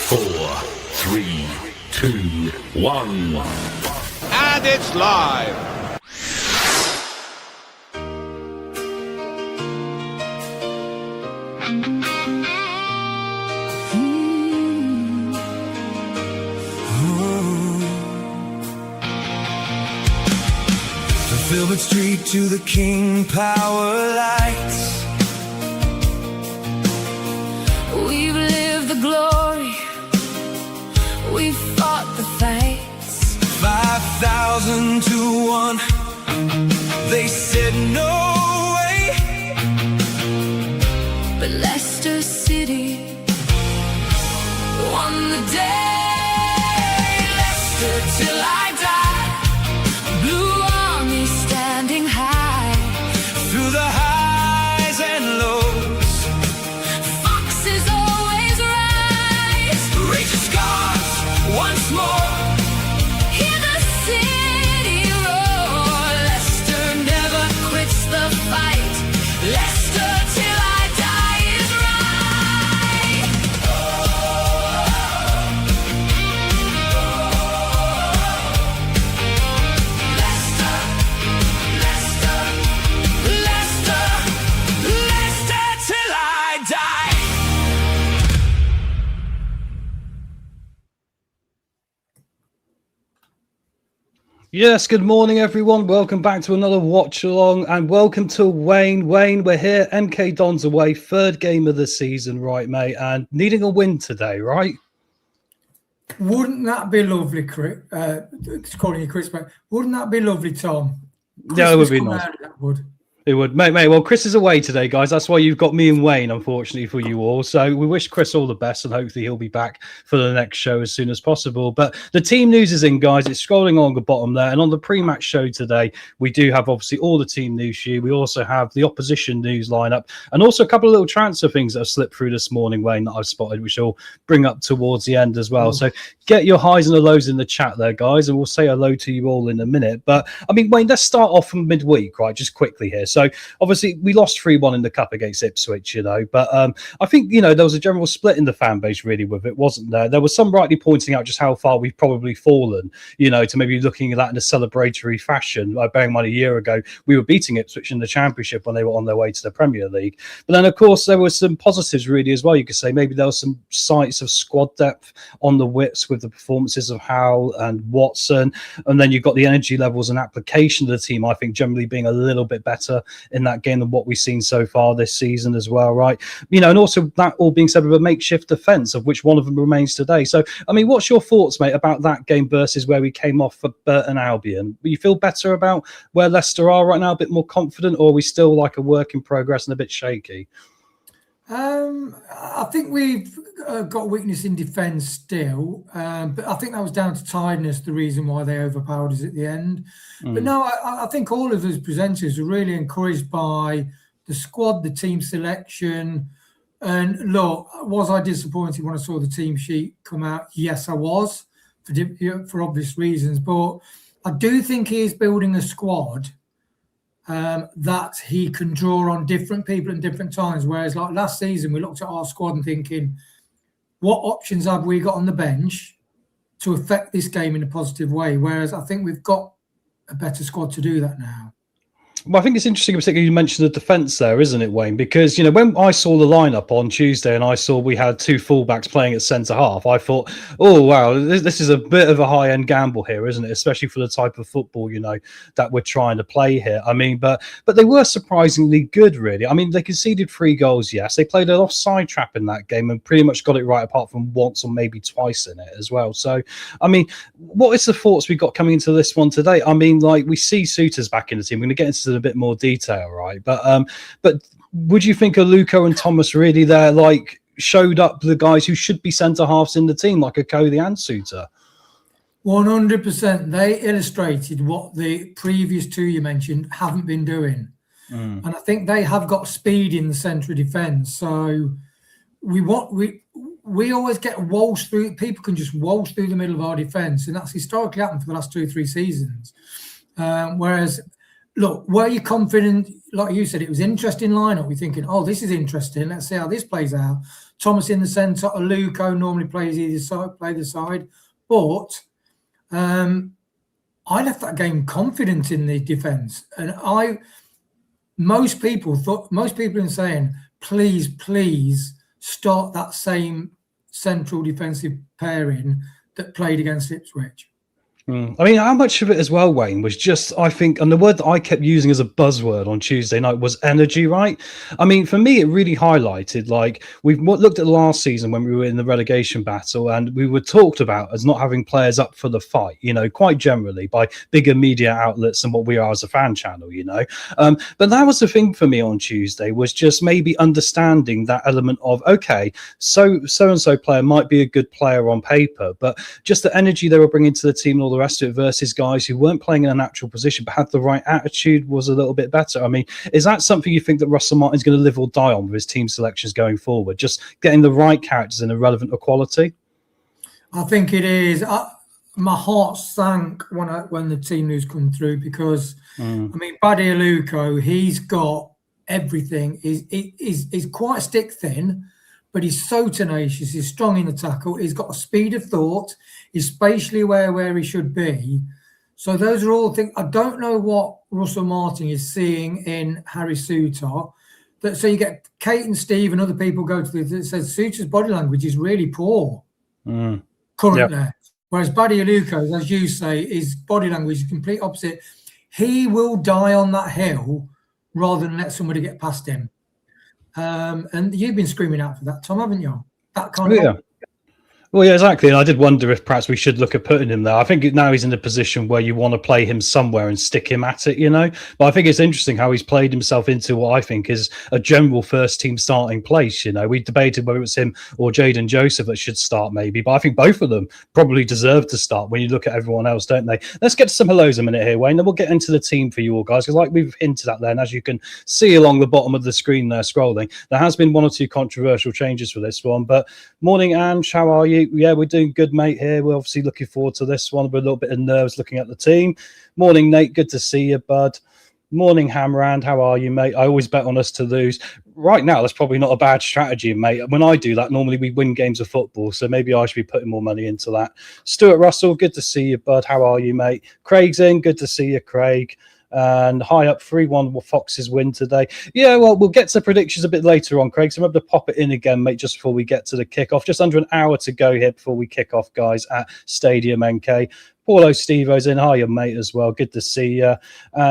4, 3, 2, 1. And it's live. Velvet Street to the King Power Lights. We've lived the glory, we've fought the fights. 5,000 to 1, they said no way. But Leicester City won the day. Leicester till I die. Blue army standing high. Through the highs and lows, Foxes always rise. reach the scars once more. Hear the city roar. Leicester never quits the fight. Leicester till I die is right. Leicester, Leicester, Leicester, Leicester till I die. Yes, good morning, everyone. Welcome back to another watch along, and welcome to Wayne. Wayne, we're here. MK Don's away, third game of the season, right, mate? And needing a win today, right? Wouldn't that be lovely, Chris? Calling you Chris, but wouldn't that be lovely, Tom? Yeah, it would be Christmas nice. come early, that would. It would, mate. Well, Chris is away today, guys. That's why you've got me and Wayne, unfortunately, for you all. So we wish Chris all the best, and hopefully he'll be back for the next show as soon as possible. But the team news is in, guys. It's scrolling on the bottom there. And on the pre-match show today, we do have, obviously, all the team news here. We also have the opposition news lineup, and also a couple of little transfer things that have slipped through this morning, Wayne, that I've spotted, which I'll bring up towards the end as well. So get your highs and the lows in the chat there, guys, and we'll say hello to you all in a minute. But, I mean, Wayne, let's start off from midweek, right, just quickly here. So, obviously, we lost 3-1 in the cup against Ipswich, you know, but I think, you know, there was a general split in the fan base really with it, wasn't there? There was some rightly pointing out just how far we've probably fallen, you know, to maybe looking at that in a celebratory fashion. Bearing in mind, a year ago, we were beating Ipswich in the Championship when they were on their way to the Premier League. But then, of course, there were some positives really as well. You could say maybe there was some sights of squad depth on the wits with the performances of Howe and Watson. And then you've got the energy levels and application of the team, I think, generally being a little bit better in that game than what we've seen so far this season as well, right? You know, and also that all being said with a makeshift defence, of which one of them remains today. So, I mean, what's your thoughts, mate, about that game versus where we came off for Burton Albion? Do you feel better about where Leicester are right now, a bit more confident, or are we still like a work in progress and a bit shaky? I think we've got weakness in defence still, but I think that was down to tiredness, the reason why they overpowered us at the end. But no, I think all of us presenters are really encouraged by the squad, the team selection. And look, was I disappointed when I saw the team sheet come out? Yes, I was, for obvious reasons. But I do think he is building a squad that he can draw on different people at different times. Whereas like last season, we looked at our squad and thinking, what options have we got on the bench to affect this game in a positive way? Whereas I think we've got a better squad to do that now. Well, I think it's interesting, in particular, you mentioned the defence there, isn't it, Wayne? Because, you know, when I saw the lineup on Tuesday and I saw we had two fullbacks playing at centre half, I thought, oh, wow, this is a bit of a high-end gamble here, isn't it? Especially for the type of football, you know, that we're trying to play here. I mean, but they were surprisingly good, really. I mean, they conceded 3 goals, yes. They played an offside trap in that game and pretty much got it right, apart from once or maybe twice in it as well. So, I mean, what is the thoughts we've got coming into this one today? I mean, like, we see Souters back in the team. We're going to get into a bit more detail, right? But would you think Aluko and Thomas really there, like, showed up the guys who should be centre halves in the team, like Okoli and Souter? 100%. They illustrated what the previous two you mentioned haven't been doing. And I think they have got speed in the centre of defence. So we always get waltzed through. People can just waltz through the middle of our defence, and that's historically happened for the last 2 or 3 seasons. Whereas look, were you confident? Like you said, it was interesting lineup. We're thinking, oh, this is interesting. Let's see how this plays out. Thomas in the centre, Aluko normally plays either side, play the side. But I left that game confident in the defence. And most people are saying, please start that same central defensive pairing that played against Ipswich. I mean, how much of it as well, Wayne, was just, I think, and the word that I kept using as a buzzword on Tuesday night was energy, right? I mean, for me, it really highlighted, like, we've looked at last season when we were in the relegation battle, and we were talked about as not having players up for the fight, you know, quite generally by bigger media outlets than what we are as a fan channel, you know. But that was the thing for me on Tuesday, was just maybe understanding that element of, okay, so-and-so player might be a good player on paper, but just the energy they were bringing to the team and all the rest of it versus guys who weren't playing in a natural position but had the right attitude was a little bit better. I mean, is that something you think that Russell Martin's going to live or die on with his team selections going forward? Just getting the right characters in a relevant equality? I think it is. My heart sank when the team news come through because, I mean, Buddy Aluko, he's got everything. He's quite stick thin, but he's so tenacious. He's strong in the tackle. He's got a speed of thought. He's spatially aware where he should be. So those are all things. I don't know what Russell Martin is seeing in Harry Souttar. So you get Kate and Steve and other people go to that says Souttar's body language is really poor currently. Yep. Whereas Buddy Aluko, as you say, his body language is complete opposite. He will die on that hill rather than let somebody get past him. And you've been screaming out for that, Tom, haven't you? That kind of. Well, yeah, exactly. And I did wonder if perhaps we should look at putting him there. I think now he's in a position where you want to play him somewhere and stick him at it, you know. But I think it's interesting how he's played himself into what I think is a general first team starting place. You know, we debated whether it was him or Jaden Joseph that should start maybe, but I think both of them probably deserve to start when you look at everyone else, don't they? Let's get to some hellos a minute here, Wayne, then we'll get into the team for you all guys, because like we've hinted at there, and as you can see along the bottom of the screen there scrolling, there has been one or two controversial changes for this one. But morning, Ange, how are you? Yeah, we're doing good, mate, here. We're obviously looking forward to this one. We're a little bit of nerves looking at the team. Morning, Nate. Good to see you, bud. Morning, Hamrand. How are you, mate? I always bet on us to lose. Right now, that's probably not a bad strategy, mate. When I do that, normally we win games of football, so maybe I should be putting more money into that. Stuart Russell, good to see you, bud. How are you, mate? Craig's in. Good to see you, Craig. And high up 3-1 Foxes win today. Yeah, well, we'll get to predictions a bit later on, Craig. So I'm going to pop it in again, mate, just before we get to the kickoff. Just under an hour to go here before we kick off, guys, at Stadium NK. Paulo Stevo's in. Hiya, mate, as well. Good to see you.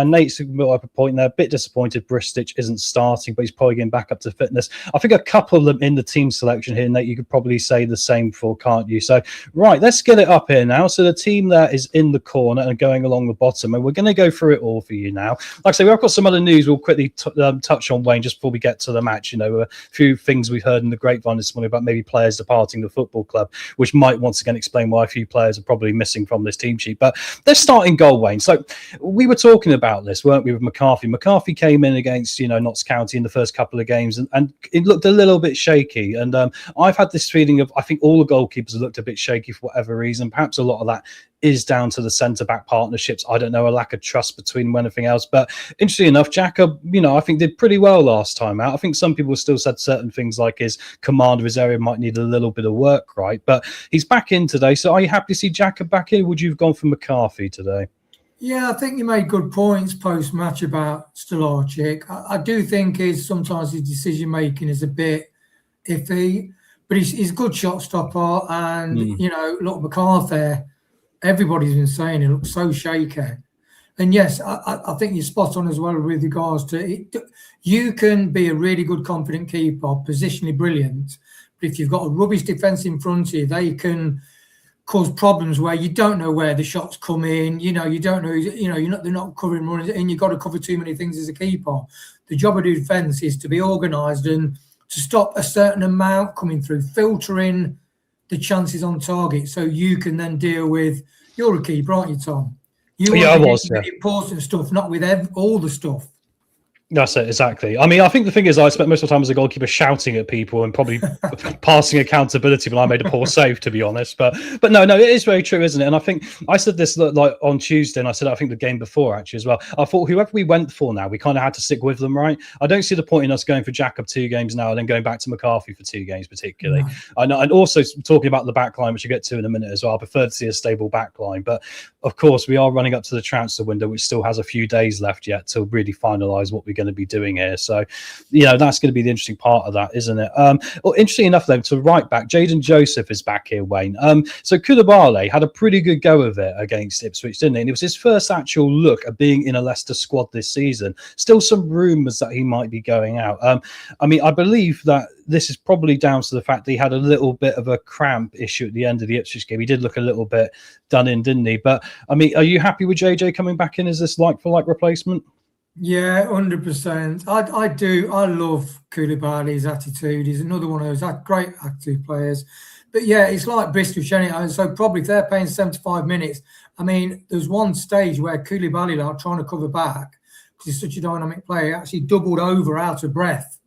Nate's up a point there. A bit disappointed Bristich isn't starting, but he's probably getting back up to fitness. I think a couple of them in the team selection here, Nate, you could probably say the same for, can't you? So, right, let's get it up here now. So the team there is in the corner and going along the bottom, and we're going to go through it all for you now. Like I say, we've got some other news we'll quickly touch on, Wayne, just before we get to the match. You know, a few things we've heard in the grapevine this morning about maybe players departing the football club, which might once again explain why a few players are probably missing from this team sheet. But let's start in goal, Wayne. So we were talking about this, weren't we, with McCarthy? McCarthy came in against, you know, Notts County in the first couple of games, and it looked a little bit shaky. And I've had this feeling of, I think all the goalkeepers have looked a bit shaky for whatever reason. Perhaps a lot of that is down to the centre-back partnerships. I don't know, a lack of trust between them, anything else. But interestingly enough, Jacob, you know, I think did pretty well last time out. I think some people still said certain things like his command of his area might need a little bit of work, right? But he's back in today. So are you happy to see Jacob back in? Would you have gone for McCarthy today? Yeah, I think you made good points post-match about Stolarczyk. I do think sometimes his decision-making is a bit iffy, but he's a good shot stopper. And, you know, look, McCarthy, everybody's been saying he looks so shaky. And yes, I think you're spot on as well with regards to it. You can be a really good, confident keeper, positionally brilliant, but if you've got a rubbish defence in front of you, they can cause problems where you don't know where the shots come in. You know, you don't know. You know, they're not covering runners, and you've got to cover too many things as a keeper. The job of the defence is to be organised and to stop a certain amount coming through, filtering the chances on target, so you can then deal with. You're a keeper, aren't you, Tom? You I was. The important stuff, not with all the stuff. That's it, exactly. I mean, I think the thing is, I spent most of the time as a goalkeeper shouting at people and probably passing accountability when I made a poor save, to be honest. But no, it is very true, isn't it? And I think I said this like on Tuesday, and I said I think the game before actually as well. I thought whoever we went for now, we kind of had to stick with them, right? I don't see the point in us going for Jacob 2 games now and then going back to McCarthy for 2 games, particularly. No. I know, and also talking about the back line, which we'll get to in a minute as well. I prefer to see a stable back line, but of course, we are running up to the transfer window, which still has a few days left yet to really finalise what we're going to be doing here. So, that's going to be the interesting part of that, isn't it? Well, interesting enough, though, to right back, Jadon Joseph is back here, Wayne. So Koulibaly had a pretty good go of it against Ipswich, didn't he? And it was his first actual look at being in a Leicester squad this season. Still some rumours that he might be going out. I mean, I believe that this is probably down to the fact that he had a little bit of a cramp issue at the end of the Ipswich game. He did look a little bit done in, didn't he? But, I mean, are you happy with JJ coming back in as this like-for-like replacement? Yeah, 100%. I do. I love Koulibaly's attitude. He's another one of those great active players. But yeah, it's like Bristol Shenny. So probably if they're paying 75 minutes, I mean, there's one stage where Koulibaly, like trying to cover back, because he's such a dynamic player, actually doubled over out of breath.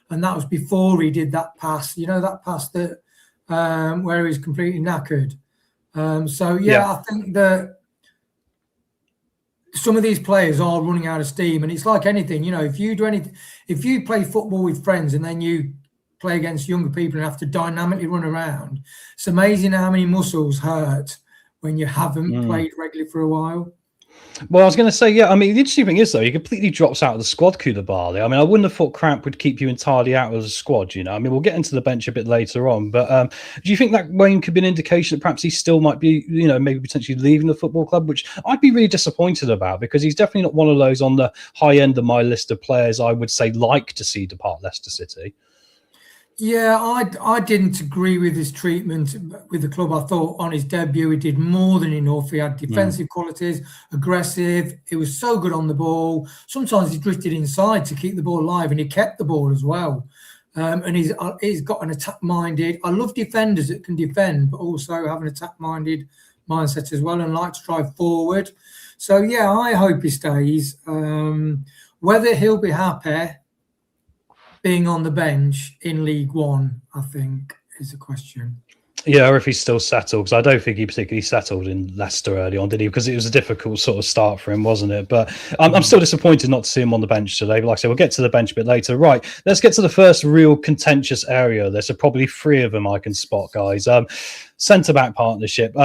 And that was before he did that pass. That pass that where he was completely knackered. I think that some of these players are running out of steam, and it's like anything. If you play football with friends and then you play against younger people and have to dynamically run around, it's amazing how many muscles hurt when you haven't played regularly for a while. Well, I was going to say, yeah, I mean, the interesting thing is, though, he completely drops out of the squad, Koulibaly. I mean, I wouldn't have thought cramp would keep you entirely out of the squad, I mean, we'll get into the bench a bit later on, but do you think that, Wayne, could be an indication that perhaps he still might be, maybe potentially leaving the football club, which I'd be really disappointed about, because he's definitely not one of those on the high end of my list of players I would say like to see depart Leicester City. Yeah, I didn't agree with his treatment with the club. I thought on his debut he did more than enough. He had defensive qualities, aggressive. He was so good on the ball. Sometimes he drifted inside to keep the ball alive, and he kept the ball as well. And he's got an attack-minded. I love defenders that can defend, but also have an attack-minded mindset as well and like to drive forward. So yeah, I hope he stays. Whether he'll be happy being on the bench in League One, I think, is a question. Yeah, or if he's still settled, because I don't think he particularly settled in Leicester early on, did he? Because it was a difficult sort of start for him, wasn't it? But I'm still disappointed not to see him on the bench today. But like I said, we'll get to the bench a bit later. Right, let's get to the first real contentious area. There's probably 3 of them I can spot, guys. Centre-back partnership.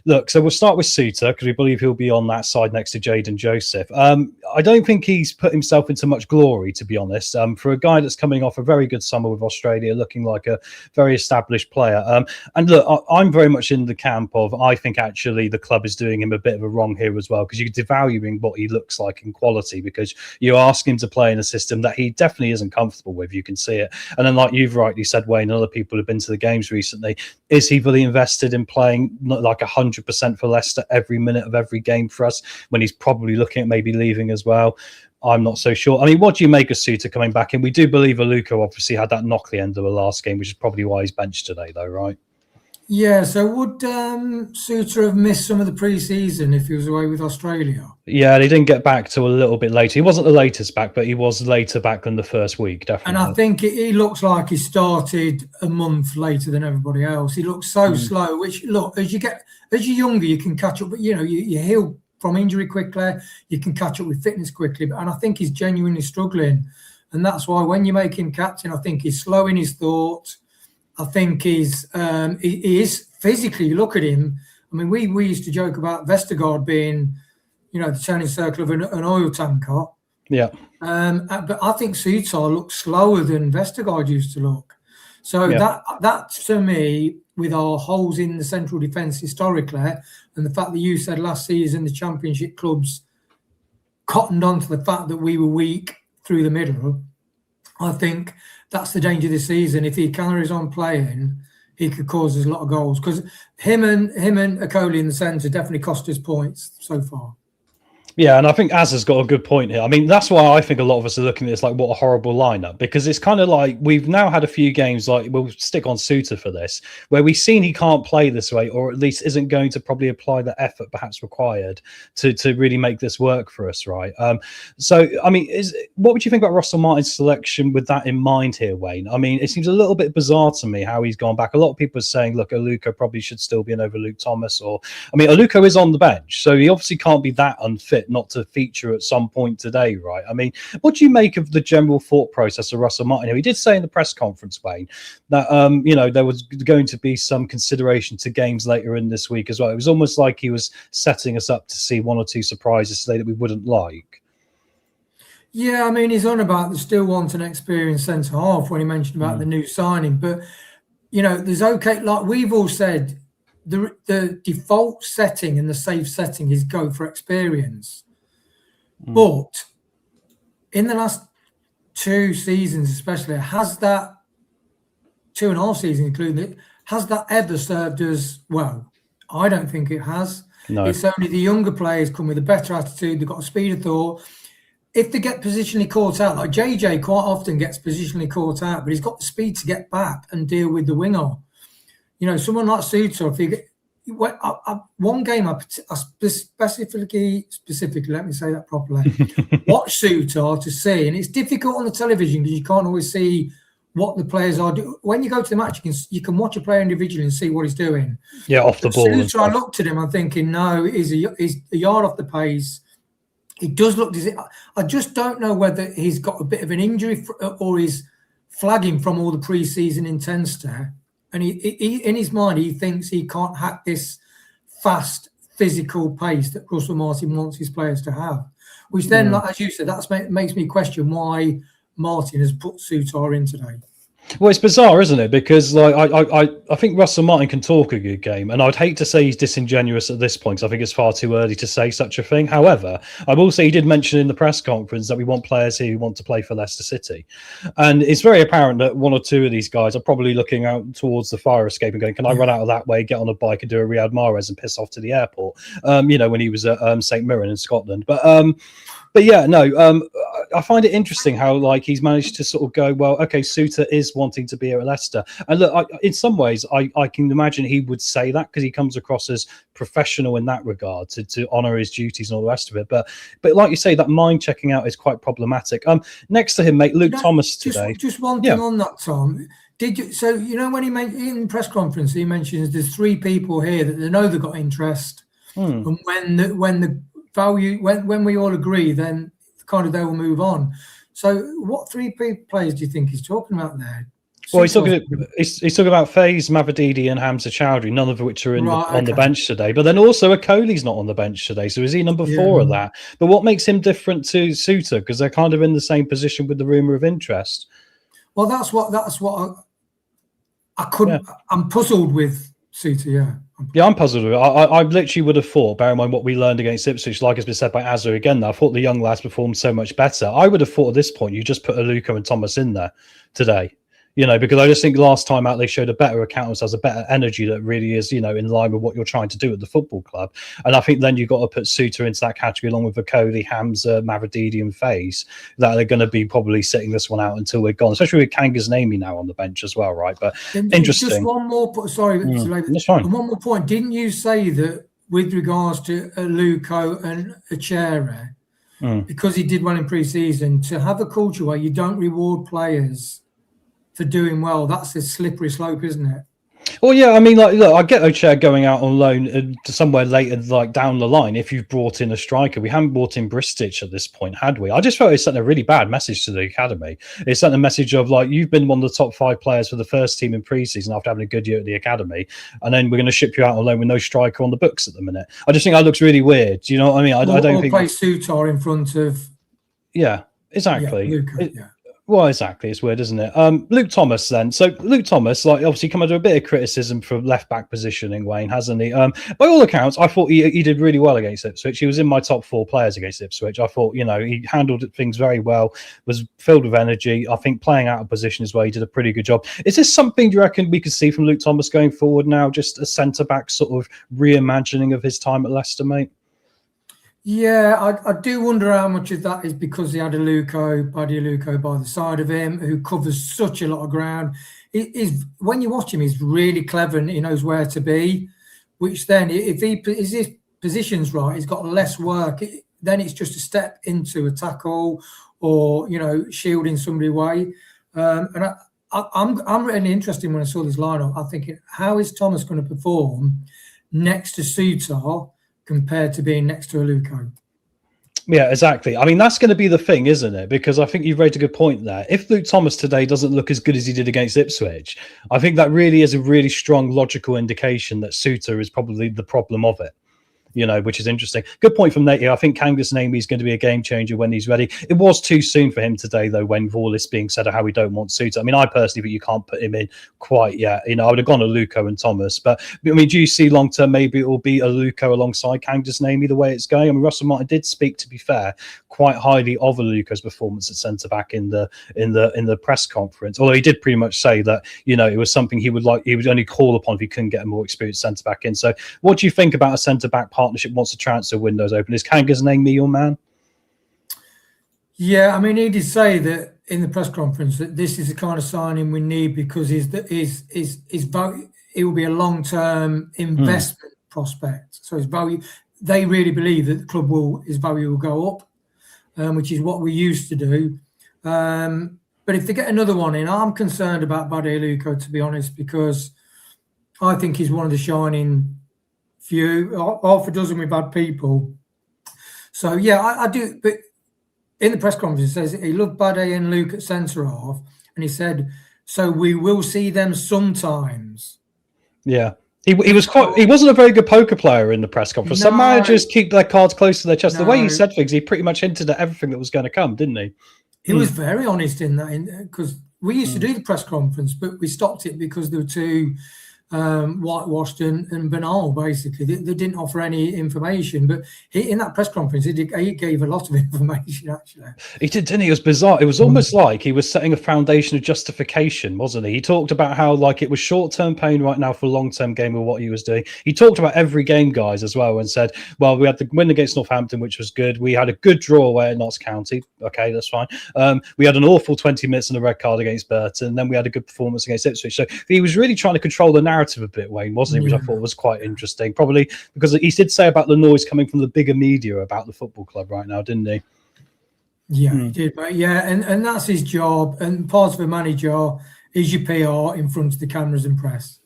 Look, so we'll start with Souttar, because we believe he'll be on that side next to Jadon Joseph. I don't think he's put himself into much glory, to be honest, for a guy that's coming off a very good summer with Australia, looking like a very established player. And look, I'm very much in the camp of, I think actually the club is doing him a bit of a wrong here as well, because you're devaluing what he looks like in quality, because you ask him to play in a system that he definitely isn't comfortable with. You can see it. And then, like you've rightly said, Wayne, and other people have been to the games recently, is he really invested in playing like 100% for Leicester every minute of every game for us, when he's probably looking at maybe leaving as well? I'm not so sure. I mean, what do you make of Souttar coming back in? We do believe Aluko obviously had that knock the end of the last game, which is probably why he's benched today, though, right? Yeah, so would Souttar have missed some of the pre-season if he was away with Australia? Yeah, they didn't get back to a little bit later. He wasn't the latest back, but he was later back than the first week, definitely. And I think he looks like he started a month later than everybody else. He looks so slow, which, look, as you're younger, you can catch up, but, you heal from injury quickly, you can catch up with fitness quickly. And I think he's genuinely struggling. And that's why when you make him captain, I think he's slow in his thought. I think he is physically, you look at him. I mean, we used to joke about Vestergaard being, the turning circle of an oil tanker. Yeah. But I think Souttar looks slower than Vestergaard used to look. So that to me, with our holes in the central defence historically, and the fact that you said last season the Championship clubs cottoned on to the fact that we were weak through the middle, I think that's the danger this season. If he carries on playing, he could cause us a lot of goals, because him and Okoli in the centre definitely cost us points so far. Yeah, and I think Az has got a good point here. I mean, that's why I think a lot of us are looking at this like, what a horrible lineup, because it's kind of like we've now had a few games, like we'll stick on Suter for this, where we've seen he can't play this way, or at least isn't going to probably apply the effort perhaps required to really make this work for us, right? So, I mean, what would you think about Russell Martin's selection with that in mind here, Wayne? I mean, it seems a little bit bizarre to me how he's gone back. A lot of people are saying, look, Aluko probably should still be in over Luke Thomas, or, I mean, Aluko is on the bench, so he obviously can't be that unfit not to feature at some point today, right? I mean, what do you make of the general thought process of Russell Martin? He did say in the press conference, Wayne, that you know, there was going to be some consideration to games later in this week as well. It was almost like he was setting us up to see one or two surprises today that we wouldn't like. Yeah, I mean, he's on about the still want an experienced centre half when he mentioned about the new signing, but you know, there's like we've all said, the default setting and the safe setting is go for experience. But in the last 2 seasons, especially, has that 2.5 seasons included, has that ever served us well? I don't think it has. No. It's only the younger players come with a better attitude. They've got a speed of thought. If they get positionally caught out, like JJ quite often gets positionally caught out, but he's got the speed to get back and deal with the winger. You know, someone like Suter, if he get, one game I specifically, let me say that properly, watch Suter to see, and it's difficult on the television because you can't always see what the players are doing. When you go to the match, you can watch a player individually and see what he's doing. Yeah, off the ball. Suter, I looked at him, I'm thinking, no, he's a yard off the pace. He does look, I just don't know whether he's got a bit of an injury or he's flagging from all the pre-season intensity. And he in his mind, he thinks he can't hack this fast physical pace that Russell Martin wants his players to have. Which then, like, as you said, that makes me question why Martin has put Suter in today. Well, it's bizarre, isn't it? Because like I think Russell Martin can talk a good game, and I'd hate to say he's disingenuous at this point because I think it's far too early to say such a thing. However, I will say he did mention in the press conference that we want players here who want to play for Leicester City, and it's very apparent that one or two of these guys are probably looking out towards the fire escape and going, "Can I run out of that way, get on a bike, and do a Riyad Mahrez and piss off to the airport?" You know, when he was at St Mirren in Scotland, But yeah, no, I find it interesting how like he's managed to sort of go, well, okay, Suter is wanting to be at Leicester. And look, in some ways, I can imagine he would say that because he comes across as professional in that regard to honour his duties and all the rest of it. But like you say, that mind checking out is quite problematic. Next to him, mate, Luke Thomas today. Just one thing on that, Tom. Did you? So you know when he in the press conference, he mentions there's 3 people here that they know they've got interest, and when the value when we all agree, then kind of they will move on. So what 3 players do you think he's talking about there? Well, he's talking about FaZe, Mavididi and Hamza Chowdhury, none of which are on the bench today. But then also Akoli's not on the bench today. So is he number 4 of that? But what makes him different to Suter? Because they're kind of in the same position with the rumour of interest. Well, that's what I couldn't. Yeah. I'm puzzled with Suter, Yeah, I'm puzzled with it. I literally would have thought, bear in mind what we learned against Ipswich, like has been said by Azza again, I thought the young lads performed so much better. I would have thought at this point you just put Aluko and Thomas in there today, you know, because I just think last time out they showed a better account of themselves, a better energy that really is, you know, in line with what you're trying to do at the football club. And I think then you've got to put Suter into that category along with Akoli, Hamza, Mavididi and FaZe, that are going to be probably sitting this one out until we're gone, especially with Kanga's Namey now on the bench as well, right? But interesting. Just one more, that's fine. One more point. Didn't you say that with regards to Aluko and Achere, because he did well in pre-season, to have a culture where you don't reward players for doing well, that's a slippery slope, isn't it? Well, yeah, I mean, like, look, I get Ocher going out on loan to somewhere later, like down the line, if you've brought in a striker. We haven't brought in Bristich at this point, had we? I just felt it sent a really bad message to the academy. It sent a message of, like, you've been one of the top 5 players for the first team in pre-season after having a good year at the academy, and then we're going to ship you out on loan with no striker on the books at the minute. I just think that looks really weird. Do you know what I mean? I don't think... play Suter in front of... Yeah, exactly. Yeah, Luca, Well, exactly. It's weird, isn't it? Luke Thomas, then. So Luke Thomas, like, obviously come under a bit of criticism for left-back positioning, Wayne, hasn't he? By all accounts, I thought he did really well against Ipswich. He was in my top 4 players against Ipswich. I thought, you know, he handled things very well, was filled with energy. I think playing out of position as well, he did a pretty good job. Is this something, do you reckon, we could see from Luke Thomas going forward now, just a centre-back sort of reimagining of his time at Leicester, mate? Yeah, I do wonder how much of that is because he had Buddy Aluko by the side of him, who covers such a lot of ground. When you watch him, he's really clever and he knows where to be. Which then, if his position's right, he's got less work. Then it's just a step into a tackle or shielding somebody away. And I'm really interested when I saw this lineup. I'm thinking, how is Thomas going to perform next to Sutar compared to being next to Aluko? Yeah, exactly. I mean, that's going to be the thing, isn't it? Because I think you've raised a good point there. If Luke Thomas today doesn't look as good as he did against Ipswich, I think that really is a really strong logical indication that Suter is probably the problem of it. Which is interesting. Good point from Nate here. I think Kangas Namey is going to be a game changer when he's ready. It was too soon for him today, though, when all this being said of how we don't want Suter. I mean, I personally think you can't put him in quite yet. I would have gone Aluko and Thomas. But, I mean, do you see long-term maybe it will be Aluko alongside Kangas Namey the way it's going? I mean, Russell Martin did speak, to be fair, quite highly of Aluko's performance at centre-back in the press conference, although he did pretty much say that, it was something he would only call upon if he couldn't get a more experienced centre-back in. So what do you think about a centre-back partnership once the transfer window's open? Is Kangas Namey your man? Yeah, I mean, he did say that in the press conference that this is the kind of signing we need because his value, it will be a long-term investment prospect. So his value, they really believe that the club his value will go up, which is what we used to do. But if they get another one in, I'm concerned about Buddy Aluko, to be honest, because I think he's one of the shining few, half a dozen we've had people. So yeah, I do. But in the press conference, it says he loved Buddy and Luke at centre half, and he said, "So we will see them sometimes." Yeah, he wasn't a very good poker player in the press conference. No. Some managers keep their cards close to their chest. No. The way he said things, he pretty much hinted at everything that was going to come, didn't he? He was very honest in that, because we used to do the press conference, but we stopped it because there were too whitewashed and banal, basically. They didn't offer any information. But in that press conference, he gave a lot of information, actually. He did, didn't he? It was bizarre. It was almost like he was setting a foundation of justification, wasn't he? He talked about how it was short-term pain right now for a long-term game with what he was doing. He talked about every game, guys, as well, and said, well, we had the win against Northampton, which was good. We had a good draw away at Notts County. Okay, that's fine. We had an awful 20 minutes and a red card against Burton, and then we had a good performance against Ipswich. So he was really trying to control the narrative a bit, Wayne, wasn't he? Which I thought was quite interesting. Probably because he did say about the noise coming from the bigger media about the football club right now, didn't he? Yeah, he did, mate. Yeah, and that's his job. And part of a manager is your PR in front of the cameras and press.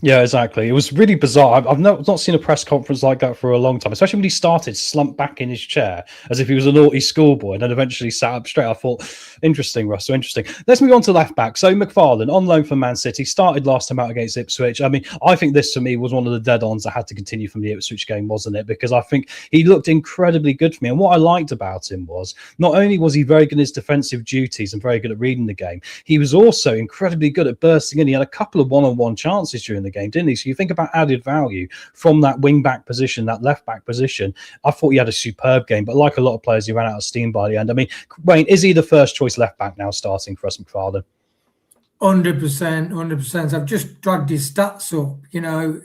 Yeah, exactly. It was really bizarre. I've not seen a press conference like that for a long time, especially when he started slumped back in his chair as if he was a naughty schoolboy and then eventually sat up straight. I thought, interesting, Russell, interesting. Let's move on to left back. So McFarlane, on loan from Man City, started last time out against Ipswich. I mean, I think this for me was one of the dead-ons that had to continue from the Ipswich game, wasn't it? Because I think he looked incredibly good for me. And what I liked about him was not only was he very good in his defensive duties and very good at reading the game, he was also incredibly good at bursting in. He had a couple of one-on-one chances during the game, didn't he? So you think about added value from that wing back position, that left back position. I thought he had a superb game, but like a lot of players, he ran out of steam by the end. I mean, Wayne, is he the first choice left back now starting for us, McFarlane? 100%. I've just dragged his stats up. You know,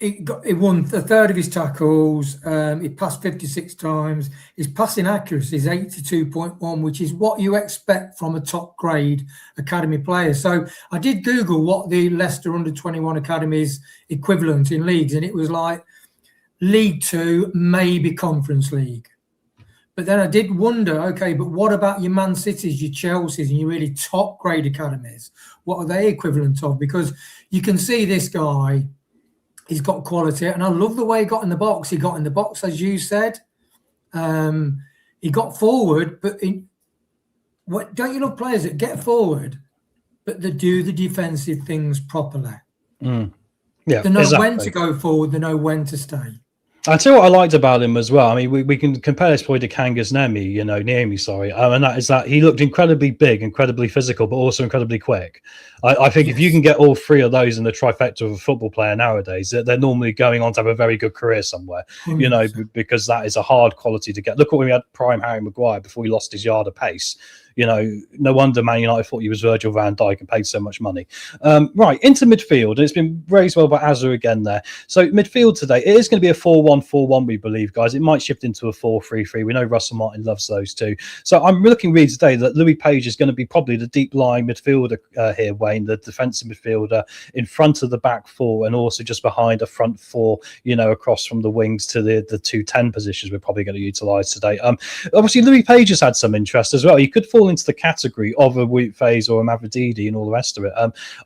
he won a third of his tackles. He passed 56 times. His passing accuracy is 82.1, which is what you expect from a top grade academy player. So I did Google what the Leicester under-21 academies equivalent in leagues, and it was like League 2, maybe Conference League. But then I did wonder, okay, but what about your Man Cities, your Chelseas, and your really top grade academies? What are they equivalent of? Because you can see this guy, he's got quality, and I love the way he got in the box. He got in the box, as you said. He got forward, but don't you love players that get forward, but they do the defensive things properly? Yeah, they know when to go forward. They know when to stay. I'll tell you what I liked about him as well. I mean, we can compare this probably to Kangas Namey, and that is that he looked incredibly big, incredibly physical, but also incredibly quick. I think if you can get all three of those in the trifecta of a football player nowadays, they're normally going on to have a very good career somewhere, 100%. Because that is a hard quality to get. Look at when we had prime Harry Maguire before he lost his yard of pace. no wonder Man United thought he was Virgil van Dijk and paid so much money. Right, into midfield, and it's been raised well by Azza again there. So midfield today, it is going to be a 4-1-4-1, we believe, guys. It might shift into a 4-3-3. We know Russell Martin loves those too. So I'm looking really today that Louis Page is going to be probably the deep lying midfielder here, Wayne, the defensive midfielder in front of the back four, and also just behind a front four, across from the wings to the 2-10 positions we're probably going to utilise today. Obviously, Louis Page has had some interest as well. He could fall into the category of a Wout Faes or a Mavrididi and all the rest of it.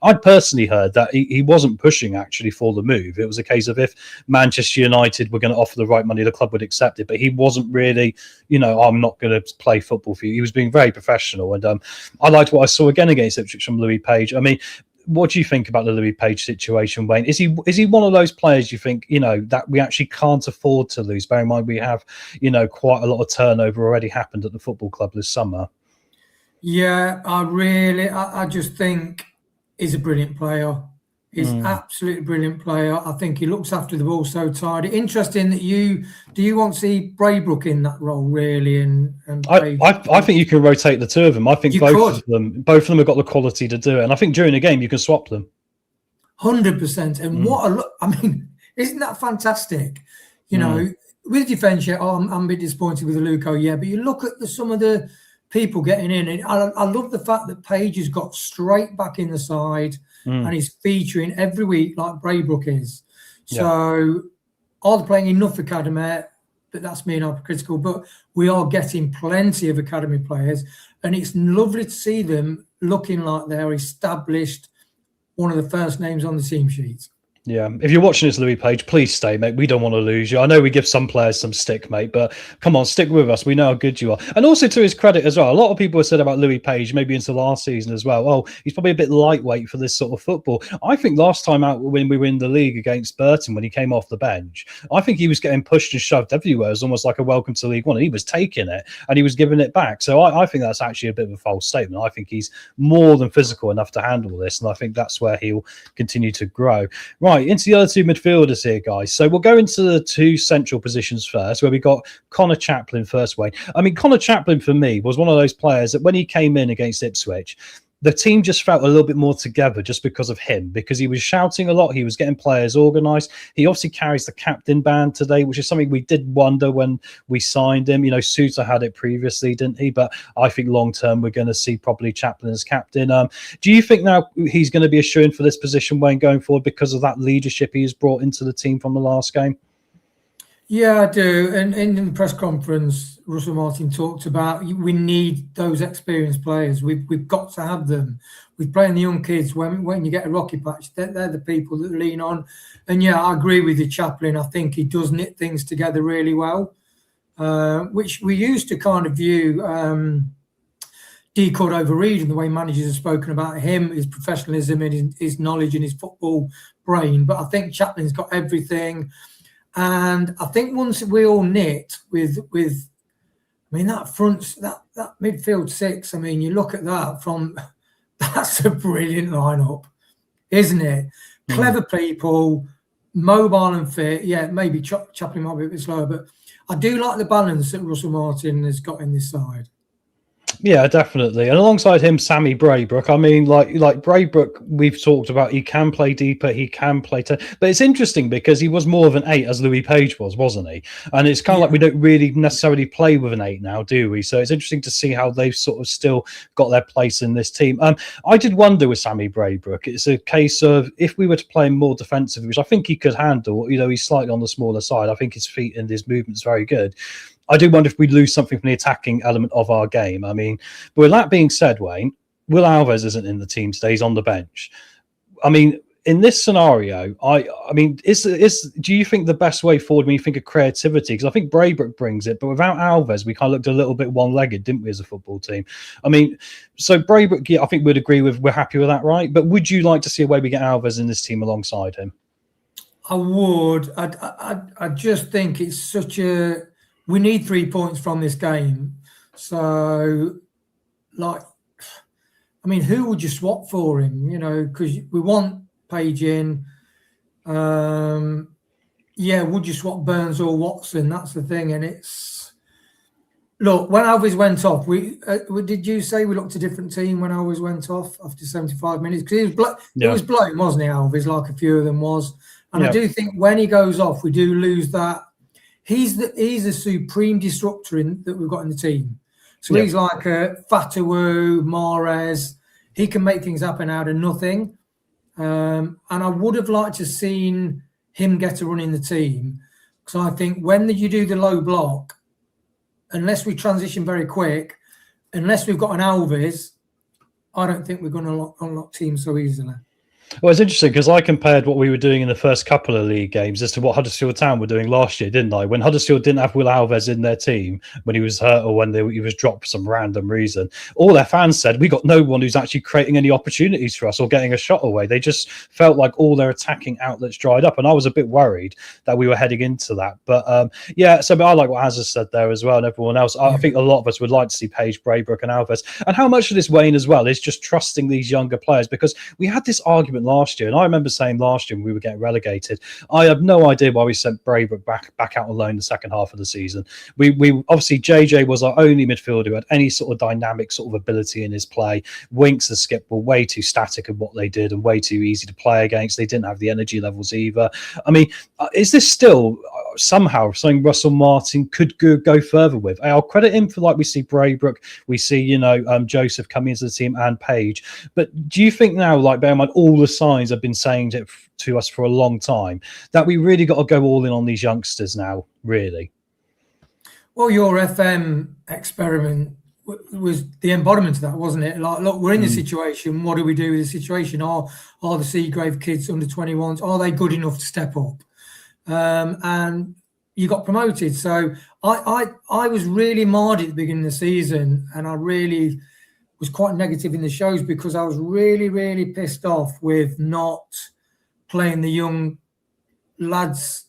I'd personally heard that he wasn't pushing actually for the move. It was a case of if Manchester United were going to offer the right money, the club would accept it. But he wasn't really, I'm not going to play football for you. He was being very professional. And I liked what I saw again against Ipswich from Louis Page. I mean, what do you think about the Louis Page situation, Wayne? Is he one of those players you think, that we actually can't afford to lose? Bear in mind we have, quite a lot of turnover already happened at the football club this summer. Yeah, I just think he's a brilliant player. He's absolutely brilliant player. I think he looks after the ball so tidy. Interesting that you want to see Braybrook in that role really, and I think you can rotate the two of them. I think both of them have got the quality to do it, and I think during the game you can swap them. 100%. And what a look! I mean, isn't that fantastic? With defence, I'm a bit disappointed with the Luco, but you look at some of the people getting in, and I love the fact that Page has got straight back in the side. And he's featuring every week like Braybrook is. So are they playing enough academy? But that's me and hypercritical. But we are getting plenty of academy players, and it's lovely to see them looking like they're established, one of the first names on the team sheet. Yeah, if you're watching this, Louis Page, please stay, mate. We don't want to lose you. I know we give some players some stick, mate, but come on, stick with us. We know how good you are. And also to his credit as well, a lot of people have said about Louis Page, maybe into last season as well, oh, he's probably a bit lightweight for this sort of football. I think last time out when we were in the league against Burton, when he came off the bench, I think he was getting pushed and shoved everywhere. It was almost like a welcome to League One. And he was taking it and he was giving it back. So I think that's actually a bit of a false statement. I think he's more than physical enough to handle this. And I think that's where he'll continue to grow. Right, into the other two midfielders here, guys. So we'll go into the two central positions first, where we got Connor Chaplin first, Wayne. I mean, Connor Chaplin for me was one of those players that when he came in against Ipswich, the team just felt a little bit more together just because of him, because he was shouting a lot. He was getting players organised. He obviously carries the captain band today, which is something we did wonder when we signed him. Souter had it previously, didn't he? But I think long term, we're going to see probably Chaplin as captain. Do you think now he's going to be a shoo-in for this position, Wayne, going forward because of that leadership he has brought into the team from the last game? Yeah, I do. And in the press conference, Russell Martin talked about we need those experienced players. We've got to have them. We're playing the young kids. When you get a rocky patch, they're the people that lean on. And yeah, I agree with you, Chaplin. I think he does knit things together really well, which we used to kind of view D. Cordova-Reid and the way managers have spoken about him, his professionalism and his knowledge and his football brain. But I think Chaplin's got everything. And I think once we all knit with that front, that midfield six, I mean, you look at that that's a brilliant lineup, isn't it? Clever people, mobile and fit. Yeah, maybe Chaplin might be a bit slower, but I do like the balance that Russell Martin has got in this side. Yeah, definitely. And alongside him, Sammy Braybrook. I mean, like Braybrook, we've talked about, he can play deeper, he can play 10. But it's interesting because he was more of an 8 as Louis Page was, wasn't he? And it's kind of like we don't really necessarily play with an 8 now, do we? So it's interesting to see how they've sort of still got their place in this team. I did wonder with Sammy Braybrook, it's a case of if we were to play him more defensively, which I think he could handle, he's slightly on the smaller side. I think his feet and his movement's very good. I do wonder if we'd lose something from the attacking element of our game. I mean, but with that being said, Wayne, Will Alves isn't in the team today. He's on the bench. I mean, in this scenario, I mean, do you think the best way forward when you think of creativity? Because I think Braybrook brings it, but without Alves, we kind of looked a little bit one-legged, didn't we, as a football team? I mean, so Braybrook, yeah, I think we'd agree with, we're happy with that, right? But would you like to see a way we get Alves in this team alongside him? I would. I just think it's such a... We need 3 points from this game. So, who would you swap for him? Because we want Page in. Would you swap Burns or Watson? That's the thing. And it's... Look, when Alves went off, did you say we looked a different team when Alves went off after 75 minutes? Because he was blown, wasn't he, Alves, like a few of them was. And I do think when he goes off, we do lose that. He's the supreme disruptor that we've got in the team. So he's like a Fatawu, Mahrez. He can make things happen out of nothing. And I would have liked to have seen him get a run in the team. Because I think when you do the low block, unless we transition very quick, unless we've got an Alves, I don't think we're going to unlock teams so easily. Well, it's interesting because I compared what we were doing in the first couple of league games as to what Huddersfield Town were doing last year, didn't I? When Huddersfield didn't have Will Alves in their team, when he was hurt or when he was dropped for some random reason, all their fans said, we got no one who's actually creating any opportunities for us or getting a shot away. They just felt like all their attacking outlets dried up. And I was a bit worried that we were heading into that. But so I like what Azza said there as well and everyone else. I think a lot of us would like to see Page, Braybrook and Alves. And how much of this, Wayne, as well, is just trusting these younger players, because we had this argument last year, and I remember saying last year when we were getting relegated, I have no idea why we sent Braybrook back out on loan the second half of the season. We obviously, JJ was our only midfielder who had any sort of dynamic sort of ability in his play. Winks and Skip were way too static in what they did and way too easy to play against. They didn't have the energy levels either. I mean, is this still somehow something Russell Martin could go further with? I'll credit him for, like, we see Braybrook, we see Joseph coming into the team and Page, but do you think now, like, bear in mind all the signs have been saying to us for a long time, that we really got to go all in on these youngsters now, really? Well, your FM experiment was the embodiment of that, wasn't it? Like, look, we're in this situation. What do we do with the situation? Are the Seagrave kids under 21s, are they good enough to step up? And you got promoted. So I was really marred at the beginning of the season, and I really was quite negative in the shows because I was really, really pissed off with not playing the young lads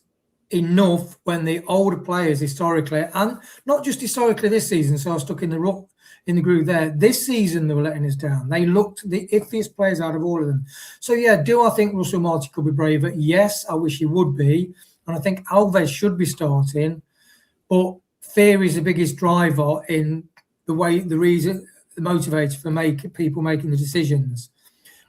enough when the older players historically, and not just historically this season, so I was stuck in the groove there. This season they were letting us down. They looked the iffiest players out of all of them. So yeah, do I think Russell Martin could be braver? Yes, I wish he would be. And I think Alves should be starting, but fear is the biggest driver in the motivator for people making the decisions.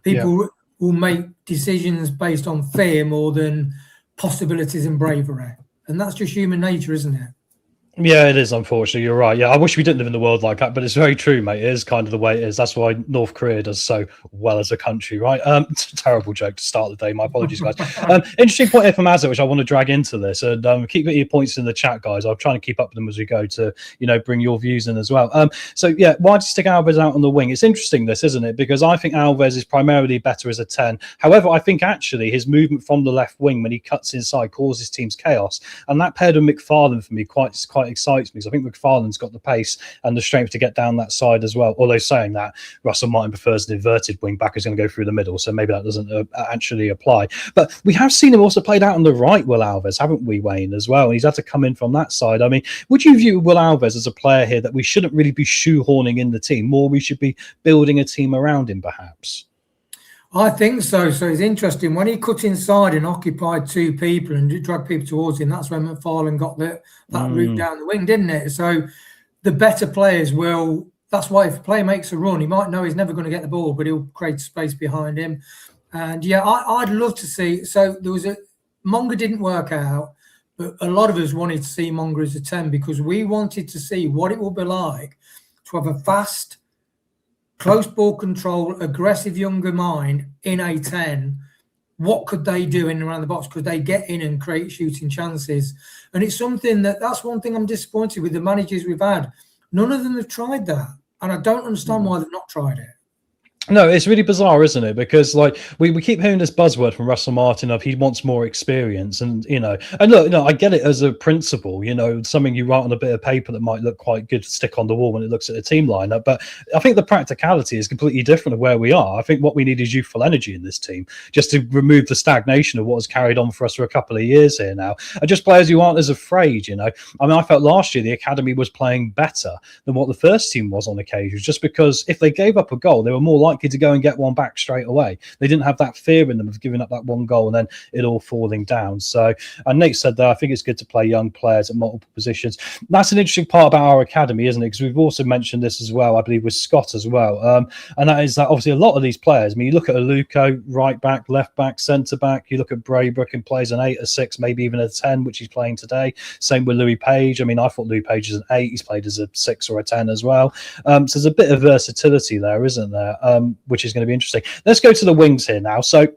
People will make decisions based on fear more than possibilities and bravery. And that's just human nature, isn't it? Yeah, it is, unfortunately. You're right. Yeah, I wish we didn't live in the world like that, but it's very true, mate. It is kind of the way it is. That's why North Korea does so well as a country, right? It's a terrible joke to start the day. My apologies, guys. Interesting point here from Azza, which I want to drag into this. And keep your points in the chat, guys. I'm trying to keep up with them as we go to, bring your views in as well. So, yeah, why do you stick Alves out on the wing? It's interesting, this, isn't it? Because I think Alves is primarily better as a 10. However, I think actually his movement from the left wing when he cuts inside causes teams chaos. And that paired with McFarlane for me quite excites me, because I think McFarlane's got the pace and the strength to get down that side as well. Although saying that, Russell Martin prefers an inverted wing back who's going to go through the middle, so maybe that doesn't actually apply. But we have seen him also played out on the right, Will Alves, haven't we, Wayne, as well? And he's had to come in from that side. I mean, would you view Will Alves as a player here that we shouldn't really be shoehorning in the team? More, we should be building a team around him, perhaps? I think so. So it's interesting. When he cut inside and occupied two people and dragged people towards him, that's when McFarlane got that route down the wing, didn't it? So the better players will... That's why if a player makes a run, he might know he's never going to get the ball, but he'll create space behind him. And, yeah, I'd love to see... So there was Monger didn't work out, but a lot of us wanted to see Monger as a 10 because we wanted to see what it would be like to have a fast... close ball control, aggressive younger mind in a 10. What could they do in and around the box? Could they get in and create shooting chances? And it's something that's one thing I'm disappointed with the managers we've had. None of them have tried that. And I don't understand why they've not tried it. No, it's really bizarre, isn't it? Because like we keep hearing this buzzword from Russell Martin of he wants more experience, and and look, I get it as a principle, something you write on a bit of paper that might look quite good to stick on the wall when it looks at the team lineup. But I think the practicality is completely different of where we are. I think what we need is youthful energy in this team, just to remove the stagnation of what has carried on for us for a couple of years here now, and just players who aren't as afraid. I mean, I felt last year the academy was playing better than what the first team was on occasions, just because if they gave up a goal, they were more likely likely to go and get one back straight away. They didn't have that fear in them of giving up that one goal and then it all falling down. So, and Nate said that I think it's good to play young players at multiple positions. That's an interesting part about our academy, isn't it? Because we've also mentioned this as well, I believe, with Scott as well. And that is that obviously a lot of these players, I mean, you look at Aluko, right back, left back, centre back, you look at Braybrook and plays an 8, a 6, maybe even a 10, which he's playing today. Same with Louis Page. I mean, I thought Louis Page is an 8, he's played as a 6 or a 10 as well. So there's a bit of versatility there, isn't there? Which is going to be interesting. Let's go to the wings here now. So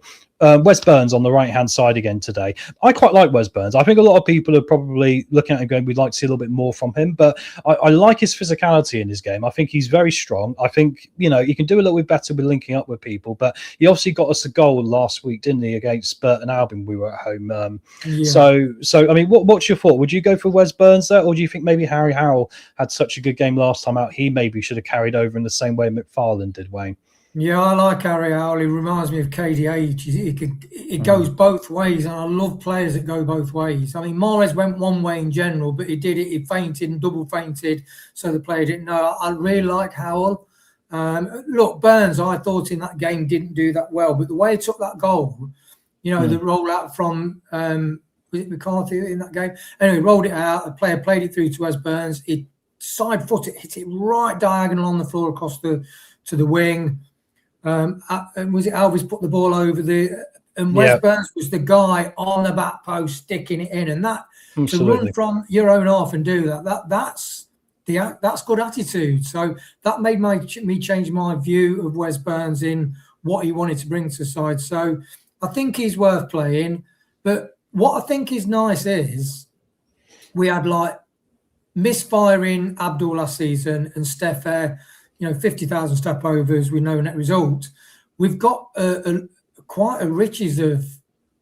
Wes Burns on the right-hand side again today. I quite like Wes Burns. I think a lot of people are probably looking at him going, we'd like to see a little bit more from him, but I like his physicality in his game. I think he's very strong. I think, you know, he can do a little bit better with linking up with people, but he obviously got us a goal last week, didn't he, against Burton Albion? We were at home. So I mean, what's your thought? Would you go for Wes Burns there, or do you think maybe Harry Howell had such a good game last time out, he maybe should have carried over in the same way McFarlane did, Wayne? Yeah, I like Harry Howell. He reminds me of KDH. It goes both ways, and I love players that go both ways. I mean, Mahrez went one way in general, but he did it. He fainted and double fainted, so the player didn't know. I really like Howell. Look, Burns, I thought in that game didn't do that well, but the way he took that goal, you know, the rollout from was it McCarthy in that game? Anyway, rolled it out. The player played it through to Wes Burns. He side footed, hit it right diagonal on the floor across to the wing. And was it Alves put the ball over and Wes Burns was the guy on the back post sticking it in, and that to run from your own half and do that's good attitude. So that made me change my view of Wes Burns in what he wanted to bring to the side. So I think he's worth playing. But what I think is nice is we had like misfiring Abdul last season and Steph 50,000 step overs with no net result. We've got quite a riches of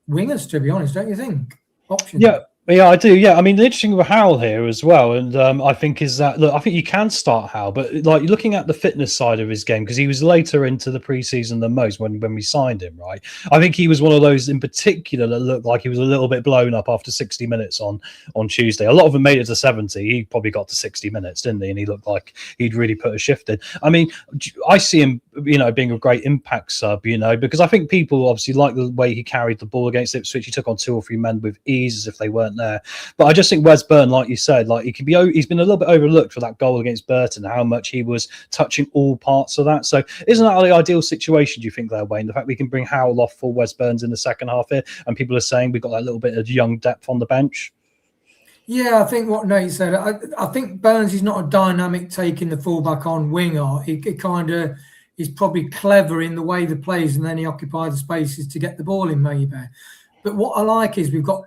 wingers, to be honest, don't you think? Options. Yeah, I do. Yeah, I mean, the interesting with Howell here as well, and I think is that, look, I think you can start Howell, but like looking at the fitness side of his game, because he was later into the preseason than most when we signed him, right? I think he was one of those in particular that looked like he was a little bit blown up after 60 minutes on Tuesday. A lot of them made it to 70. He probably got to 60 minutes, didn't he? And he looked like he'd really put a shift in. I mean, I see him, you know, being a great impact sub, you know, because I think people obviously like the way he carried the ball against Ipswich. He took on 2 or 3 men with ease as if they weren't there. But I just think Wes Burn, like you said, like he's been a little bit overlooked for that goal against Burton, how much he was touching all parts of that. So isn't that the ideal situation, do you think, there, Wayne? The fact we can bring Howell off for Wes Burns in the second half here, and people are saying we've got that little bit of young depth on the bench? Yeah, I think what Nate said, I think Burns is not a dynamic taking the fullback on winger. He kind of is probably clever in the way he plays, and then he occupies the spaces to get the ball in, maybe. But what I like is we've got,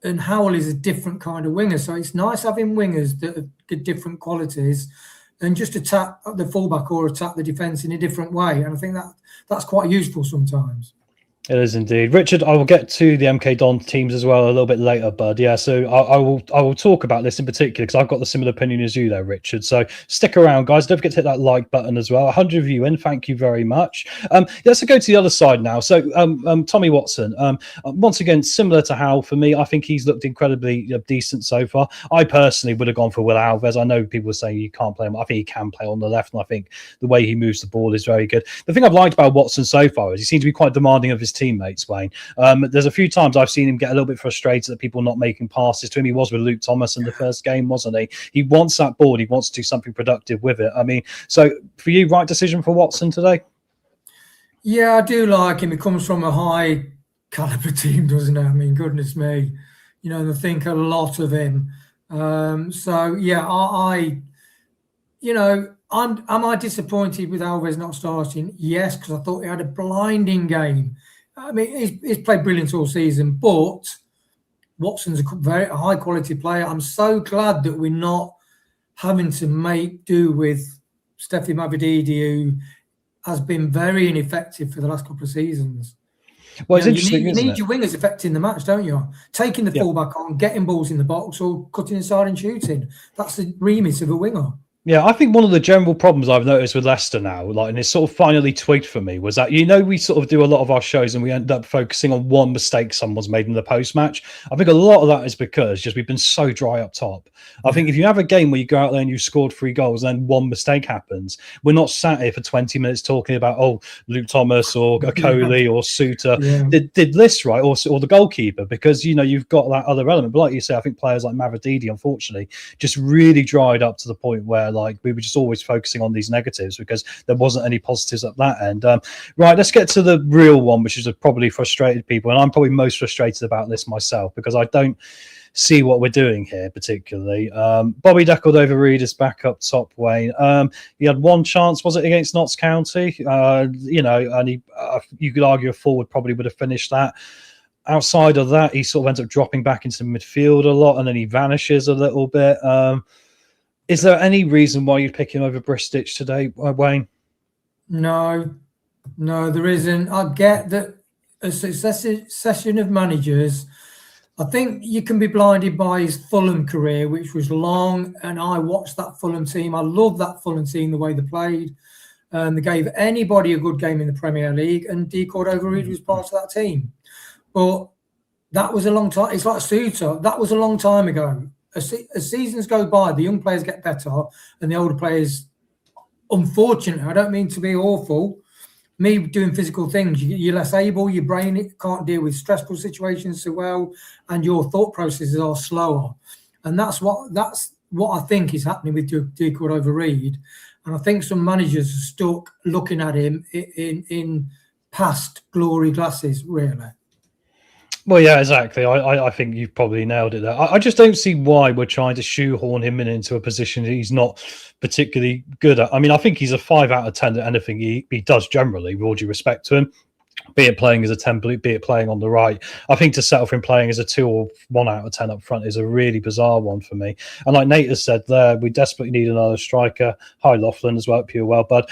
and Howell is a different kind of winger, so it's nice having wingers that have got different qualities and just attack the fullback or attack the defence in a different way. And I think that's quite useful sometimes. It is indeed. Richard, I will get to the MK Don teams as well a little bit later, bud. Yeah, so I will talk about this in particular because I've got the similar opinion as you there, Richard. So stick around, guys. Don't forget to hit that like button as well. 100 of you in. Thank you very much. Let's go to the other side now. So Tommy Watson, once again, similar to Howell for me. I think he's looked incredibly decent so far. I personally would have gone for Will Alves. I know people are saying you can't play him. I think he can play on the left, and I think the way he moves the ball is very good. The thing I've liked about Watson so far is he seems to be quite demanding of his teammates, Wayne. There's a few times I've seen him get a little bit frustrated that people not making passes to him. He was with Luke Thomas in the first game, wasn't he? He wants that ball. He wants to do something productive with it. I mean, so for you, right decision for Watson today? Yeah, I do like him. He comes from a high caliber team, doesn't he? I mean, goodness me. You know, they think a lot of him. So, yeah, am I disappointed with Alves not starting? Yes, because I thought he had a blinding game. I mean, he's played brilliant all season, but Watson's a very high quality player. I'm so glad that we're not having to make do with Steffi Mavididi, who has been very ineffective for the last couple of seasons. Well, it's interesting, you need your wingers affecting the match, don't you? Taking the fullback on, getting balls in the box, or cutting inside and shooting. That's the remit of a winger. Yeah, I think one of the general problems I've noticed with Leicester now, like, and it's sort of finally twigged for me, was that, we sort of do a lot of our shows and we end up focusing on one mistake someone's made in the post-match. I think a lot of that is because just we've been so dry up top. I think if you have a game where you go out there and you scored 3 goals and then one mistake happens, we're not sat here for 20 minutes talking about, Luke Thomas or Coley or Suter did this right, or the goalkeeper, because, you've got that other element. But like you say, I think players like LTiDtv, unfortunately, just really dried up to the point where, like, we were just always focusing on these negatives because there wasn't any positives at that end. Right, let's get to the real one, which is probably frustrated people, and I'm probably most frustrated about this myself because I don't see what we're doing here particularly. Bobby Decordova-Reid is back up top, Wayne. He had one chance, was it against Notts County? And you could argue a forward probably would have finished that. Outside of that, he sort of ends up dropping back into midfield a lot, and then he vanishes a little bit. Is there any reason why you'd pick him over Bristich today, Wayne? No, there isn't. I get that a succession of managers, I think you can be blinded by his Fulham career, which was long, and I watched that Fulham team. I love that Fulham team, the way they played. They gave anybody a good game in the Premier League, and Decordova-Reid was part of that team. But that was a long time. It's like Suter. That was a long time ago. As seasons go by, the young players get better, and the older players, unfortunately, I don't mean to be awful, me doing physical things, you're less able, your brain can't deal with stressful situations so well, and your thought processes are slower. And that's what I think is happening with Decordova-Reid. And I think some managers are stuck looking at him in past glory glasses, really. Well, yeah, exactly. I think you've probably nailed it there. I just don't see why we're trying to shoehorn him into a position that he's not particularly good at. I mean, I think he's a 5 out of 10 at anything he does generally, with all due respect to him, be it playing as a 10, be it playing on the right. I think to settle for him playing as a 2 or 1 out of 10 up front is a really bizarre one for me. And like Nate has said there, we desperately need another striker. Hi, Laughlin, as well. Pure well, bud.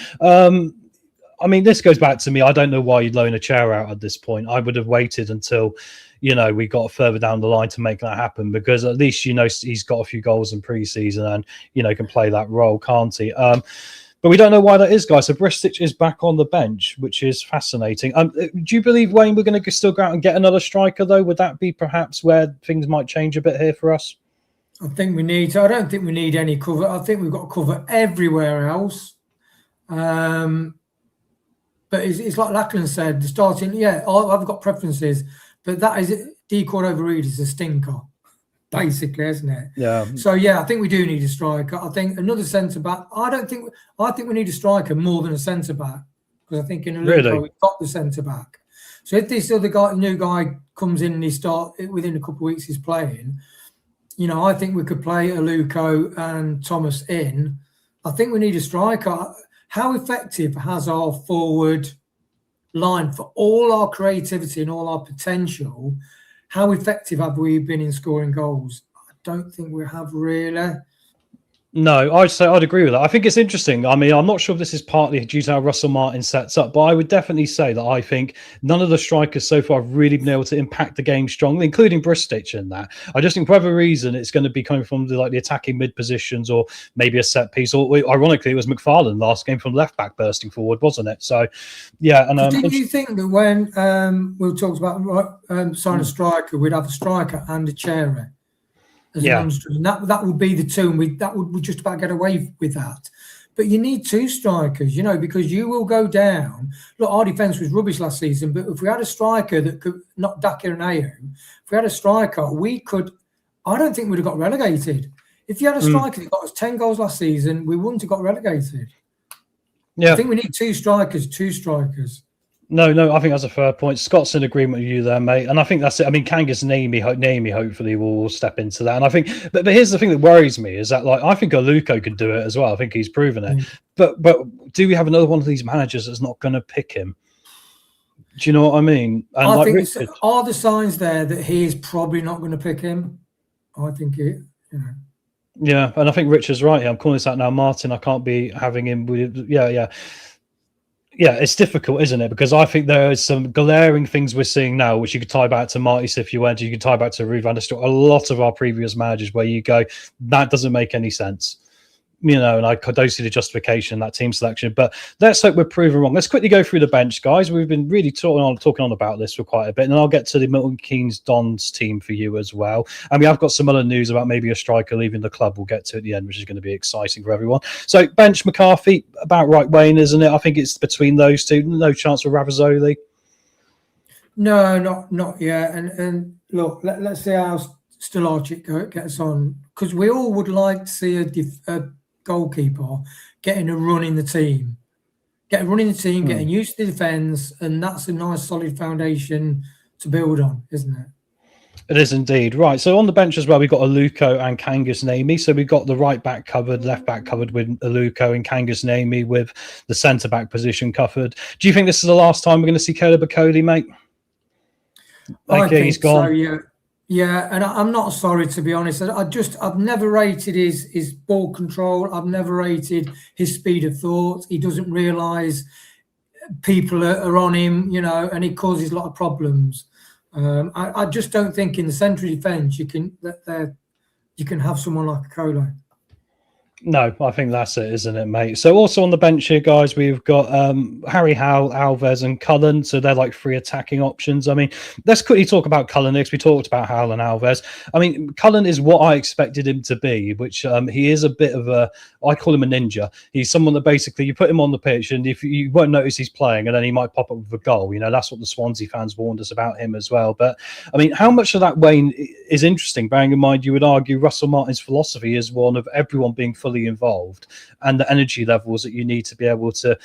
I mean, this goes back to me. I don't know why you'd loan a chair out at this point. I would have waited until, we got further down the line to make that happen, because at least, he's got a few goals in pre-season and, can play that role, can't he? But we don't know why that is, guys. So Bristich is back on the bench, which is fascinating. Do you believe, Wayne, we're going to still go out and get another striker, though? Would that be perhaps where things might change a bit here for us? I think we need to. I don't think we need any cover. I think we've got to cover everywhere else. But it's like Lachlan said, the starting, I've got preferences, but that is it. Decordova-Reid is a stinker, basically, isn't it? Yeah. So, I think we do need a striker. I think another centre-back. I think we need a striker more than a centre-back, because I think in Aluko we've got the centre-back. So if this other new guy comes in and he within a couple of weeks he's playing, I think we could play Aluko and Thomas in. I think we need a striker. How effective has our forward line, for all our creativity and all our potential, how effective have we been in scoring goals? I don't think we have really. No, I'd agree with that. I think it's interesting. I mean, I'm not sure if this is partly due to how Russell Martin sets up, but I would definitely say that I think none of the strikers so far have really been able to impact the game strongly, including Bristich in that. I just think for whatever reason, it's going to be coming from the attacking mid positions, or maybe a set piece, or ironically, it was McFarlane last game from left back bursting forward, wasn't it? So, yeah. And did you think that when we talked about signing a striker, we'd have a striker and a Cherry? And that would be the two, and we just about get away with that. But you need 2 strikers, because you will go down. Look, our defence was rubbish last season, but if we had a striker that could, not Daka and Ayew, if we had a striker, we could. I don't think we'd have got relegated. If you had a striker that got us 10 goals last season, we wouldn't have got relegated. Yeah, I think we need 2 strikers. No, I think that's a fair point. Scott's in agreement with you there, mate. And I think that's it. I mean, Kangas Naimi hopefully will step into that. And I think, but here's the thing that worries me is that, I think Aluko could do it as well. I think he's proven it. But do we have another one of these managers that's not going to pick him? Do you know what I mean? And I think are the signs there that he is probably not going to pick him? I think it, Yeah, and I think Richard's right here. I'm calling this out now, Martin. I can't be having him with. Yeah, it's difficult, isn't it? Because I think there are some glaring things we're seeing now, which you could tie back to Marty Cifuentes, you could tie back to Ruud van der Stor, a lot of our previous managers, where you go, that doesn't make any sense. and I don't see the justification in that team selection. But let's hope we're proven wrong. Let's quickly go through the bench, guys. We've been really talking on about this for quite a bit, and then I'll get to the Milton Keynes Dons team for you as well. And we have got some other news about maybe a striker leaving the club. We'll get to at the end, which is going to be exciting for everyone. So bench McCarthy, about right, Wayne, isn't it? I think it's between those two. No chance for Ravazoli. No, not yet. And look, let's see how LTiDtv gets on, because we all would like to see a goalkeeper getting a run in the team, getting used to the defence, and that's a nice solid foundation to build on, isn't it? It is indeed. Right, so on the bench as well, we've got Aluko and Kangas Nami. So we've got the right back covered, left back covered with Aluko, and Kangas Nami with the centre back position covered. Do you think this is the last time we're going to see Caleb Bakoli, mate? I think he's gone. So, yeah, and I'm not sorry, to be honest. I've never rated his ball control. I've never rated his speed of thought. He doesn't realise people are on him, and he causes a lot of problems. I just don't think in the central defence you can have someone like a Colo. No, I think that's it, isn't it, mate? So also on the bench here, guys, we've got Harry Howe, Alves and Cullen. So they're like 3 attacking options. I mean, let's quickly talk about Cullen next. We talked about Howe and Alves. I mean, Cullen is what I expected him to be, which he is a bit of I call him a ninja. He's someone that basically you put him on the pitch and if you won't notice he's playing and then he might pop up with a goal. That's what the Swansea fans warned us about him as well. But I mean, how much of that, Wayne, is interesting, bearing in mind you would argue Russell Martin's philosophy is one of everyone being fully involved and the energy levels that you need to be able to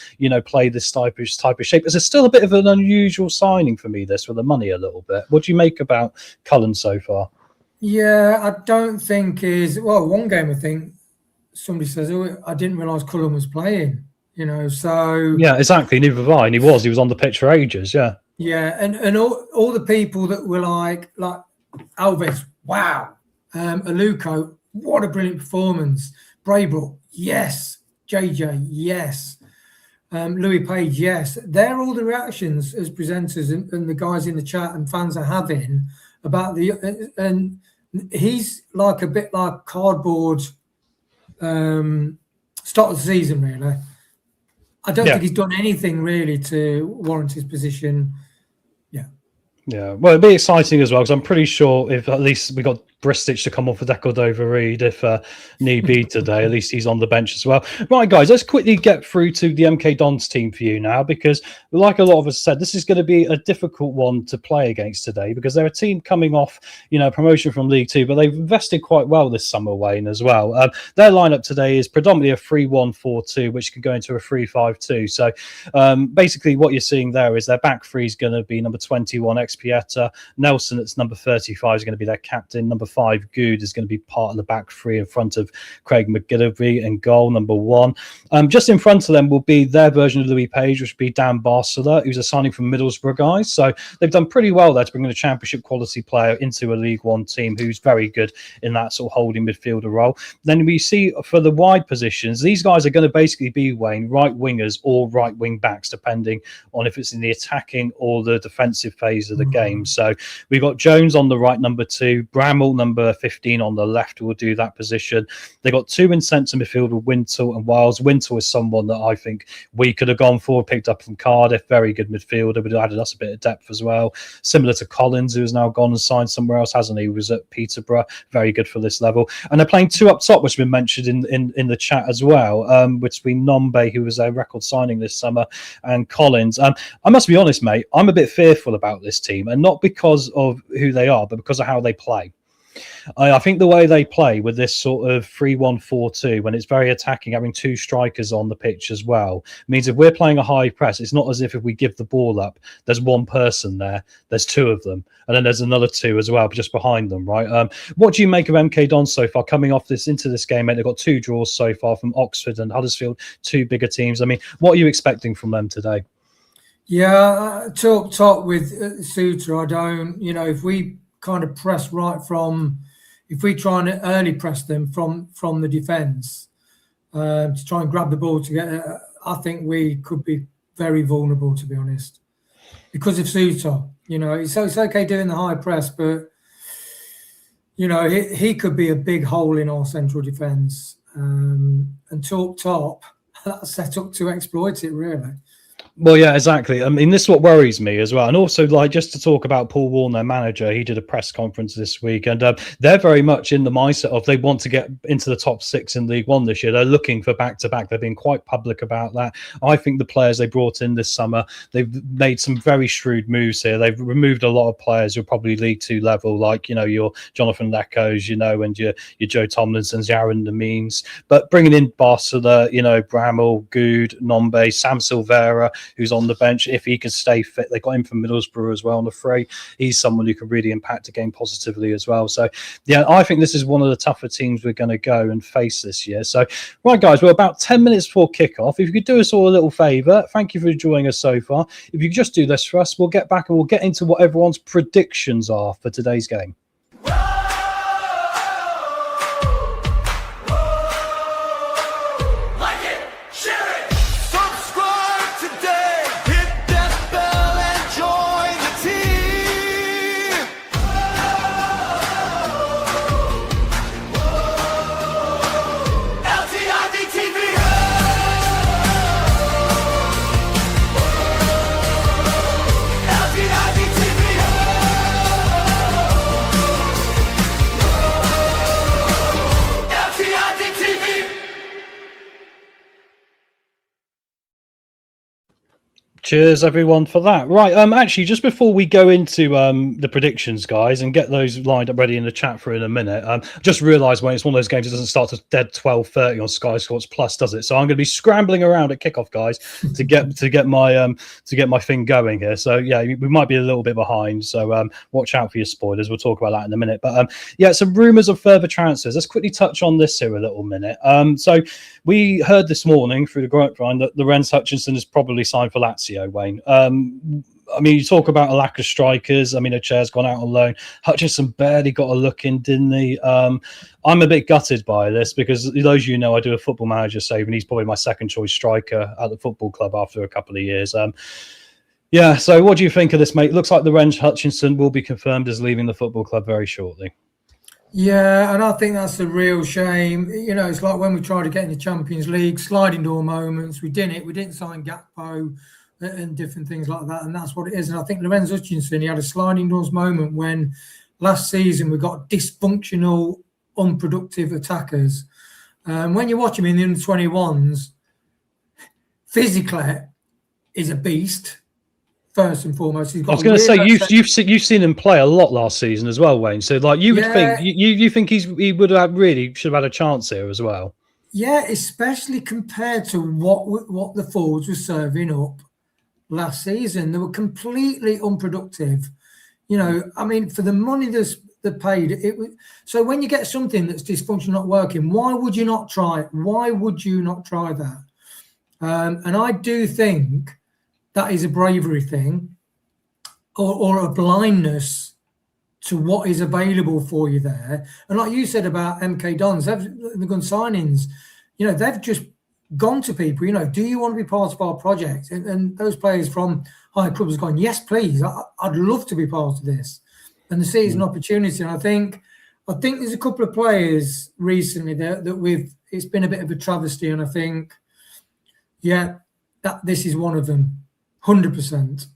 play this type of shape. Is it still a bit of an unusual signing for me, this, for the money a little bit? What do you make about Cullen so far? Yeah, I don't think one game I think somebody says, I didn't realise Cullen was playing, so yeah, exactly, neither have I. And he was on the pitch for ages. Yeah, and all the people that were like Alves, wow, Aluko, what a brilliant performance. Braybrook, yes. JJ, yes. Louis Page, yes. They're all the reactions as presenters and the guys in the chat and fans are having about and he's like a bit like cardboard start of the season, really. I don't think he's done anything really to warrant his position. Yeah, well, it'd be exciting as well because I'm pretty sure if at least we got Bristich to come off for Decordova-Reid if need be today. At least he's on the bench as well. Right, guys, let's quickly get through to the MK Dons team for you now because, like a lot of us said, this is going to be a difficult one to play against today because they're a team coming off, promotion from League Two, but they've invested quite well this summer, Wayne, as well. Their lineup today is predominantly a 3-1-4-2, which could go into a 3-5-2. So basically, what you're seeing there is their back three is going to be number 21, Expieta. Nelson, that's number 35, is going to be their captain. Number 5, Good, is going to be part of the back three in front of Craig McGillivray and goal, number 1. Just in front of them will be their version of Louis Page, which would be Dan Barcela, who's a signing from Middlesbrough, guys. So they've done pretty well there to bring in a championship quality player into a League One team who's very good in that sort of holding midfielder role. Then we see for the wide positions, these guys are going to basically be, Wayne, right wingers or right wing backs, depending on if it's in the attacking or the defensive phase of the game. So we've got Jones on the right, number 2, Bramall, number 15 on the left, will do that position. They got 2 in centre midfield with Wintle and Wiles. Wintle is someone that I think we could have gone for, picked up from Cardiff, very good midfielder, but added us a bit of depth as well. Similar to Collins, who has now gone and signed somewhere else, hasn't he? He was at Peterborough, very good for this level. And they're playing 2 up top, which has been mentioned in the chat as well, between Nombe, who was a record signing this summer, and Collins. I must be honest, mate, I'm a bit fearful about this team, and not because of who they are, but because of how they play. I think the way they play with this sort of 3-1-4-2, when it's very attacking, having 2 strikers on the pitch as well, means if we're playing a high press, it's not as if we give the ball up, there's one person there, there's 2 of them, and then there's another 2 as well, just behind them, right? What do you make of MK Dons so far, coming off into this game? They've got 2 draws so far from Oxford and Huddersfield, 2 bigger teams. I mean, what are you expecting from them today? Yeah, talk with Suter. I don't, if we kind of press right from, if we try and early press them from the defence to try and grab the ball together, I think we could be very vulnerable, to be honest, because of Suter. It's okay doing the high press, but he could be a big hole in our central defence. and talk top, that's set up to exploit it, really. Well, yeah, exactly. I mean, this is what worries me as well. And also, like, just to talk about Paul Warner, manager, he did a press conference this week, and they're very much in the mindset of they want to get into the top 6 in League One this year. They're looking for back-to-back. They've been quite public about that. I think the players they brought in this summer, they've made some very shrewd moves here. They've removed a lot of players who are probably League 2 level, like, you know, your Jonathan Leckos, you know, and your Joe Tomlinsons, your Aaron Lamines. But bringing in Barcelona, you know, Bramall, Good, Nombe, Sam Silvera, who's on the bench if he can stay fit. They got him from Middlesbrough as well on the free. He's someone who can really impact the game positively as well. So, yeah, I think this is one of the tougher teams we're going to go and face this year. So, right, guys, we're about 10 minutes before kickoff. If you could do us all a little favour, thank you for joining us so far. If you could just do this for us, we'll get back and we'll get into what everyone's predictions are for today's game. Cheers, everyone, for that. Right, actually, just before we go into the predictions, guys, and get those lined up ready in the chat for in a minute, just realised when it's one of those games, it doesn't start to dead 12:30 on Sky Sports Plus, does it? So I'm going to be scrambling around at kickoff, guys, to get my thing going here. So yeah, we might be a little bit behind. So watch out for your spoilers. We'll talk about that in a minute. But yeah, some rumours of further transfers. Let's quickly touch on this here a little minute. So we heard this morning through the grapevine that Lorenz Hutchinson is probably signed for Lazio. Wayne, I mean, you talk about a lack of strikers. I mean, a chair's gone out on loan. Hutchinson barely got a look in, didn't he? I'm a bit gutted by this because those you know, I do a Football Manager save, and he's probably my second choice striker at the football club after a couple of years. Yeah. So, what do you think of this, mate? Looks like Lorenz Hutchinson will be confirmed as leaving the football club very shortly. Yeah, and I think that's a real shame. You know, it's like when we tried to get in the Champions League, sliding door moments. We didn't sign Gakpo and different things like that, and that's what it is. And I think Lorenz Hutchinson, he had a sliding doors moment when last season we got dysfunctional, unproductive attackers. When you watch him in the under-21s, physically, he's a beast. First and foremost, he's got. I was going to say you've seen him play a lot last season as well, Wayne. So like you would think you think he would have really should have had a chance here as well. Yeah, especially compared to what the forwards were serving up last season. They were completely unproductive. You know, I mean, for the money they paid, it was. So when you get something that's dysfunctional, not working, why would you not try it? Why would you not try that? And I do think that is a bravery thing or a blindness to what is available for you there. And like you said about MK Dons, the gun signings, you know, they've just gone to people, you know, do you want to be part of our project? And those players from higher clubs have gone, yes, please, I'd love to be part of this. And they see it as an opportunity. And I think there's a couple of players recently that it's been a bit of a travesty. And I think, yeah, that this is one of them. 100%.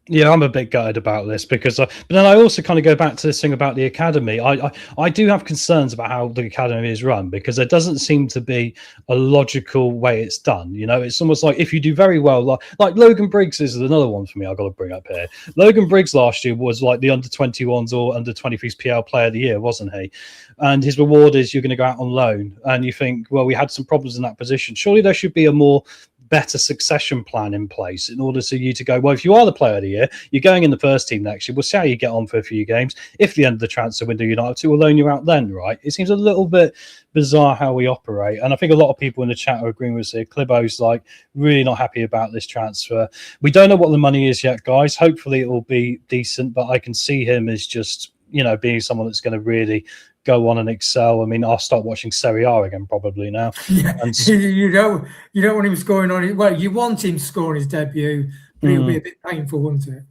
Yeah, I'm a bit gutted about this because, but then I also kind of go back to this thing about the academy. I do have concerns about how the academy is run because there doesn't seem to be a logical way it's done. You know, it's almost like if you do very well, like Logan Briggs is another one for me. I've got to bring up here. Logan Briggs last year was like the under-21s or under-23s PL Player of the Year, wasn't he? And his reward is you're going to go out on loan. And you think, well, we had some problems in that position. Surely there should be a more better succession plan in place in order for you to go, well, if you are the player of the year, you're going in the first team next year. We'll see how you get on for a few games. If at the end of the transfer window you're not up to, we'll loan you out then, right? It seems a little bit bizarre how we operate. And I think a lot of people in the chat are agreeing with us here. Clibo's like really not happy about this transfer. We don't know what the money is yet, guys. Hopefully it will be decent, but I can see him as just, you know, being someone that's going to really go on and excel. I mean, I'll start watching Serie A again probably now. Yeah, and you don't want him scoring on it. Well, you want him to score on his debut, but it'll be a bit painful, won't it?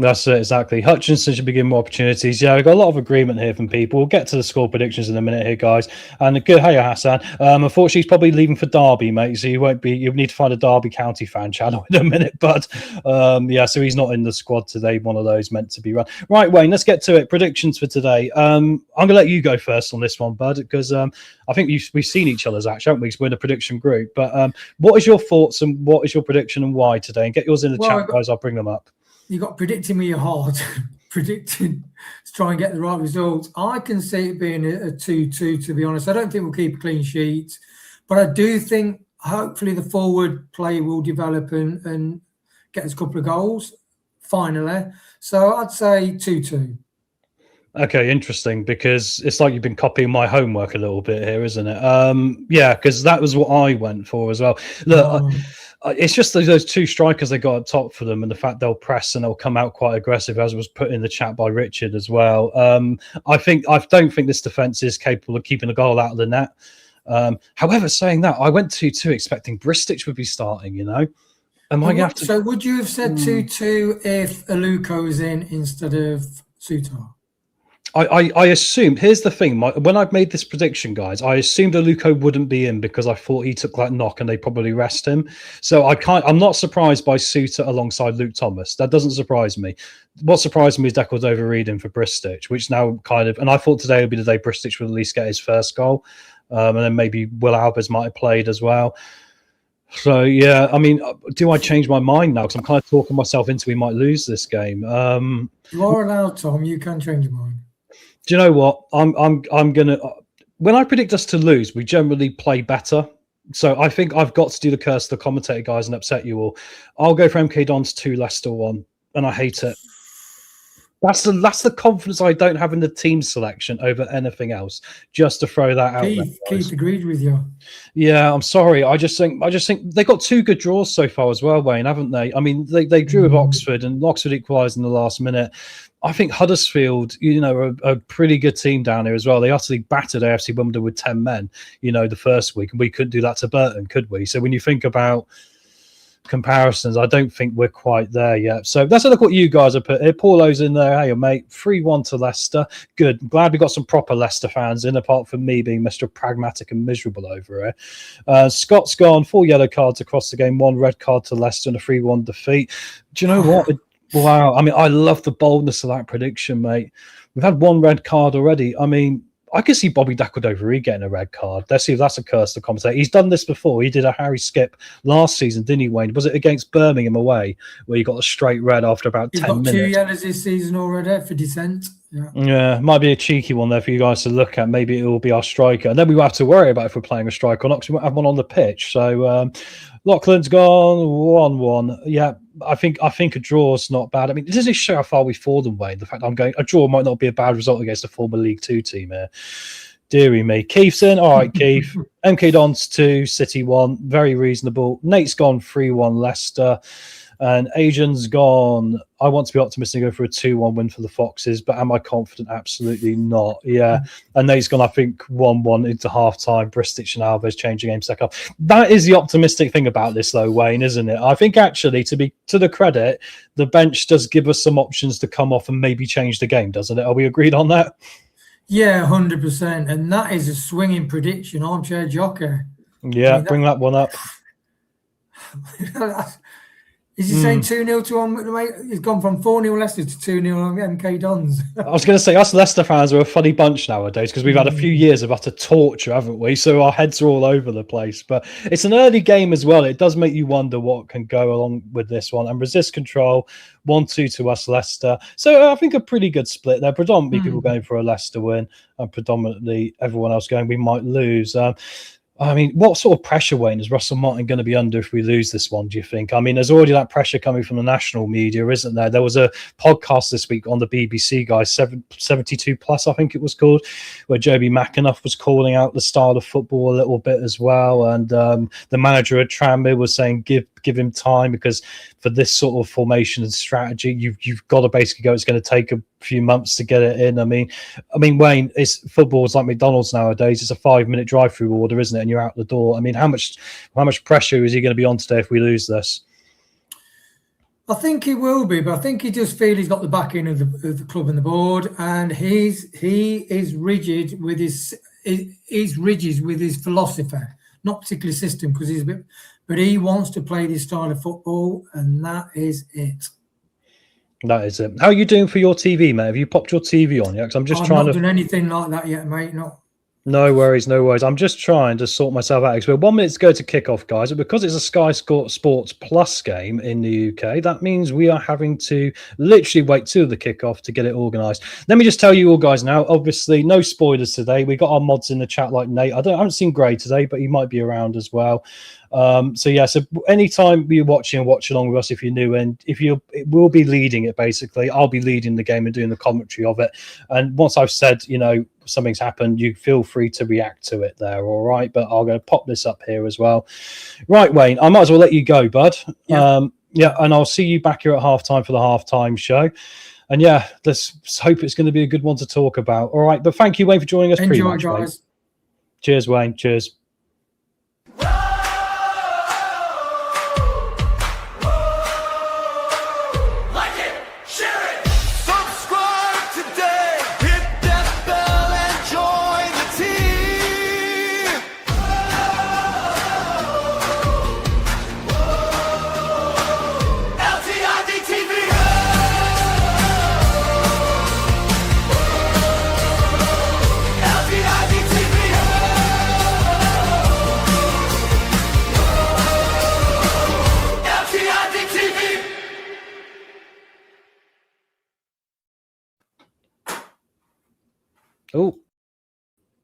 That's it, exactly. Hutchinson should be given more opportunities. Yeah, we've got a lot of agreement here from people. We'll get to the score predictions in a minute here, guys. And good, hey, Hassan. Unfortunately, he's probably leaving for Derby, mate. So you need to find a Derby County fan channel in a minute. But yeah, so he's not in the squad today. One of those meant to be run. Right, Wayne, let's get to it. Predictions for today. I'm going to let you go first on this one, bud, because I think we've seen each other's actually, haven't we? 'Cause we're in a prediction group. But what is your thoughts and what is your prediction and why today? And get yours in the chat, guys. I'll bring them up. You got predicting with your heart, predicting to try and get the right results. I can see it being a 2-2, to be honest. I don't think we'll keep a clean sheet, but I do think hopefully the forward play will develop and get us a couple of goals finally. So I'd say 2-2. Okay, interesting, because it's like you've been copying my homework a little bit here, isn't it? Yeah, because that was what I went for as well. Look, it's just those two strikers they got up top for them, and the fact they'll press and they'll come out quite aggressive, as was put in the chat by Richard as well. I don't think this defense is capable of keeping a goal out of the net. However, saying that, I went 2-2 expecting Bristich would be starting. You know, am I going to have to? So would you have said 2-2 if Aluko was in instead of Sutar? I assumed. Here's the thing: when I've made this prediction, guys, I assumed Aluko wouldn't be in because I thought he took that knock and they probably rest him. So I'm not surprised by Suter alongside Luke Thomas. That doesn't surprise me. What surprised me is Declan's overreading for Bristich, which now and I thought today would be the day Bristich would at least get his first goal, and then maybe Will Alves might have played as well. So yeah, I mean, do I change my mind now? Because I'm kind of talking myself into we might lose this game. You are allowed, Tom. You can change your mind. Do you know what? I'm gonna. When I predict us to lose, we generally play better. So I think I've got to do the curse of the commentator, guys, and upset you all. I'll go for MK Dons 2, Leicester 1, and I hate it. That's the confidence I don't have in the team selection over anything else. Just to throw that out there. Keith agreed with you. Yeah, I'm sorry. I just think they got two good draws so far as well, Wayne, haven't they? I mean, they drew with Oxford, and Oxford equalised in the last minute. I think Huddersfield, are a pretty good team down here as well. They utterly battered AFC Wimbledon with 10 men, the first week, and we couldn't do that to Burton, could we? So when you think about comparisons, I don't think we're quite there yet. So let's look what you guys have put here. Paulo's in there. Hey, mate. 3-1 to Leicester. Good. Glad we got some proper Leicester fans in, apart from me being Mr. Pragmatic and miserable over here. Scott's gone. 4 yellow cards across the game. 1 red card to Leicester and a 3-1 defeat. Do you know what? Wow. I mean, I love the boldness of that prediction, mate. We've had 1 red card already. I mean, I can see Bobby Decordova getting a red card. Let's see if that's a curse to compensate. He's done this before. He did a Harry Skip last season, didn't he, Wayne? Was it against Birmingham away where he got a straight red after about 10 minutes? He's got 2 yellows this season already for dissent. Yeah, might be a cheeky one there for you guys to look at. Maybe it will be our striker. And then we won't have to worry about if we're playing a striker or not, because we won't have one on the pitch. So Lachlan's gone 1-1. Yeah, I think a draw is not bad. I mean, does it show how far we've fallen, Wayne? The fact a draw might not be a bad result against a former League 2 team here. Deary me. Keith's in. All right, Keith. MK Dons 2, City 1. Very reasonable. Nate's gone 3-1 Leicester. And Asian's gone. I want to be optimistic and go for a 2-1 win for the Foxes, but am I confident? Absolutely not. Yeah. And Nate's gone, I think, 1-1 into half-time. Bristich and Alves changing game second half. That is the optimistic thing about this, though, Wayne, isn't it? I think, actually, to the credit, the bench does give us some options to come off and maybe change the game, doesn't it? Are we agreed on that? Yeah, 100%. And that is a swinging prediction, armchair jockey. Yeah, bring that one up. Is he saying 2-0 to on? He's gone from 4-0 Leicester to 2-0 on MK Dons. I was going to say, us Leicester fans are a funny bunch nowadays because we've had a few years of utter torture, haven't we? So our heads are all over the place. But it's an early game as well. It does make you wonder what can go along with this one. And resist control, 1-2 to us Leicester. So I think a pretty good split there. Predominantly people going for a Leicester win, and predominantly everyone else going we might lose. I mean, what sort of pressure, Wayne, is Russell Martin going to be under if we lose this one, do you think? I mean, there's already that pressure coming from the national media, isn't there? There was a podcast this week on the BBC, guys, 72 Plus, I think it was called, where Joby McAnuff was calling out the style of football a little bit as well. And the manager at Tranmere was saying, give him time, because for this sort of formation and strategy, you've got to basically go, it's going to take a few months to get it in. I mean, Wayne, football is like McDonald's nowadays. It's a 5-minute drive-through order, isn't it? And you're out the door. I mean, how much pressure is he going to be on today if we lose this? I think he will be, but I think he just feels he's got the backing of the club and the board, and he is rigid with his philosophy, not particularly system, because he's a bit, but he wants to play this style of football, and that is it. That is it. How are you doing for your TV, mate? Have you popped your TV on yet? Because I'm just trying to. I've not done anything like that yet, mate. No. No worries, no worries. I'm just trying to sort myself out. We're 1 minute to go to kickoff, guys. But because it's a Sky Sports Plus game in the UK, that means we are having to literally wait till the kickoff to get it organised. Let me just tell you all, guys, now. Obviously, no spoilers today. We got our mods in the chat like Nate. I haven't seen Gray today, but he might be around as well. So anytime you're watching watch along with us, if you're new, and we'll be leading it, basically I'll be leading the game and doing the commentary of it, and once I've said something's happened, you feel free to react to it there, all right? But I'm going to pop this up here as well. Right, Wayne, I might as well let you go, bud. And I'll see you back here at halftime for the halftime show. And let's hope it's going to be a good one to talk about. All right, but thank you, Wayne, for joining us. Enjoy, guys. Wayne. Cheers, Wayne. Cheers. Oh,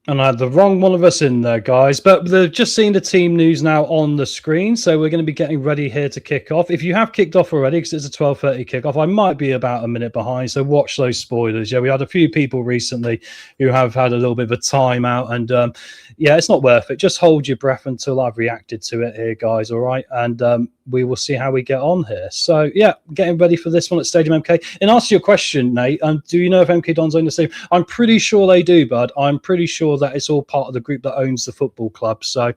and I had the wrong one of us in there, guys. But they've just seen the team news now on the screen, so we're going to be getting ready here to kick off. If you have kicked off already, because it's a 12:30 kickoff, I might be about a minute behind, so watch those spoilers. Yeah, we had a few people recently who have had a little bit of a timeout, and it's not worth it. Just hold your breath until I've reacted to it here, guys, all right? And we will see how we get on here. So, getting ready for this one at Stadium MK. In answer to your question, Nate, do you know if MK Dons own the stadium? I'm pretty sure they do, bud. I'm pretty sure that it's all part of the group that owns the football club. So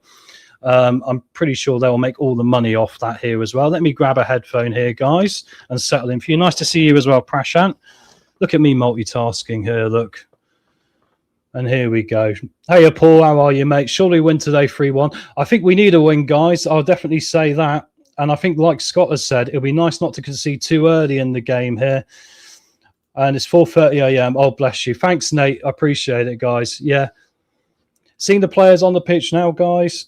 I'm pretty sure they will make all the money off that here as well. Let me grab a headphone here, guys, and settle in for you. Nice to see you as well, Prashant. Look at me multitasking here, look. And here we go. Hey, Paul, how are you, mate? Surely win today 3-1. I think we need a win, guys. I'll definitely say that. And I think, like Scott has said, it'll be nice not to concede too early in the game here. And it's 4:30 a.m. Oh, bless you. Thanks, Nate. I appreciate it, guys. Yeah. Seeing the players on the pitch now, guys.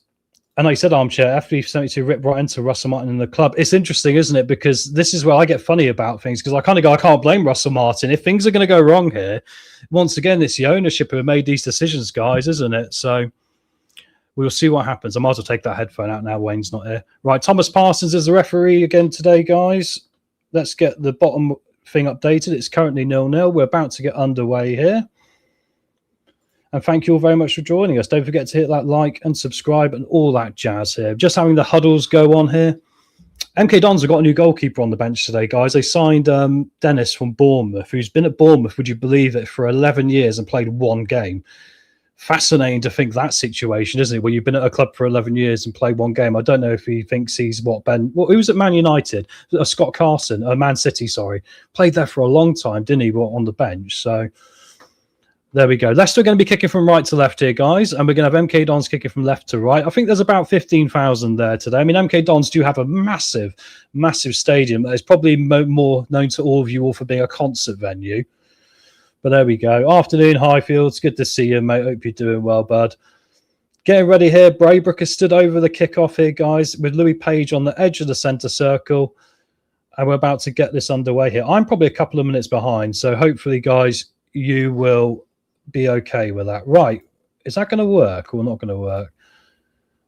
And I said armchair, FB72 ripped right into Russell Martin in the club. It's interesting, isn't it? Because this is where I get funny about things, because I kind of go, I can't blame Russell Martin. If things are going to go wrong here, once again, it's the ownership who have made these decisions, guys, isn't it? So we'll see what happens. I might as well take that headphone out now. Wayne's not here. Right, Thomas Parsons is the referee again today, guys. Let's get the bottom thing updated. It's currently 0-0. We're about to get underway here. And thank you all very much for joining us. Don't forget to hit that like and subscribe and all that jazz here. Just having the huddles go on here. MK Dons have got a new goalkeeper on the bench today, guys. They signed Dennis from Bournemouth, who's been at Bournemouth, would you believe it, for 11 years and played one game. Fascinating to think that situation, isn't it? Where you've been at a club for 11 years and played one game. I don't know if he thinks he's who was at Man United? Scott Carson, Man City, sorry. Played there for a long time, didn't he, on the bench? So there we go. Leicester are going to be kicking from right to left here, guys. And we're going to have MK Dons kicking from left to right. I think there's about 15,000 there today. I mean, MK Dons do have a massive, massive stadium. It's probably more known to all of you all for being a concert venue. But there we go. Afternoon, Highfields. Good to see you, mate. Hope you're doing well, bud. Getting ready here. Braybrook has stood over the kickoff here, guys, with Louis Page on the edge of the centre circle. And we're about to get this underway here. I'm probably a couple of minutes behind. So hopefully, guys, you will be okay with that. Right. Is that going to work or not going to work?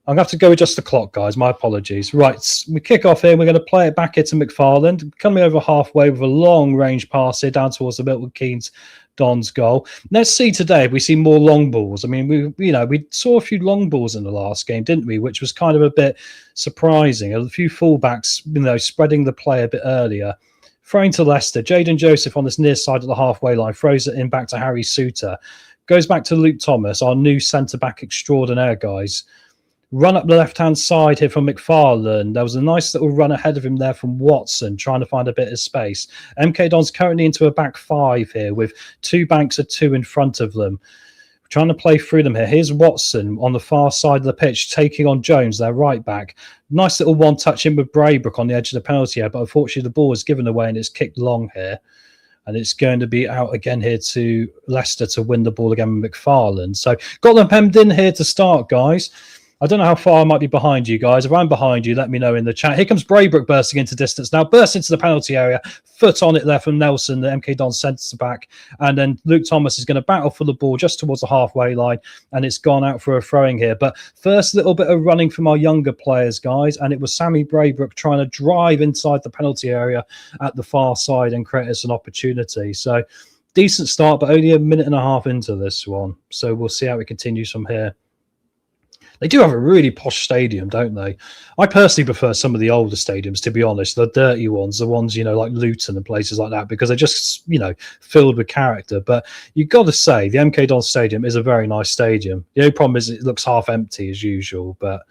I'm going to have to go adjust the clock, guys. My apologies. Right. We kick off here. We're going to play it back here to McFarland. Coming over halfway with a long-range pass here down towards the Milton Keynes Dons goal. Let's see today if we see more long balls. I mean, we saw a few long balls in the last game, didn't we? Which was kind of a bit surprising. A few fullbacks, spreading the play a bit earlier. Throwing to Leicester. Jaden Joseph on this near side of the halfway line. Throws it in back to Harry Suter. Goes back to Luke Thomas, our new centre-back extraordinaire, guys. Run up the left-hand side here from McFarlane. There was a nice little run ahead of him there from Watson, trying to find a bit of space. MK Dons currently into a back five here with two banks of two in front of them. Trying to play through them here. Here's Watson on the far side of the pitch, taking on Jones, their right back. Nice little one-touch in with Braybrook on the edge of the penalty area, but unfortunately the ball is given away and it's kicked long here. And it's going to be out again here to Leicester to win the ball again with McFarlane. So got them hemmed in here to start, guys. I don't know how far I might be behind you guys. If I'm behind you, let me know in the chat. Here comes Braybrook bursting into distance now. Bursts into the penalty area. Foot on it there from Nelson, the MK Dons centre back. And then Luke Thomas is going to battle for the ball just towards the halfway line. And it's gone out for a throwing here. But first little bit of running from our younger players, guys. And it was Sammy Braybrook trying to drive inside the penalty area at the far side and create us an opportunity. So decent start, but only a minute and a half into this one. So we'll see how it continues from here. They do have a really posh stadium, don't they? I personally prefer some of the older stadiums, to be honest, the dirty ones, the ones, you know, like Luton and places like that, because they're just, you know, filled with character. But you've got to say, the MK Dons Stadium is a very nice stadium. The only problem is it looks half empty as usual. But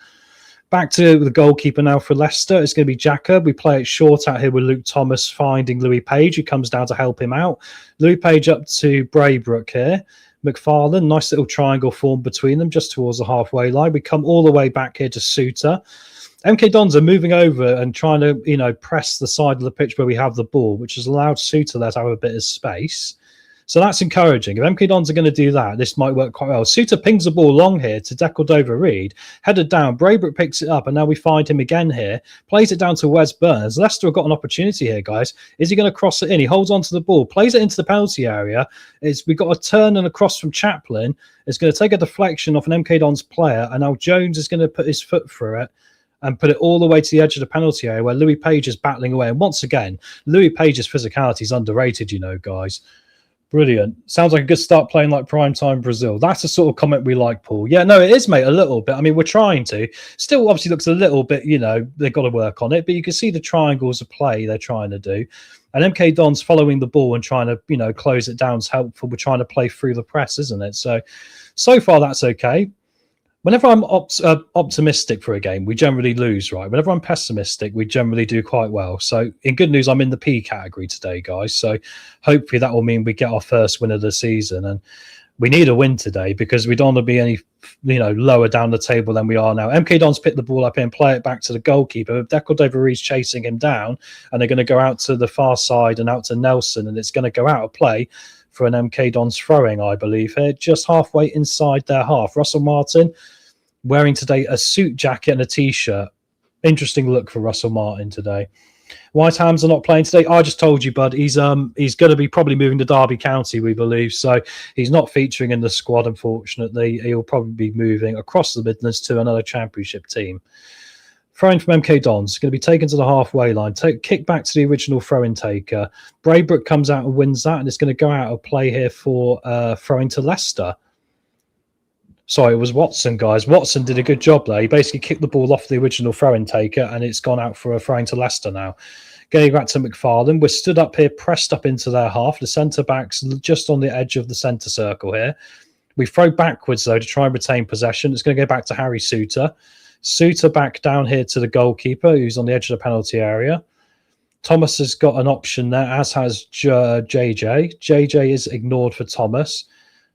back to the goalkeeper now for Leicester. It's going to be Jacob. We play it short out here with Luke Thomas finding Louis Page, who comes down to help him out. Louis Page up to Braybrook here. McFarlane, nice little triangle formed between them just towards the halfway line. We come all the way back here to Suter. MK Dons are moving over and trying to, you know, press the side of the pitch where we have the ball, which has allowed Suter there to have a bit of space. So that's encouraging. If MK Dons are going to do that, this might work quite well. Suter pings the ball long here to Decordova-Reid. Headed down. Braybrook picks it up, and now we find him again here. Plays it down to Wes Burns. Leicester have got an opportunity here, guys. Is he going to cross it in? He holds on to the ball. Plays it into the penalty area. We've got a turn and a cross from Chaplin. It's going to take a deflection off an MK Dons player, and now Jones is going to put his foot through it and put it all the way to the edge of the penalty area where Louis Page is battling away. And once again, Louis Page's physicality is underrated, you know, guys. Brilliant. Sounds like a good start playing like primetime Brazil. That's the sort of comment we like, Paul. Yeah, no, it is, mate, a little bit. I mean, we're trying to. Still obviously looks a little bit, you know, they've got to work on it. But you can see the triangles of play they're trying to do. And MK Dons following the ball and trying to, you know, close it down is helpful. We're trying to play through the press, isn't it? So far, that's okay. Whenever I'm optimistic for a game, we generally lose, right? Whenever I'm pessimistic, we generally do quite well. So in good news, I'm in the P category today, guys. So hopefully that will mean we get our first win of the season. And we need a win today because we don't want to be any, you know, lower down the table than we are now. MK Dons pick the ball up here and play it back to the goalkeeper. Decordova-Reid's chasing him down, and they're going to go out to the far side and out to Nelson, and it's going to go out of play for an MK Dons throwing, I believe, here, just halfway inside their half. Russell Martin wearing today a suit jacket and a T-shirt. Interesting look for Russell Martin today. White Hams are not playing today. I just told you, bud. He's going to be probably moving to Derby County, we believe. So he's not featuring in the squad, unfortunately. He'll probably be moving across the Midlands to another championship team. Throwing from MK Dons, going to be taken to the halfway line. Kick back to the original throw-in taker. Braybrook comes out and wins that, and it's going to go out of play here for throwing to Leicester. Sorry, it was Watson, guys. Watson did a good job there. He basically kicked the ball off the original throw-in taker, and it's gone out for a throwing to Leicester now. Going back to McFarlane, we're stood up here, pressed up into their half. The centre-back's just on the edge of the centre circle here. We throw backwards, though, to try and retain possession. It's going to go back to Harry Suter. Suter back down here to the goalkeeper, who's on the edge of the penalty area. Thomas has got an option there, as has JJ. JJ is ignored for Thomas.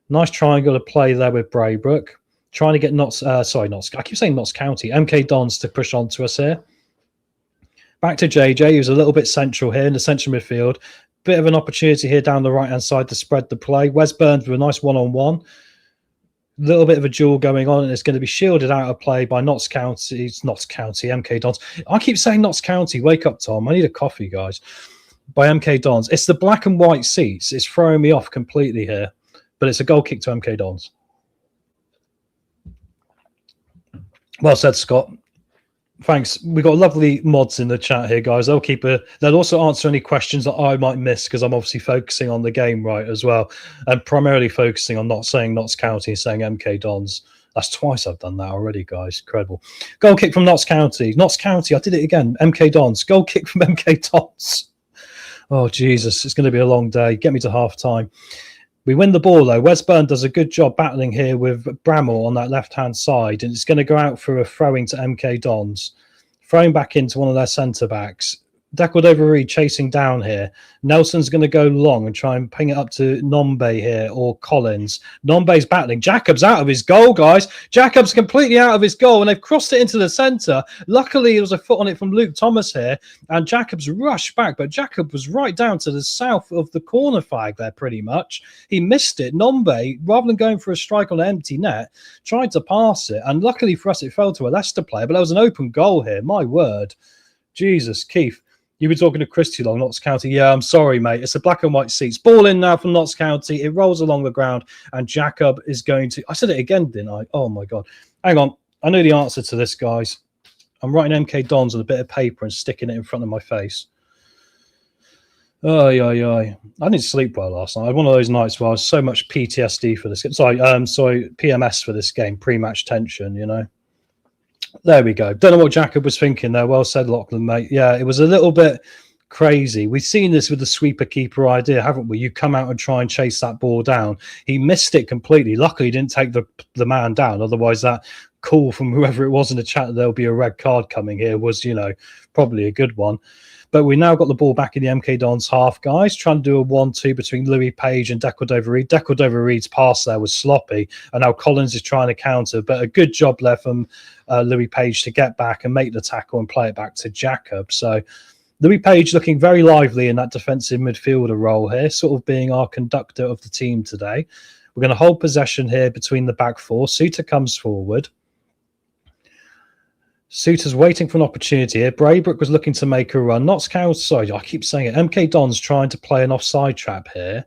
Nice triangle of play there with Braybrook. Trying to get Notts I keep saying Notts County. MK Dons to push on to us here. Back to JJ, who's a little bit central here in the central midfield. Bit of an opportunity here down the right-hand side to spread the play. Wes Burns with a nice one-on-one. Little bit of a duel going on, and it's going to be shielded out of play by Notts County, MK Dons. I keep saying Notts County. Wake up, Tom. I need a coffee, guys. By MK Dons. It's the black and white seats. It's throwing me off completely here. But it's a goal kick to MK Dons. Well said, Scott. Thanks. We've got lovely mods in the chat here, guys. They'll also answer any questions that I might miss because I'm obviously focusing on the game right as well. And primarily focusing on not saying Notts County, saying MK Dons. That's twice I've done that already, guys. Incredible. Goal kick from Notts County. Notts County, I did it again. MK Dons. Goal kick from MK Dons. Oh, Jesus. It's going to be a long day. Get me to half time. We win the ball, though. Wes Burn does a good job battling here with Bramall on that left-hand side, and it's going to go out for a throwing to MK Dons. Throwing back into one of their centre-backs. Dequadova-Reid chasing down here. Nelson's going to go long and try and ping it up to Nombe here, or Collins. Nombe's battling. Jacobs out of his goal, guys. Jacobs completely out of his goal, and they've crossed it into the centre. Luckily, there was a foot on it from Luke Thomas here, and Jacobs rushed back, but Jacob was right down to the south of the corner flag there, pretty much. He missed it. Nombe, rather than going for a strike on an empty net, tried to pass it, and luckily for us, it fell to a Leicester player, but there was an open goal here. My word. Jesus, Keith. You were talking to Chris too long, Notts County. Yeah, I'm sorry, mate. It's a black and white seats. Ball in now from Notts County. It rolls along the ground, and Jacob is going to... I said it again, didn't I? Oh, my God. Hang on. I know the answer to this, guys. I'm writing MK Dons on a bit of paper and sticking it in front of my face. Oh, yeah. I didn't sleep well last night. I had one of those nights where I was so much PTSD for this game. Sorry, PMS for this game. Pre-match tension, you know. There we go. Don't know what Jacob was thinking there. Well said, Lachlan, mate. Yeah, it was a little bit crazy. We've seen this with the sweeper keeper idea, haven't we? You come out and try and chase that ball down. He missed it completely. Luckily, he didn't take the man down. Otherwise, that call from whoever it was in the chat that there'll be a red card coming here was, you know, probably a good one. But we now got the ball back in the MK Dons half, guys, trying to do a 1-2 between Louis Page and Dequadova-Reid. Dequadova-Reid's pass there was sloppy, and now Collins is trying to counter. But a good job there from Louis Page to get back and make the tackle and play it back to Jacob. So Louis Page looking very lively in that defensive midfielder role here, sort of being our conductor of the team today. We're going to hold possession here between the back four. Suter comes forward. Suter's waiting for an opportunity here. Braybrook was looking to make a run. Notts County, sorry, I keep saying it. MK Dons trying to play an offside trap here.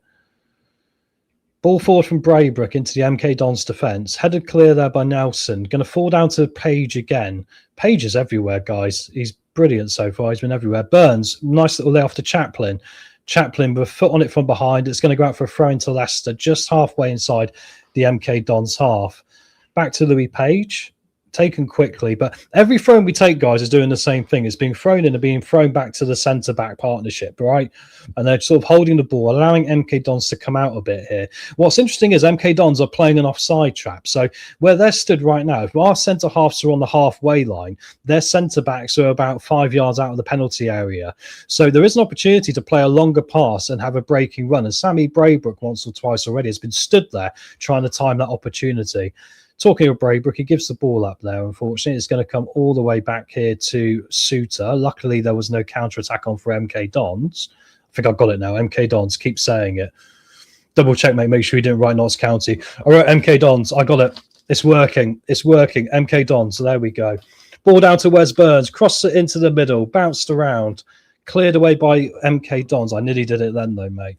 Ball forward from Braybrook into the MK Dons defence. Headed clear there by Nelson. Going to fall down to Page again. Page is everywhere, guys. He's brilliant so far. He's been everywhere. Burns, nice little lay off to Chaplin. Chaplin with a foot on it from behind. It's going to go out for a throw into Leicester, just halfway inside the MK Dons half. Back to Louis Page. Taken quickly, but every throw we take, guys, is doing the same thing. It's being thrown in and being thrown back to the centre-back partnership, right? And they're sort of holding the ball, allowing MK Dons to come out a bit here. What's interesting is MK Dons are playing an offside trap. So where they're stood right now, if our centre-halves are on the halfway line, their centre-backs are about 5 yards out of the penalty area. So there is an opportunity to play a longer pass and have a breaking run. And Sammy Braybrook once or twice already has been stood there trying to time that opportunity. Talking of Braybrook, he gives the ball up there. Unfortunately, it's going to come all the way back here to Suter. Luckily, there was no counter-attack on for MK Dons. I think I've got it now. MK Dons, keep saying it. Double check, mate. Make sure you didn't write Notts County. I wrote MK Dons. I got it. It's working. It's working. MK Dons. So there we go. Ball down to Wes Burns. Crossed it into the middle. Bounced around. Cleared away by MK Dons. I nearly did it then, though, mate.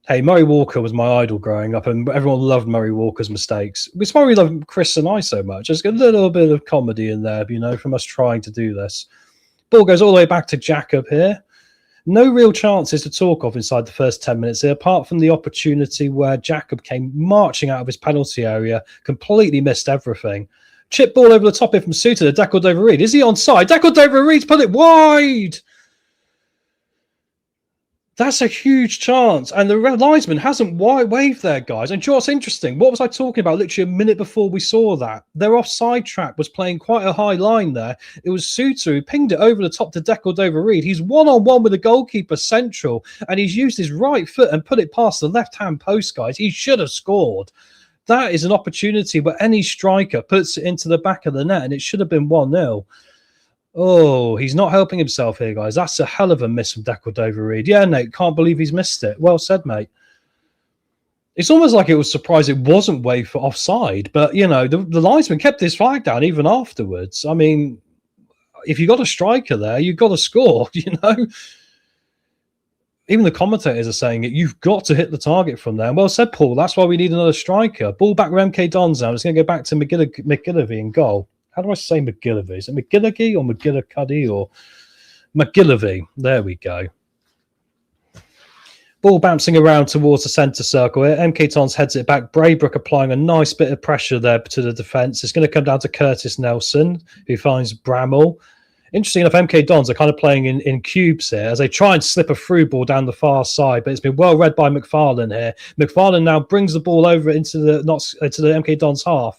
Hey, Murray Walker was my idol growing up, and everyone loved Murray Walker's mistakes. It's why we love Chris and I so much. There's a little bit of comedy in there, you know, from us trying to do this. Ball goes all the way back to Jacob here. No real chances to talk of inside the first 10 minutes here, apart from the opportunity where Jacob came marching out of his penalty area, completely missed everything. Chip ball over the top here from Suter to Dequadova-Reid. Is he onside? Dequadova-Reid's put it wide! That's a huge chance. And the linesman hasn't waved there, guys. And you know what's interesting? What was I talking about literally a minute before we saw that? Their offside trap was playing quite a high line there. It was Suter who pinged it over the top to Dequadova-Reid. He's one-on-one with the goalkeeper central, and he's used his right foot and put it past the left-hand post, guys. He should have scored. That is an opportunity where any striker puts it into the back of the net, and it should have been 1-0. Oh, he's not helping himself here, guys. That's a hell of a miss from Dequadova-Reid. Yeah, Nate, can't believe he's missed it. Well said, mate. It's almost like it was surprised it wasn't waved for offside. But, you know, the linesman kept his flag down even afterwards. I mean, if you got a striker there, you've got to score, you know. Even the commentators are saying it. You've got to hit the target from there. Well said, Paul. That's why we need another striker. Ball back with MK Dons now. It's going to go back to McGillivray in goal. How do I say McGillivray? Is it McGilligy or McGillicuddy or McGillivray? There we go. Ball bouncing around towards the centre circle here. MK Dons heads it back. Braybrook applying a nice bit of pressure there to the defence. It's going to come down to Curtis Nelson, who finds Bramall. Interesting enough, MK Dons are kind of playing in cubes here as they try and slip a through ball down the far side, but it's been well read by McFarlane here. McFarlane now brings the ball over into the MK Dons half.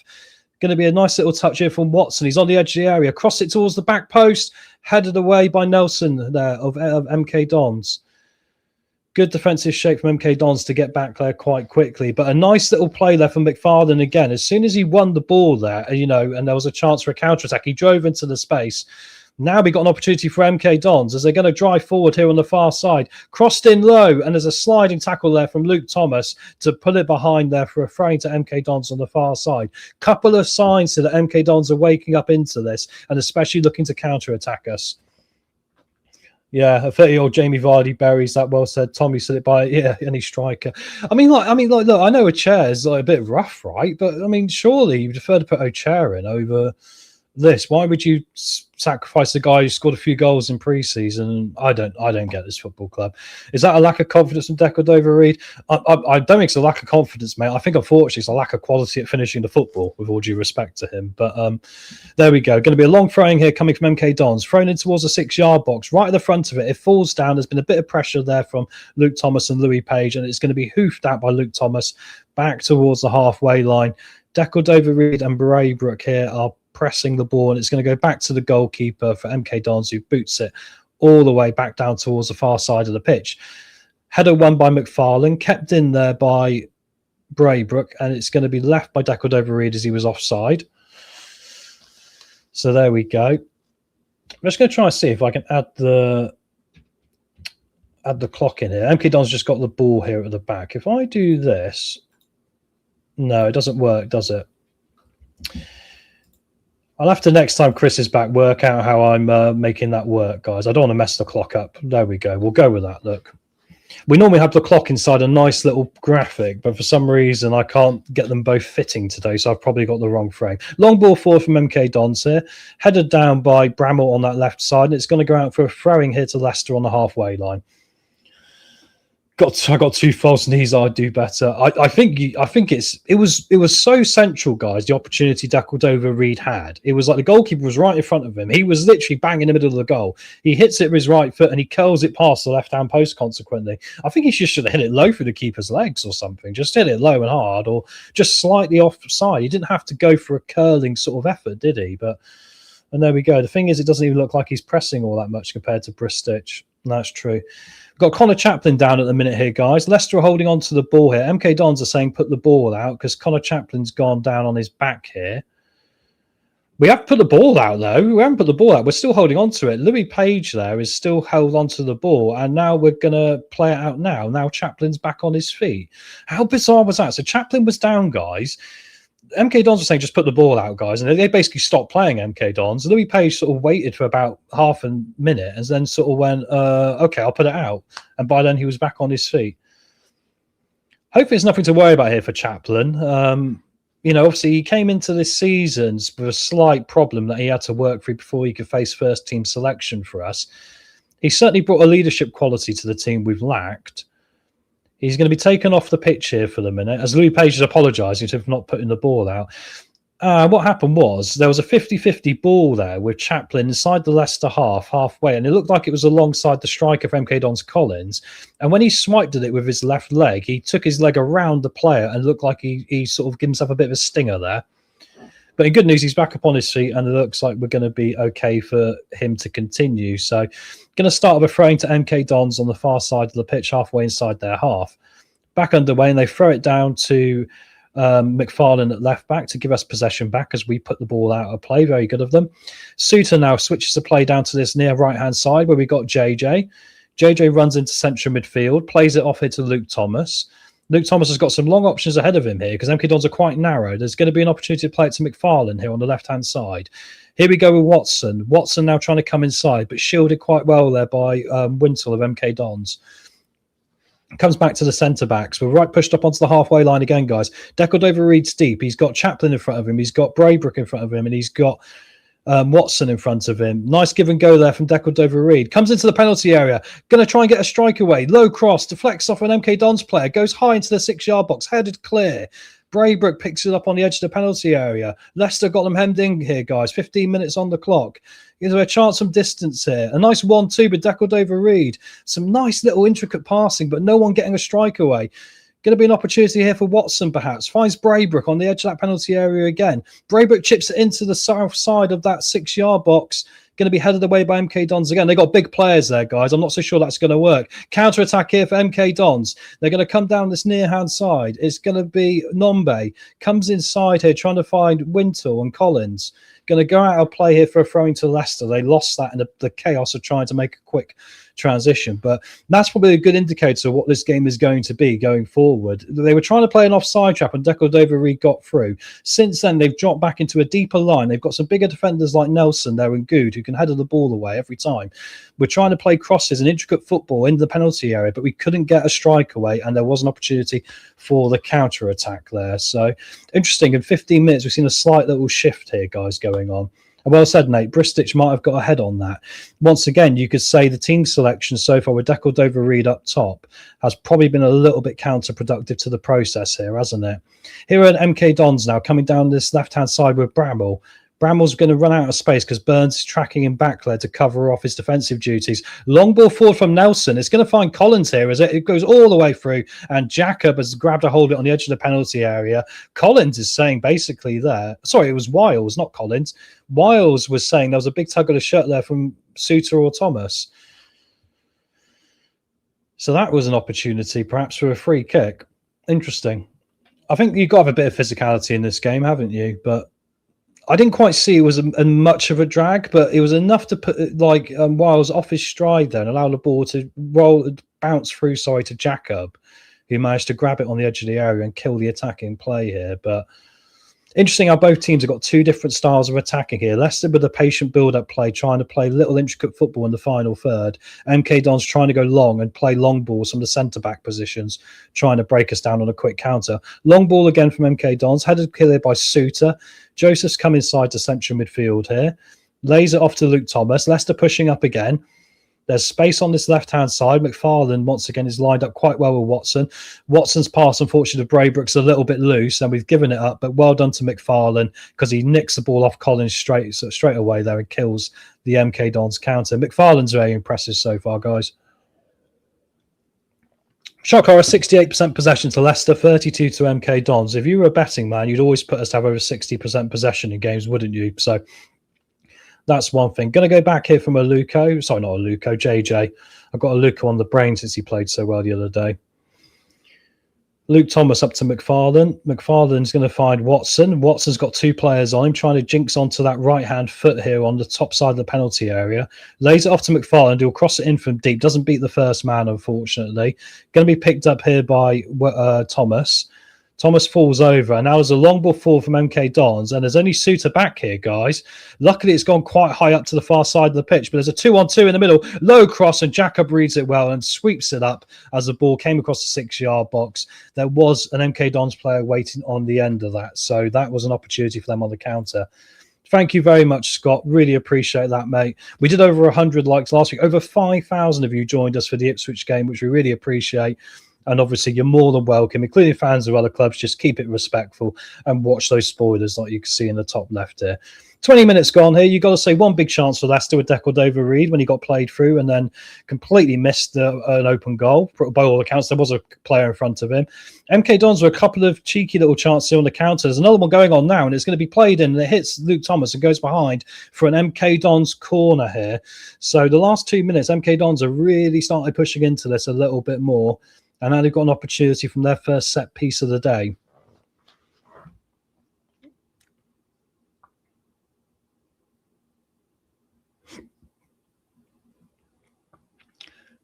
Going to be a nice little touch here from Watson. He's on the edge of the area, cross it towards the back post, headed away by Nelson there of MK Dons. Good defensive shape from MK Dons to get back there quite quickly, but a nice little play there from McFarlane again. As soon as he won the ball there, and there was a chance for a counter-attack, he drove into the space. Now we got an opportunity for MK Dons as they're going to drive forward here on the far side. Crossed in low, and there's a sliding tackle there from Luke Thomas to put it behind there for a throwing to MK Dons on the far side. Couple of signs that MK Dons are waking up into this, and especially looking to counter-attack us. Yeah, a 30-year-old Jamie Vardy buries that. Well said. Tommy said it by any striker. I mean, look, I know a chair is like a bit rough, right? But I mean, surely you'd prefer to put a chair in over this. Why would you sacrifice the guy who scored a few goals in pre-season? I don't get this football club. Is that a lack of confidence from Decordova-Reid? I don't think it's a lack of confidence, mate. I think unfortunately it's a lack of quality at finishing the football, with all due respect to him. But there we go. Going to be a long throwing here coming from MK Dons, thrown in towards the 6-yard box, right at the front of it. It falls down. There's been a bit of pressure there from Luke Thomas and Louis Page, and it's going to be hoofed out by Luke Thomas back towards the halfway line. Decordova-Reid and Braybrook here are pressing the ball, and it's going to go back to the goalkeeper for MK Dons, who boots it all the way back down towards the far side of the pitch. Header won by McFarlane, kept in there by Braybrook, and it's going to be left by Decordova-Reid as he was offside. So there we go. I'm just going to try and see if I can add the clock in here. MK Dons just got the ball here at the back. If I do this, no, it doesn't work, does it? I'll have to, next time Chris is back, work out how I'm making that work, guys. I don't want to mess the clock up. There we go. We'll go with that. Look, we normally have the clock inside a nice little graphic, but for some reason I can't get them both fitting today, so I've probably got the wrong frame. Long ball forward from MK Dons here, headed down by Bramall on that left side, and it's going to go out for a throwing here to Leicester on the halfway line. I got 2 false knees. I'd do better. I think it was so central, guys. The opportunity Decordova-Reid had. It was like the goalkeeper was right in front of him. He was literally bang in the middle of the goal. He hits it with his right foot and he curls it past the left-hand post. Consequently, I think he just should have hit it low through the keeper's legs or something. Just hit it low and hard, or just slightly offside. He didn't have to go for a curling sort of effort, did he? And there we go. The thing is, it doesn't even look like he's pressing all that much compared to Bristich. That's true. We've got Connor Chaplin down at the minute here, guys. Leicester are holding on to the ball here. MK Dons are saying put the ball out because Connor Chaplin's gone down on his back here. We have put the ball out, though. We haven't put the ball out. We're still holding on to it. Louis Page there is still held onto the ball, and now we're going to play it out now. Now Chaplin's back on his feet. How bizarre was that? So Chaplin was down, guys. MK Dons were saying just put the ball out, guys, and they basically stopped playing MK Dons. Louis Page sort of waited for about half a minute and then sort of went, okay, I'll put it out. And by then he was back on his feet. Hopefully there's nothing to worry about here for Chaplin. Obviously he came into this season with a slight problem that he had to work through before he could face first team selection for us. He certainly brought a leadership quality to the team we've lacked. He's going to be taken off the pitch here for the minute, as Louis Page is apologising for not putting the ball out. What happened was there was a 50-50 ball there with Chaplin inside the Leicester halfway, and it looked like it was alongside the striker for MK Dons, Collins. And when he swiped at it with his left leg, he took his leg around the player and looked like he sort of gave himself a bit of a stinger there. But in good news, he's back up on his feet, and it looks like we're going to be okay for him to continue. So going to start with a throwing to MK Dons on the far side of the pitch, halfway inside their half. Back underway, and they throw it down to McFarlane at left back to give us possession back as we put the ball out of play. Very good of them. Suter now switches the play down to this near right-hand side where we got JJ. JJ runs into central midfield, plays it off here to Luke Thomas. Luke Thomas has got some long options ahead of him here because MK Dons are quite narrow. There's going to be an opportunity to play it to McFarlane here on the left-hand side. Here we go with Watson. Watson now trying to come inside, but shielded quite well there by Wintle of MK Dons. Comes back to the centre-backs. We're right pushed up onto the halfway line again, guys. Decordova-Reid's deep. He's got Chaplin in front of him. He's got Braybrook in front of him, and he's got Watson in front of him. Nice give and go there from Decordova-Reid. Comes into the penalty area. Going to try and get a strike away. Low cross. Deflects off an MK Dons player. Goes high into the 6-yard box. Headed clear. Braybrook picks it up on the edge of the penalty area. Leicester got them hemmed in here, guys. 15 minutes on the clock. Is there a chance from distance here? A nice 1-2 with Decordova-Reid. Some nice little intricate passing, but no one getting a strike away. Going to be an opportunity here for Watson, perhaps. Finds Braybrook on the edge of that penalty area again. Braybrook chips it into the south side of that 6-yard box. Going to be headed away by MK Dons again. They've got big players there, guys. I'm not so sure that's going to work. Counter-attack here for MK Dons. They're going to come down this near-hand side. It's going to be Nombe. Comes inside here trying to find Wintle and Collins. Going to go out of play here for a throw to Leicester. They lost that in the chaos of trying to make a quick transition, but that's probably a good indicator of what this game is going to be going forward. They were trying to play an offside trap and Decordova-Reid got through. Since then, they've dropped back into a deeper line. They've got some bigger defenders like Nelson there and Good who can header the ball away every time. We're trying to play crosses and intricate football in the penalty area, but we couldn't get a strike away, and there was an opportunity for the counter attack there. So interesting. In 15 minutes, we've seen a slight little shift here, guys, going on. Well said, Nate. Bristich might have got ahead on that. Once again, you could say the team selection so far with Decordova-Reid up top has probably been a little bit counterproductive to the process here, hasn't it? Here are MK Dons now coming down this left-hand side with Bramall. Bramall's going to run out of space because Burns is tracking him back there to cover off his defensive duties. Long ball forward from Nelson. It's going to find Collins here as it goes all the way through, and Jacob has grabbed a hold of it on the edge of the penalty area. Collins is saying basically there, sorry, it was Wiles, not Collins. Wiles was saying there was a big tug of the shirt there from Suter or Thomas. So that was an opportunity perhaps for a free kick. Interesting. I think you've got to have a bit of physicality in this game, haven't you? But I didn't quite see it was a much of a drag, but it was enough to put Wiles off his stride there and allow the ball to bounce through, to Jacob, who managed to grab it on the edge of the area and kill the attacking play here. But interesting how both teams have got two different styles of attacking here. Leicester with a patient build-up play, trying to play little intricate football in the final third. MK Dons trying to go long and play long balls from the centre-back positions, trying to break us down on a quick counter. Long ball again from MK Dons, headed clear by Suter. Joseph's come inside to central midfield here. Lays it off to Luke Thomas. Leicester pushing up again. There's space on this left-hand side. McFarlane, once again, is lined up quite well with Watson. Watson's pass, unfortunately, to Braybrook's a little bit loose, and we've given it up, but well done to McFarlane because he nicks the ball off Collins straight away there and kills the MK Dons counter. McFarlane's very impressive so far, guys. Shock horror, 68% possession to Leicester, 32 to MK Dons. If you were a betting man, you'd always put us to have over 60% possession in games, wouldn't you? So that's one thing. Going to go back here from a Luco. Sorry, not a Luco, JJ. I've got a Luco on the brain since he played so well the other day. Luke Thomas up to McFarlane. McFarlane's going to find Watson. Watson's got two players on him, trying to jinx onto that right-hand foot here on the top side of the penalty area. Lays it off to McFarlane, who'll cross it in from deep. Doesn't beat the first man, unfortunately. Going to be picked up here by Thomas. Thomas falls over, and now there's a long ball forward from MK Dons, and there's only Suter back here, guys. Luckily, it's gone quite high up to the far side of the pitch, but there's a 2-on-2 in the middle. Low cross, and Jacob reads it well and sweeps it up as the ball came across the 6-yard box. There was an MK Dons player waiting on the end of that, so that was an opportunity for them on the counter. Thank you very much, Scott. Really appreciate that, mate. We did over 100 likes last week. Over 5,000 of you joined us for the Ipswich game, which we really appreciate. And obviously, you're more than welcome, including fans of other clubs. Just keep it respectful and watch those spoilers like you can see in the top left here. 20 minutes gone here. You've got to say one big chance for Leicester with Decordova-Reid when he got played through and then completely missed an open goal. By all accounts, there was a player in front of him. MK Dons were a couple of cheeky little chances on the counter. There's another one going on now, and it's going to be played in, and it hits Luke Thomas and goes behind for an MK Dons corner here. So the last 2 minutes, MK Dons are really starting pushing into this a little bit more. And now they've got an opportunity from their first set piece of the day.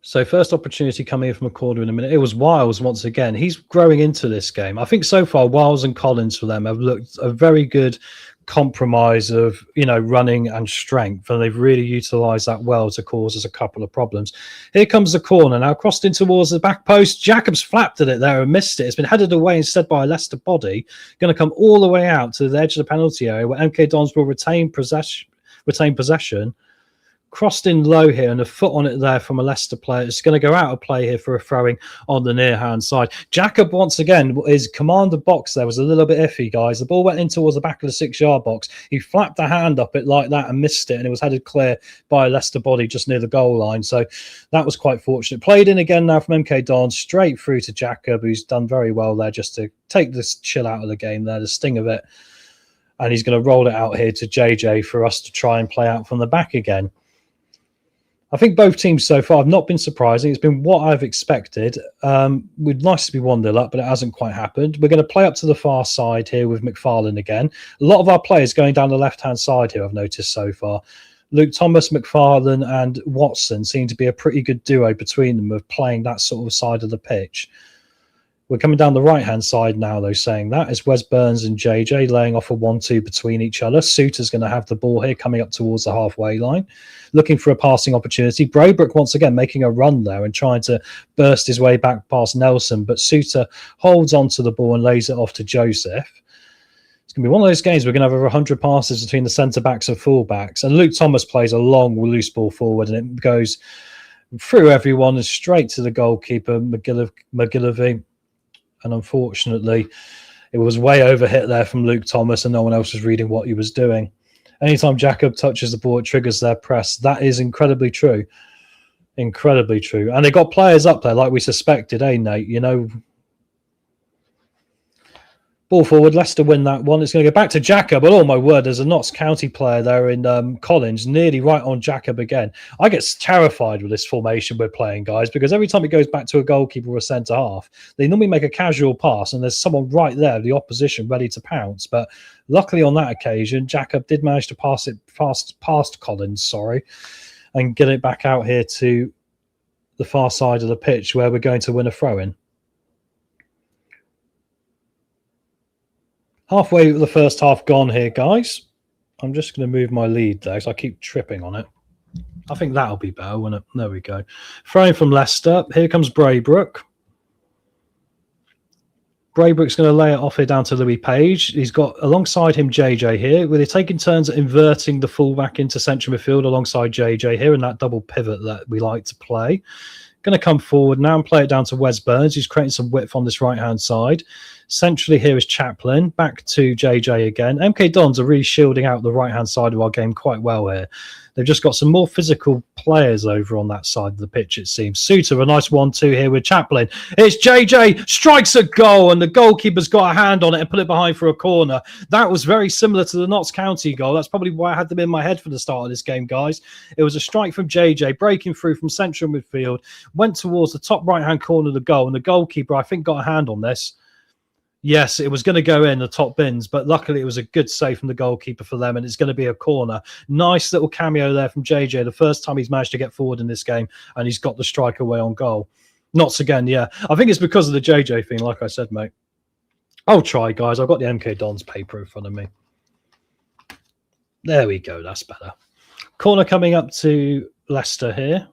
So first opportunity coming in from a corner in a minute. It was Wiles once again. He's growing into this game. I think so far Wiles and Collins for them have looked a very good compromise of, running and strength, and they've really utilised that well to cause us a couple of problems. Here comes the corner now, crossed in towards the back post. Jacobs flapped at it there and missed it. It's been headed away instead by a Leicester body. Going to come all the way out to the edge of the penalty area where MK Dons will retain possession. crossed in low here and a foot on it there from a Leicester player. It's going to go out of play here for a throwing on the near hand side. Jacob, once again, his command of box there was a little bit iffy, guys. The ball went in towards the back of the 6-yard box. He flapped a hand up it like that and missed it, and it was headed clear by a Leicester body just near the goal line. So that was quite fortunate. Played in again now from MK Dons, straight through to Jacob, who's done very well there just to take this chill out of the game there, the sting of it. And he's going to roll it out here to JJ for us to try and play out from the back again. I think both teams so far have not been surprising. It's been what I've expected. We'd nice to be 1-0 up, but it hasn't quite happened. We're going to play up to the far side here with McFarlane again. A lot of our players going down the left-hand side here, I've noticed so far. Luke Thomas, McFarlane and Watson seem to be a pretty good duo between them of playing that sort of side of the pitch. We're coming down the right-hand side now, though, saying that. It's Wes Burns and JJ laying off a 1-2 between each other. Suter's going to have the ball here coming up towards the halfway line, looking for a passing opportunity. Braybrook, once again, making a run there and trying to burst his way back past Nelson, but Suter holds onto the ball and lays it off to Joseph. It's going to be one of those games we're going to have over 100 passes between the centre-backs and full-backs, and Luke Thomas plays a long loose ball forward, and it goes through everyone and straight to the goalkeeper, McGillivray. And unfortunately, it was way over hit there from Luke Thomas, and no one else was reading what he was doing. Anytime Jacob touches the ball, it triggers their press. That is incredibly true. Incredibly true. And they got players up there like we suspected, eh, Nate? You know, ball forward, Leicester win that one. It's going to go back to Jacob. But oh my word, there's a Notts County player there in Collins, nearly right on Jacob again. I get terrified with this formation we're playing, guys, because every time it goes back to a goalkeeper or a centre half, they normally make a casual pass and there's someone right there, the opposition, ready to pounce. But luckily on that occasion, Jacob did manage to pass it past Collins, and get it back out here to the far side of the pitch where we're going to win a throw-in. Halfway the first half gone here, guys. I'm just going to move my lead there because I keep tripping on it. I think that'll be better, won't it? There we go. Throwing from Leicester. Here comes Braybrook. Braybrook's going to lay it off here down to Louis Page. He's got alongside him JJ here, where they're taking turns at inverting the fullback into central midfield alongside JJ here in that double pivot that we like to play. Going to come forward now and play it down to Wes Burns, who's creating some width on this right-hand side. Centrally here is Chaplin. Back to JJ again. MK Dons are really shielding out the right-hand side of our game quite well here. They've just got some more physical players over on that side of the pitch, it seems. Suter, a nice 1-2 here with Chaplin. It's JJ, strikes a goal, and the goalkeeper's got a hand on it and put it behind for a corner. That was very similar to the Notts County goal. That's probably why I had them in my head for the start of this game, guys. It was a strike from JJ, breaking through from central midfield, went towards the top right-hand corner of the goal, and the goalkeeper, I think, got a hand on this. Yes, it was going to go in the top bins, but luckily it was a good save from the goalkeeper for them, and it's going to be a corner. Nice little cameo there from JJ, the first time he's managed to get forward in this game, and he's got the strike away on goal. Notts again, yeah. I think it's because of the JJ thing, like I said, mate. I'll try, guys. I've got the MK Dons paper in front of me. There we go. That's better. Corner coming up to Leicester here.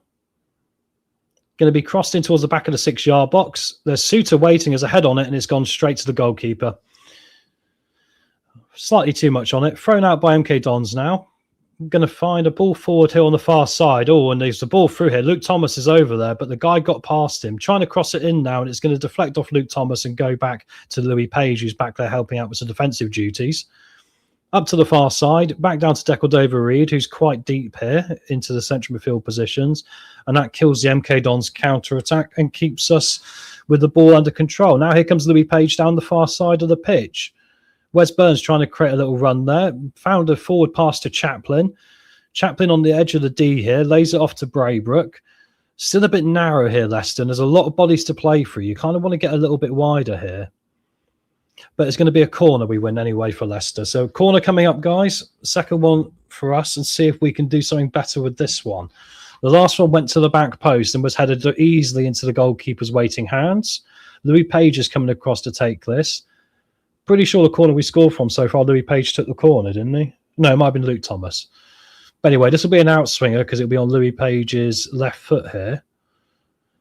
Going to be crossed in towards the back of the 6-yard box. There's Suter waiting as a head on it, and it's gone straight to the goalkeeper. Slightly too much on it. Thrown out by MK Dons now. Going to find a ball forward here on the far side. Oh, and there's the ball through here. Luke Thomas is over there, but the guy got past him. Trying to cross it in now, and it's going to deflect off Luke Thomas and go back to Louis Page, who's back there helping out with some defensive duties. Up to the far side, back down to Decordova-Reid, who's quite deep here into the central midfield positions. And that kills the MK Dons counter-attack and keeps us with the ball under control. Now here comes Louis Page down the far side of the pitch. Wes Burns trying to create a little run there. Found a forward pass to Chaplin. Chaplin on the edge of the D here, lays it off to Braybrook. Still a bit narrow here, Leicester. There's a lot of bodies to play through. You kind of want to get a little bit wider here. But it's going to be a corner we win anyway for Leicester. So corner coming up, guys. Second one for us, and see if we can do something better with this one. The last one went to the back post and was headed easily into the goalkeeper's waiting hands. Louis Page is coming across to take this. Pretty sure the corner we scored from so far, Louis Page took the corner, didn't he? No, it might have been Luke Thomas. But anyway, this will be an outswinger because it'll be on Louis Page's left foot here.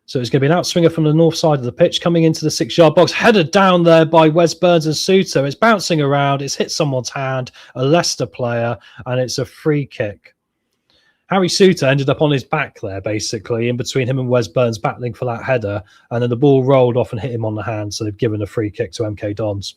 So it's going to be an outswinger from the north side of the pitch coming into the 6-yard box. Headed down there by Wes Burns and Suter. It's bouncing around. It's hit someone's hand, a Leicester player, and it's a free kick. Harry Souttar ended up on his back there, basically, in between him and Wes Burns battling for that header. And then the ball rolled off and hit him on the hand. So they've given a free kick to MK Dons.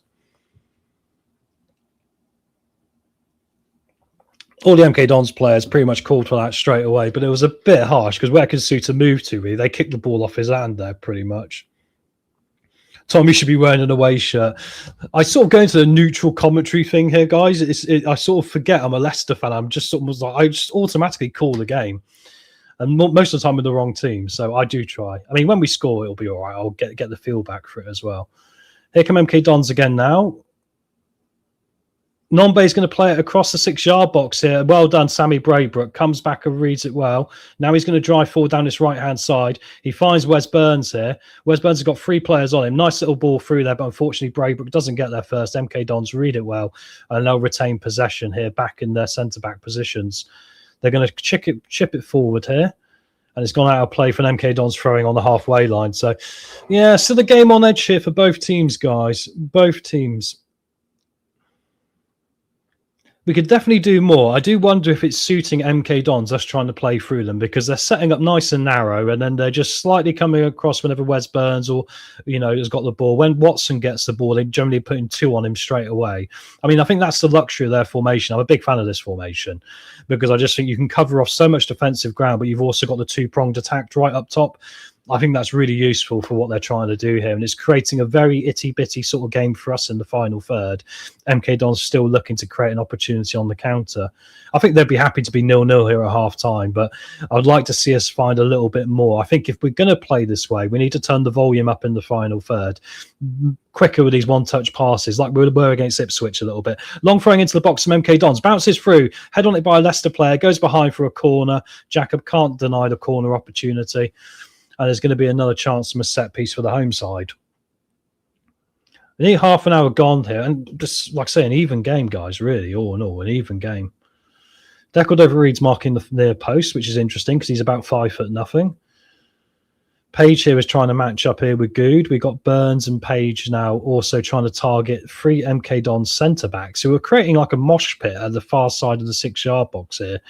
All the MK Dons players pretty much called for that straight away. But it was a bit harsh because where could Souttar move to, really? They kicked the ball off his hand there, pretty much. Tommy should be wearing an away shirt. I sort of go into the neutral commentary thing here, guys. I sort of forget I'm a Leicester fan. I'm just sort of like, I just automatically call the game, and most of the time with the wrong team. So I do try. I mean, when we score, it'll be all right. I'll get the feel back for it as well. Here come MK Dons again now. Nombe is going to play it across the 6-yard box here. Well done, Sammy Braybrook. Comes back and reads it well. Now he's going to drive forward down this right-hand side. He finds Wes Burns here. Wes Burns has got 3 players on him. Nice little ball through there, but unfortunately Braybrook doesn't get there first. MK Dons read it well, and they'll retain possession here back in their centre-back positions. They're going to chip it forward here. And it's gone out of play for an MK Dons throwing on the halfway line. So, yeah, still the game on edge here for both teams, guys. Both teams. We could definitely do more. I do wonder if it's suiting MK Dons, us trying to play through them, because they're setting up nice and narrow, and then they're just slightly coming across whenever Wes Burns or, has got the ball. When Watson gets the ball, they're generally putting 2 on him straight away. I mean, I think that's the luxury of their formation. I'm a big fan of this formation because I just think you can cover off so much defensive ground, but you've also got the 2-pronged attack right up top. I think that's really useful for what they're trying to do here. And it's creating a very itty-bitty sort of game for us in the final third. MK Dons still looking to create an opportunity on the counter. I think they'd be happy to be 0-0 here at half-time, but I'd like to see us find a little bit more. I think if we're going to play this way, we need to turn the volume up in the final third. Quicker with these one-touch passes, like we were against Ipswich a little bit. Long throwing into the box from MK Dons. Bounces through. Head on it by a Leicester player. Goes behind for a corner. Jacob can't deny the corner opportunity. And there's going to be another chance from a set piece for the home side. Nearly half an hour gone here. And just, like I say, an even game, guys, really, all in all, an even game. Decordova Reed's marking the near post, which is interesting because he's about 5'0". Page here is trying to match up here with Good. We've got Burns and Page now also trying to target 3 MK Dons centre-backs. So we're creating like a mosh pit at the far side of the 6-yard box here.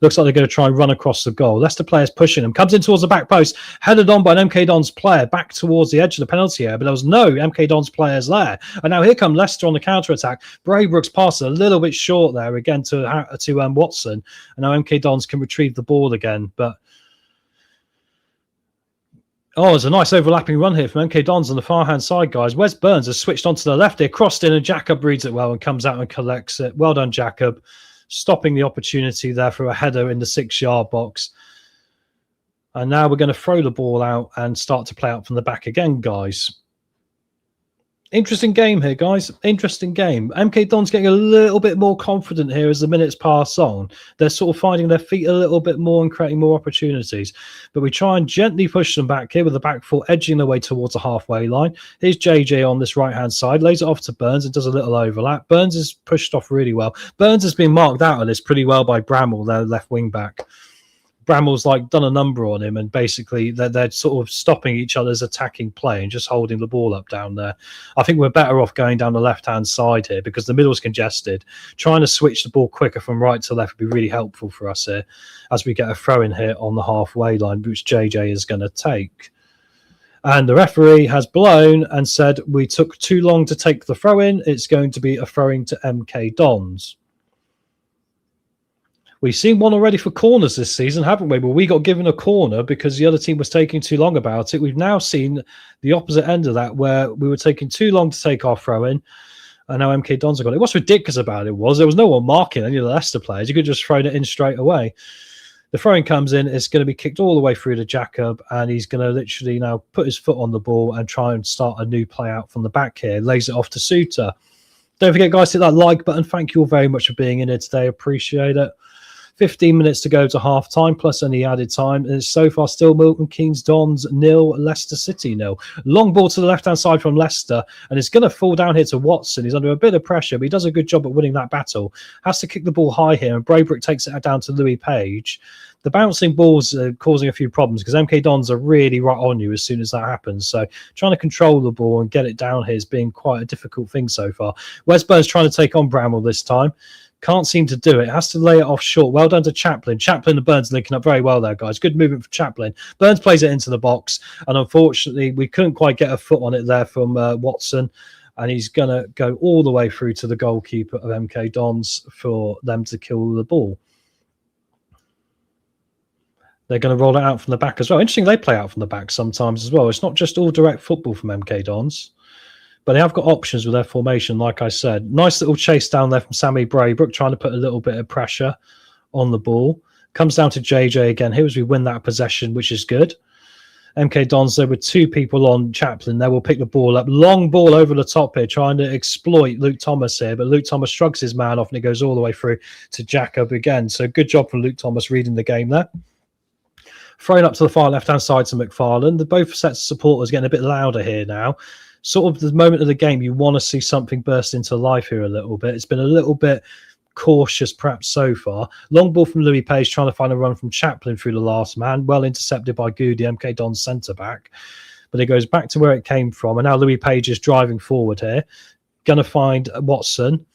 Looks like they're going to try and run across the goal. Leicester player's pushing him. Comes in towards the back post. Headed on by an MK Dons player back towards the edge of the penalty area. But there was no MK Dons players there. And now here come Leicester on the counter-attack. Braybrook's pass a little bit short there again to Watson. And now MK Dons can retrieve the ball again. But there's a nice overlapping run here from MK Dons on the far-hand side, guys. Wes Burns has switched onto the left here, crossed in, and Jacob reads it well and comes out and collects it. Well done, Jacob. Stopping the opportunity there for a header in the 6-yard box. And now we're going to throw the ball out and start to play out from the back again, guys. Interesting game here, guys. Interesting game. MK Dons getting a little bit more confident here as the minutes pass on. They're sort of finding their feet a little bit more and creating more opportunities. But we try and gently push them back here with the back foot edging their way towards the halfway line. Here's JJ on this right-hand side. Lays it off to Burns and does a little overlap. Burns is pushed off really well. Burns has been marked out of this pretty well by Bramall, their left wing-back. Bramall's done a number on him, and basically they're sort of stopping each other's attacking play and just holding the ball up down there. I think we're better off going down the left-hand side here because the middle's congested. Trying to switch the ball quicker from right to left would be really helpful for us here as we get a throw-in here on the halfway line, which JJ is going to take. And the referee has blown and said we took too long to take the throw-in. It's going to be a throw-in to MK Dons. We've seen one already for corners this season, haven't we? Well, we got given a corner because the other team was taking too long about it. We've now seen the opposite end of that where we were taking too long to take our throw-in, and now MK Dons have got it. What's ridiculous about it was there was no one marking any of the Leicester players. You could just throw it in straight away. The throw-in comes in. It's going to be kicked all the way through to Jacob, and he's going to literally now put his foot on the ball and try and start a new play out from the back here. Lays it off to Souttar. Don't forget, guys, hit that like button. Thank you all very much for being in here today. Appreciate it. 15 minutes to go to half-time, plus any added time. And it's so far still Milton Keynes Dons 0, Leicester City 0. Long ball to the left-hand side from Leicester, and it's going to fall down here to Watson. He's under a bit of pressure, but he does a good job at winning that battle. Has to kick the ball high here, and Braybrook takes it down to Louis Page. The bouncing ball's causing a few problems because MK Dons are really right on you as soon as that happens. So trying to control the ball and get it down here has been quite a difficult thing so far. Wes Burns trying to take on Bramall this time. Can't seem to do it. Has to lay it off short. Well done to Chaplin. Chaplin and Burns linking up very well there, guys. Good movement for Chaplin. Burns plays it into the box, and unfortunately, we couldn't quite get a foot on it there from Watson, and he's going to go all the way through to the goalkeeper of MK Dons for them to kill the ball. They're going to roll it out from the back as well. Interesting, they play out from the back sometimes as well. It's not just all direct football from MK Dons. But they have got options with their formation, like I said. Nice little chase down there from Sammy Braybrook, trying to put a little bit of pressure on the ball. Comes down to JJ again here as we win that possession, which is good. MK Dons, there were two people on Chaplin. They will pick the ball up. Long ball over the top here, trying to exploit Luke Thomas here. But Luke Thomas shrugs his man off, and it goes all the way through to Jacob again. So good job from Luke Thomas reading the game there. Thrown up to the far left-hand side to McFarlane. Both sets of supporters getting a bit louder here now. Sort of the moment of the game, you want to see something burst into life here a little bit. It's been a little bit cautious perhaps so far. Long ball from Louis Page trying to find a run from Chaplin through the last man. Well intercepted by Goody, MK Don's centre-back. But it goes back to where it came from. And now Louis Page is driving forward here. Going to find Watson.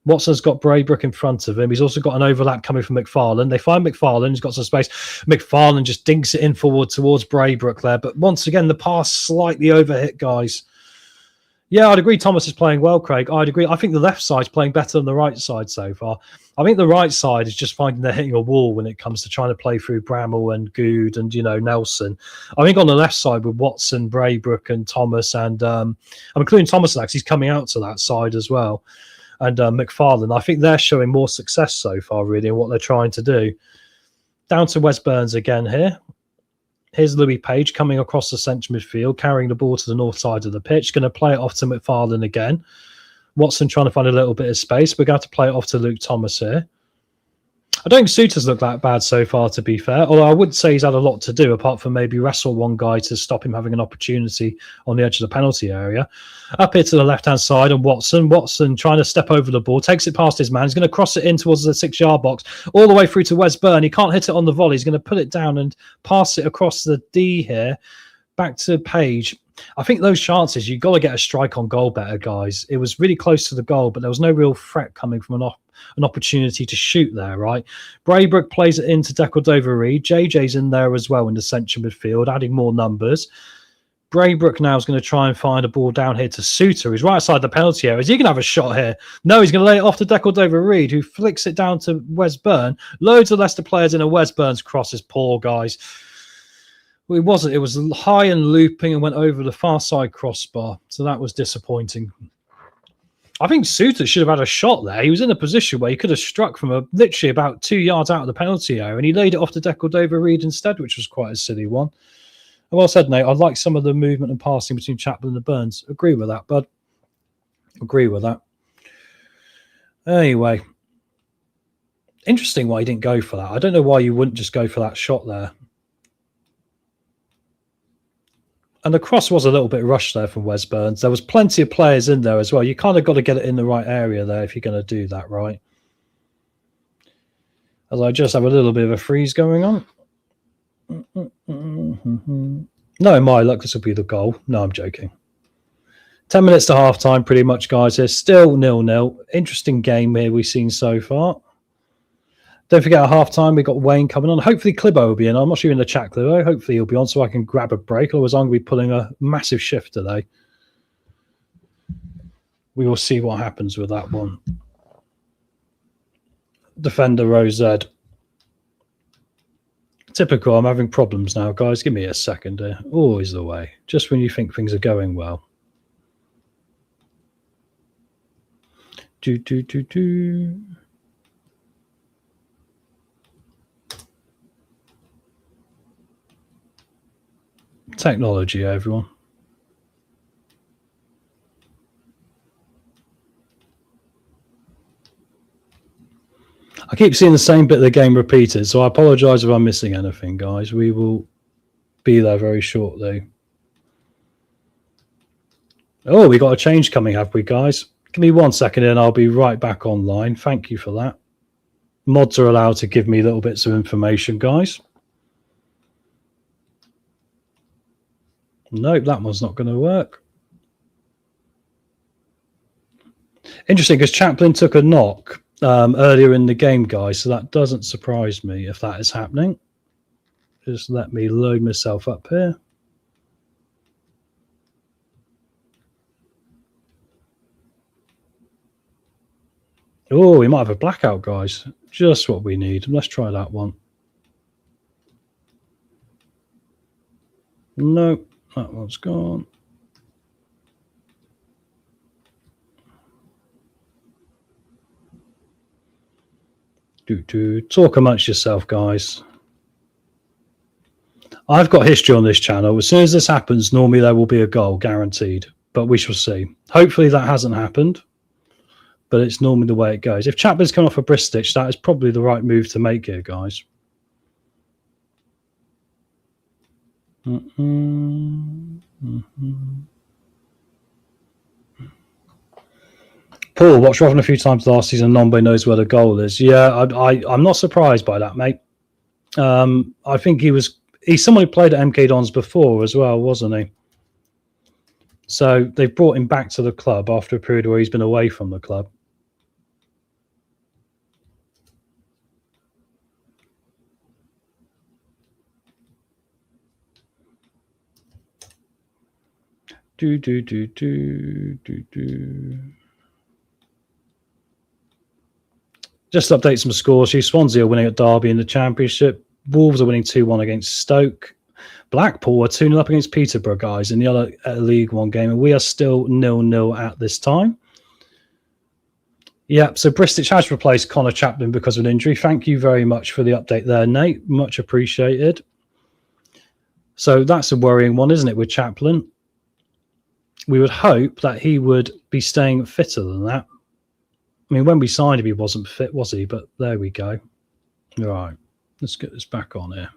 Watson's got Braybrook in front of him. He's also got an overlap coming from McFarlane. They find McFarlane. He's got some space. McFarlane just dinks it in forward towards Braybrook there. But once again, the pass slightly overhit, guys. Yeah, I'd agree Thomas is playing well, Craig. I'd agree. I think the left side's playing better than the right side so far. I think the right side is just finding they're hitting a wall when it comes to trying to play through Bramall and Good and, Nelson. I think on the left side with Watson, Braybrook and Thomas and I'm including Thomas next. He's coming out to that side as well. And McFarlane, I think they're showing more success so far, really, in what they're trying to do. Down to Wes Burns again here. Here's Louis Page coming across the central midfield, carrying the ball to the north side of the pitch. Going to play it off to McFarlane again. Watson trying to find a little bit of space. We're going to play it off to Luke Thomas here. I don't think Suter's looked that bad so far, to be fair. Although I would say he's had a lot to do, apart from maybe wrestle one guy to stop him having an opportunity on the edge of the penalty area. Up here to the left-hand side, and Watson trying to step over the ball, takes it past his man. He's going to cross it in towards the 6-yard box, all the way through to Wes Byrne. He can't hit it on the volley. He's going to put it down and pass it across the D here, back to Page. I think those chances, you've got to get a strike on goal better, guys. It was really close to the goal, but there was no real threat coming from an opportunity to shoot there, right? Braybrook plays it into Decordova-Reid. JJ's in there as well in the central midfield, adding more numbers. Braybrook now is going to try and find a ball down here to Suter, who's right outside the penalty area. Is he going to have a shot here? No, he's going to lay it off to Decordova-Reid, who flicks it down to Wes Byrne. Loads of Leicester players in a Wes Byrne's cross is poor, guys. Well, it wasn't. It was high and looping and went over the far side crossbar. So that was disappointing. I think Suter should have had a shot there. He was in a position where he could have struck from literally about 2 yards out of the penalty area, and he laid it off to Decordova-Reid instead, which was quite a silly one. Well said, Nate. I like some of the movement and passing between Chaplin and Burns. Agree with that, bud. Agree with that. Anyway, interesting why he didn't go for that. I don't know why you wouldn't just go for that shot there. And the cross was a little bit rushed there from Wes Burns. There was plenty of players in there as well. You kind of got to get it in the right area there if you're going to do that, right? As I just have a little bit of a freeze going on. No, in my luck, this will be the goal. No, I'm joking. 10 minutes to half-time pretty much, guys. There's still 0-0. Interesting game here we've seen so far. Don't forget, at half-time, we've got Wayne coming on. Hopefully, Clibbo will be in. I'm not sure in the chat, Clibbo. Hopefully, he'll be on so I can grab a break. Otherwise, I'm going to be pulling a massive shift today. We will see what happens with that one. Defender Rosed. Typical, I'm having problems now, guys. Give me a second here. Always the way. Just when you think things are going well. Technology, everyone. I keep seeing the same bit of the game repeated, so I apologise if I'm missing anything, guys. We will be there very shortly. Oh, we got a change coming, have we, guys? Give me 1 second and I'll be right back online. Thank you for that. Mods are allowed to give me little bits of information, guys. Nope, that one's not going to work. Interesting, because Chaplin took a knock. earlier in the game, guys. So that doesn't surprise me if that is happening. Just let me load myself up here. Oh, we might have a blackout, guys. Just what we need. Let's try that one. Nope, that one's gone. Talk amongst yourself, guys. I've got history on this channel. As soon as this happens, normally there will be a goal, guaranteed. But we shall see. Hopefully that hasn't happened. But it's normally the way it goes. If Chaplin's come off a Bristich, that is probably the right move to make here, guys. Paul, watched Robin a few times last season. Nombe knows where the goal is. Yeah, I'm not surprised by that, mate. I think he's someone who played at MK Dons before as well, wasn't he? So they've brought him back to the club after a period where he's been away from the club. Just update some scores. Swansea are winning at Derby in the Championship. Wolves are winning 2-1 against Stoke. Blackpool are 2-0 up against Peterborough, guys, in the other League One game. And we are still 0-0 at this time. Yeah, so Bristich has replaced Connor Chaplin because of an injury. Thank you very much for the update there, Nate. Much appreciated. So that's a worrying one, isn't it, with Chaplin? We would hope that he would be staying fitter than that. I mean, when we signed him, he wasn't fit, was he? But there we go. All right, let's get this back on here.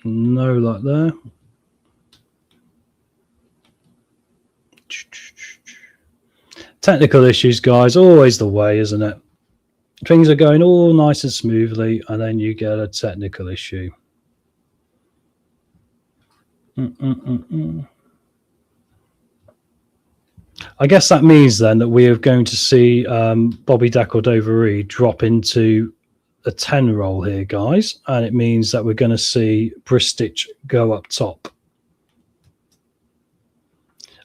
No luck there. Technical issues, guys. Always the way, isn't it? Things are going all nice and smoothly, and then you get a technical issue. I guess that means then that we are going to see Bobby Decordova-Reid drop into a 10 role here, guys, and it means that we're going to see Bristich go up top.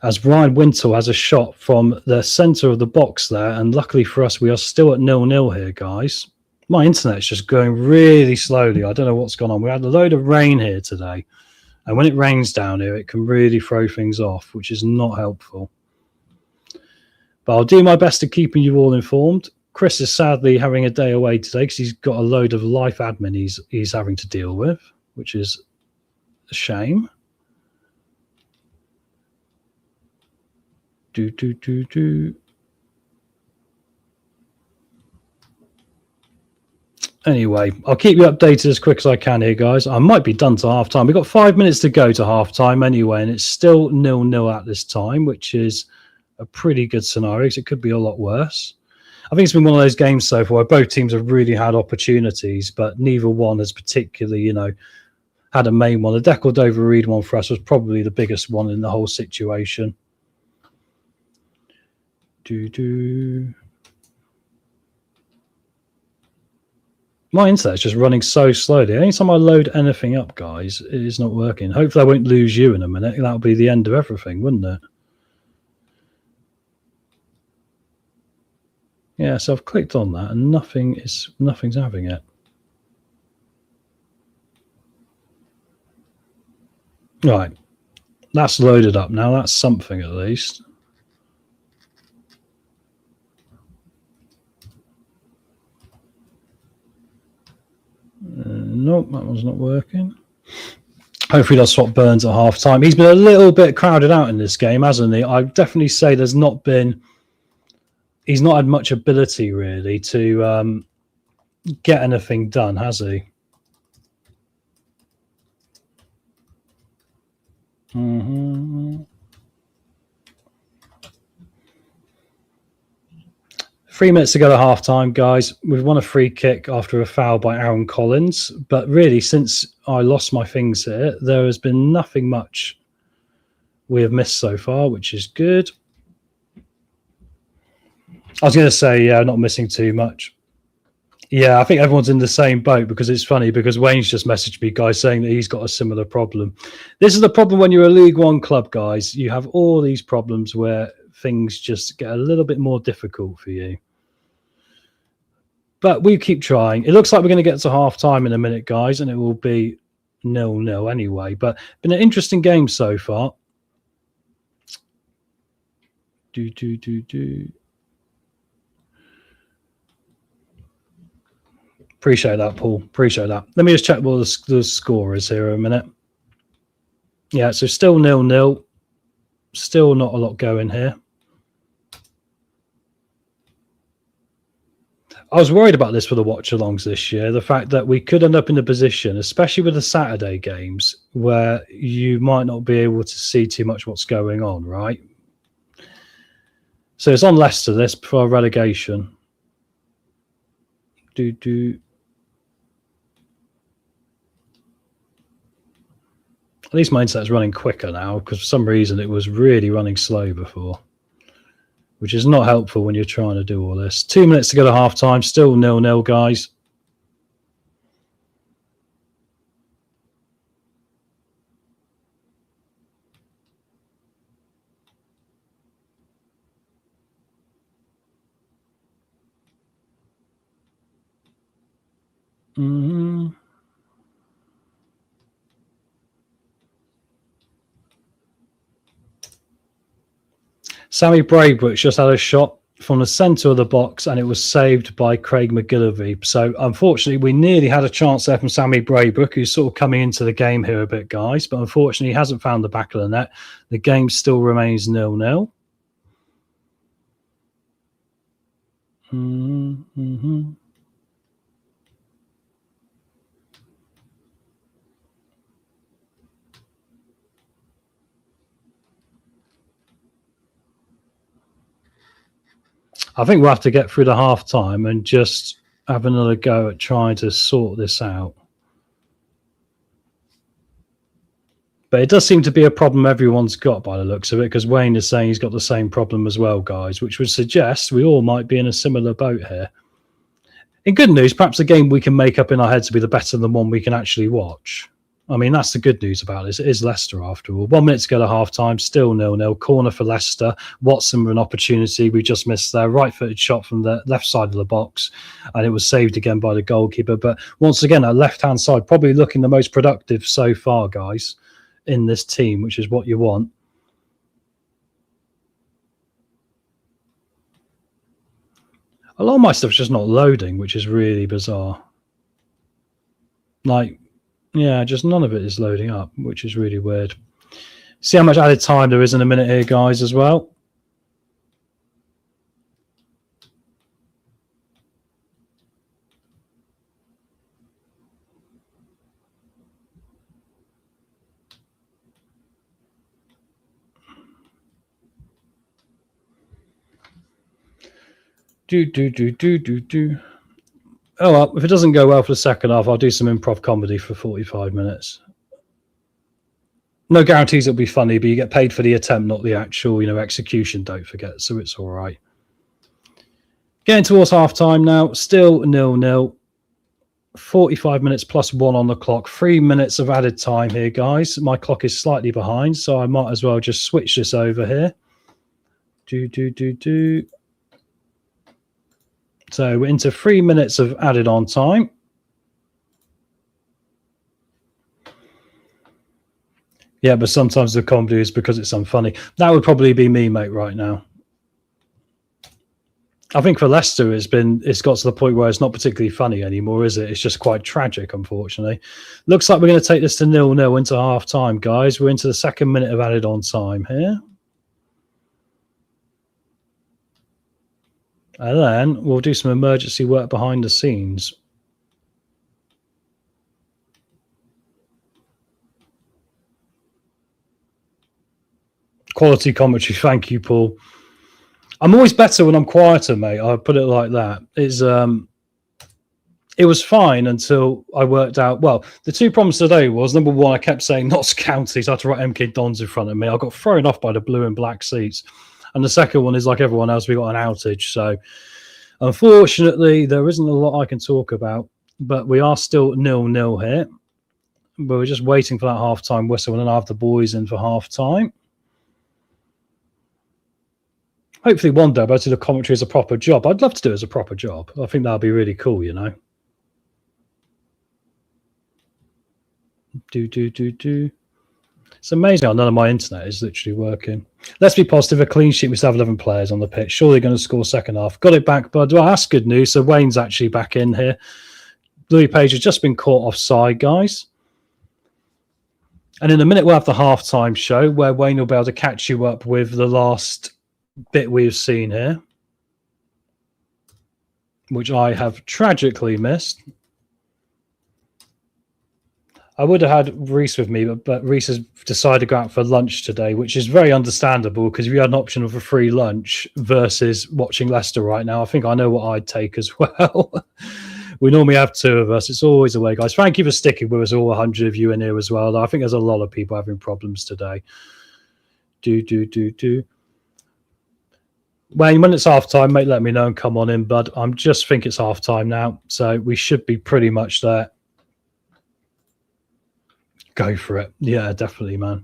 As Ryan Wintle has a shot from the centre of the box there, and luckily for us, we are still at 0-0 here, guys. My internet's just going really slowly. I don't know what's gone on. We had a load of rain here today, and when it rains down here, it can really throw things off, which is not helpful. But I'll do my best at keeping you all informed. Chris is sadly having a day away today because he's got a load of life admin he's having to deal with, which is a shame. Anyway, I'll keep you updated as quick as I can here, guys. I might be done to half-time. We've got 5 minutes to go to half-time anyway, and it's still 0-0 at this time, which is a pretty good scenario because it could be a lot worse. I think it's been one of those games so far where both teams have really had opportunities, but neither one has particularly, had a main one. The Decordova-Reid one for us was probably the biggest one in the whole situation. My internet's just running so slowly. Anytime I load anything up, guys, it is not working. Hopefully I won't lose you in a minute. That'll be the end of everything, wouldn't it? Yeah, so I've clicked on that and nothing's having it. Right. That's loaded up now. That's something at least. Nope, that one's not working. Hopefully that's what Burns at half time. He's been a little bit crowded out in this game, hasn't he? I'd definitely say he's not had much ability really to get anything done, has he? 3 minutes to go to half time, guys. We've won a free kick after a foul by Aaron Collins. But really, since I lost my things here, there has been nothing much we have missed so far, which is good. I was going to say, yeah, not missing too much. Yeah, I think everyone's in the same boat because it's funny because Wayne's just messaged me, guys, saying that he's got a similar problem. This is the problem when you're a League One club, guys. You have all these problems where things just get a little bit more difficult for you. But we keep trying. It looks like we're going to get to half time in a minute, guys, and it will be 0-0 anyway. But been an interesting game so far. Appreciate that, Paul. Appreciate that. Let me just check what the score is here in a minute. Yeah, so still 0-0. Still not a lot going here. I was worried about this for the watch-alongs this year, the fact that we could end up in a position, especially with the Saturday games, where you might not be able to see too much what's going on, right? So it's on Leicester, this, for relegation. At least my internet's running quicker now, because for some reason it was really running slow before, which is not helpful when you're trying to do all this. 2 minutes to go to half time, still 0-0, guys. Sammy Braybrook just had a shot from the centre of the box and it was saved by Craig McGillivray. So unfortunately, we nearly had a chance there from Sammy Braybrook, who's sort of coming into the game here a bit, guys. But unfortunately, he hasn't found the back of the net. The game still remains 0-0. I think we'll have to get through the half time and just have another go at trying to sort this out. But it does seem to be a problem everyone's got by the looks of it, because Wayne is saying he's got the same problem as well, guys, which would suggest we all might be in a similar boat here. In good news, perhaps the game we can make up in our heads will be the better than one we can actually watch. I mean, that's the good news about this. It is Leicester after all. 1 minute to go to half time, still 0-0. Corner for Leicester. Watson with an opportunity. We just missed there. Right-footed shot from the left side of the box. And it was saved again by the goalkeeper. But once again, our left-hand side, probably looking the most productive so far, guys, in this team, which is what you want. A lot of my stuff's just not loading, which is really bizarre. Like, yeah, just none of it is loading up, which is really weird. See how much added time there is in a minute here, guys, as well. Oh, well, if it doesn't go well for the second half, I'll do some improv comedy for 45 minutes. No guarantees it'll be funny, but you get paid for the attempt, not the actual, execution, don't forget. So it's all right. Getting towards half-time now. Still 0-0. 45 minutes plus 1 on the clock. 3 minutes of added time here, guys. My clock is slightly behind, so I might as well just switch this over here. So we're into 3 minutes of added on time. Yeah, but sometimes the comedy is because it's unfunny. That would probably be me, mate, right now. I think for Leicester, it's got to the point where it's not particularly funny anymore, is it? It's just quite tragic, unfortunately. Looks like we're going to take this to 0-0 into half time, guys. We're into the second minute of added on time here. And then we'll do some emergency work behind the scenes. Quality commentary. Thank you, Paul. I'm always better when I'm quieter, mate. I'll put it like that. It was fine until I worked out. Well, the two problems today was, number one, I kept saying Notts County, so I had to write MK Dons in front of me. I got thrown off by the blue and black seats. And the second one is, like everyone else, we got an outage. So unfortunately, there isn't a lot I can talk about, but we are still 0-0 here. But we're just waiting for that half-time whistle, and then I'll have the boys in for half-time. Hopefully one day I'll do the commentary as a proper job. I'd love to do it as a proper job. I think that would be really cool, you know. It's amazing how none of my internet is literally working. Let's be positive. A clean sheet. We still have 11 players on the pitch. Surely going to score second half. Got it back, bud. Well, that's good news. So Wayne's actually back in here. Louis Page has just been caught offside, guys. And in a minute, we'll have the halftime show where Wayne will be able to catch you up with the last bit we've seen here, which I have tragically missed. I would have had Reese with me, but Reese has decided to go out for lunch today, which is very understandable because if you had an option of a free lunch versus watching Leicester right now, I think I know what I'd take as well. We normally have two of us. It's always the way, guys. Thank you for sticking with us, all 100 of you in here as well. I think there's a lot of people having problems today. Wayne, when it's half-time, mate, let me know and come on in, bud. I just think it's half-time now, so we should be pretty much there. Go for it. Yeah, definitely, man.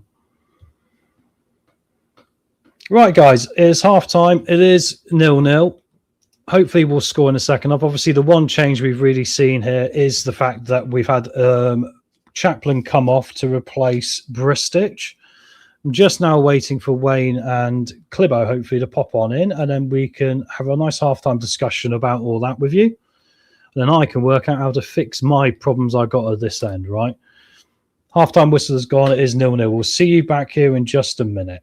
Right, guys, it's half-time. It is 0-0. Hopefully we'll score in the second half. Obviously, the one change we've really seen here is the fact that we've had Chaplin come off to replace Bristich. I'm just now waiting for Wayne and Clibbo, hopefully, to pop on in, and then we can have a nice half-time discussion about all that with you. And then I can work out how to fix my problems I got at this end, right? Half-time whistle has gone. It is 0-0. We'll see you back here in just a minute.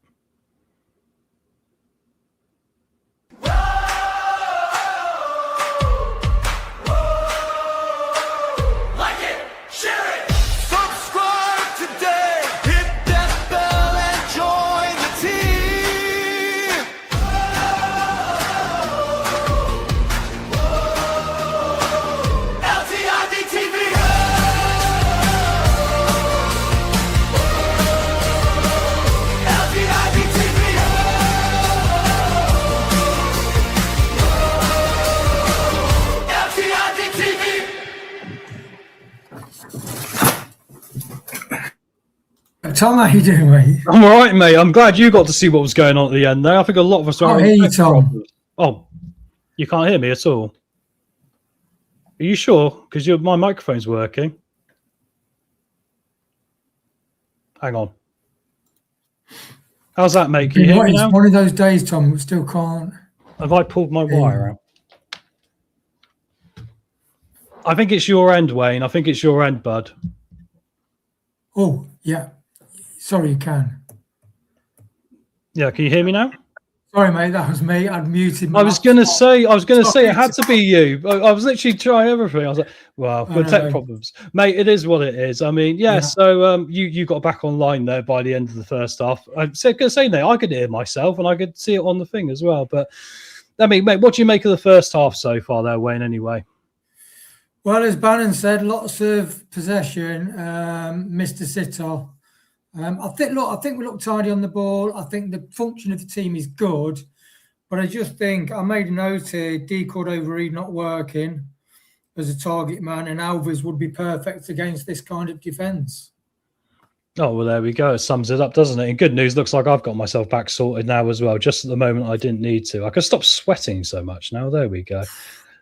Subscribe today, hit that bell and join the team. LTiDtv. Tom, how you doing, mate? I'm all right, mate. I'm glad you got to see what was going on at the end there. I think a lot of us are. I hear you, Tom. Oh, you can't hear me at all? Are you sure? Because my microphone's working. Hang on. How's that, mate? Can you hear me now? It's one of those days, Tom. We still can't. Have I pulled my wire out? I think it's your end, Wayne. I think it's your end, bud. Oh, yeah. Sorry, you can. Yeah, can you hear me now? Sorry, mate. That was me. I'd muted my I was going to say it had to be you. I was literally trying everything. I was like, well, we're tech problems. Mate, it is what it is. I mean, yeah. So you got back online there by the end of the first half. I was going to say, no, I could hear myself and I could see it on the thing as well. But, I mean, mate, what do you make of the first half so far there, Wayne, anyway? Well, as Bannon said, lots of possession, Mr. Sito. I think we look tidy on the ball. I think the function of the team is good, but I just think I made a note here: D Cordova-Reid not working as a target man, and Alves would be perfect against this kind of defence. Oh, well, there we go. It sums it up, doesn't it? And good news, looks like I've got myself back sorted now as well. Just at the moment, I didn't need to. I could stop sweating so much now. There we go.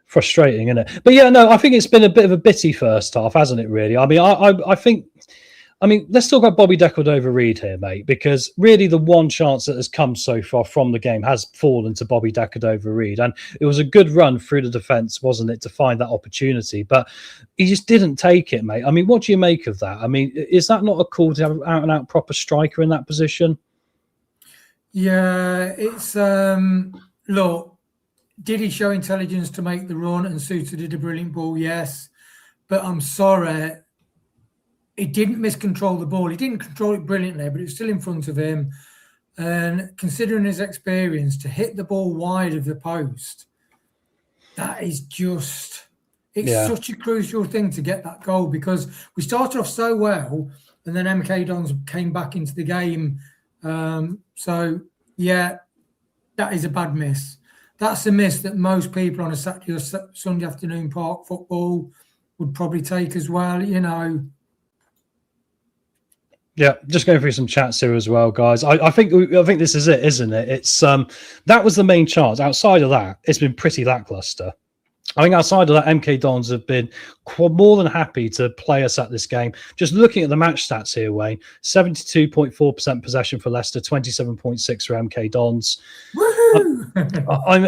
Frustrating, isn't it? But yeah, no, I think it's been a bit of a bitty first half, hasn't it, really? I mean, I think... I mean, let's talk about Bobby Decordova-Reid here, mate, because really the one chance that has come so far from the game has fallen to Bobby Decordova-Reid. And it was a good run through the defence, wasn't it, to find that opportunity? But he just didn't take it, mate. I mean, what do you make of that? I mean, is that not a call to have an out-and-out proper striker in that position? Yeah, it's... look, did he show intelligence to make the run and Suter did a brilliant ball? Yes. But I'm sorry... He didn't miscontrol the ball. He didn't control it brilliantly, but it was still in front of him. And considering his experience, to hit the ball wide of the post, that is just, it's such a crucial thing to get that goal, because we started off so well and then MK Dons came back into the game. So, yeah, that is a bad miss. That's a miss that most people on a Saturday or Sunday afternoon park football would probably take as well, you know. Yeah, just going through some chats here as well, guys. I think this is it, isn't it? It's that was the main chance. Outside of that, it's been pretty lackluster. I think outside of that, MK Dons have been more than happy to play us at this game. Just looking at the match stats here, Wayne, 72.4% possession for Leicester, 27.6% for MK Dons.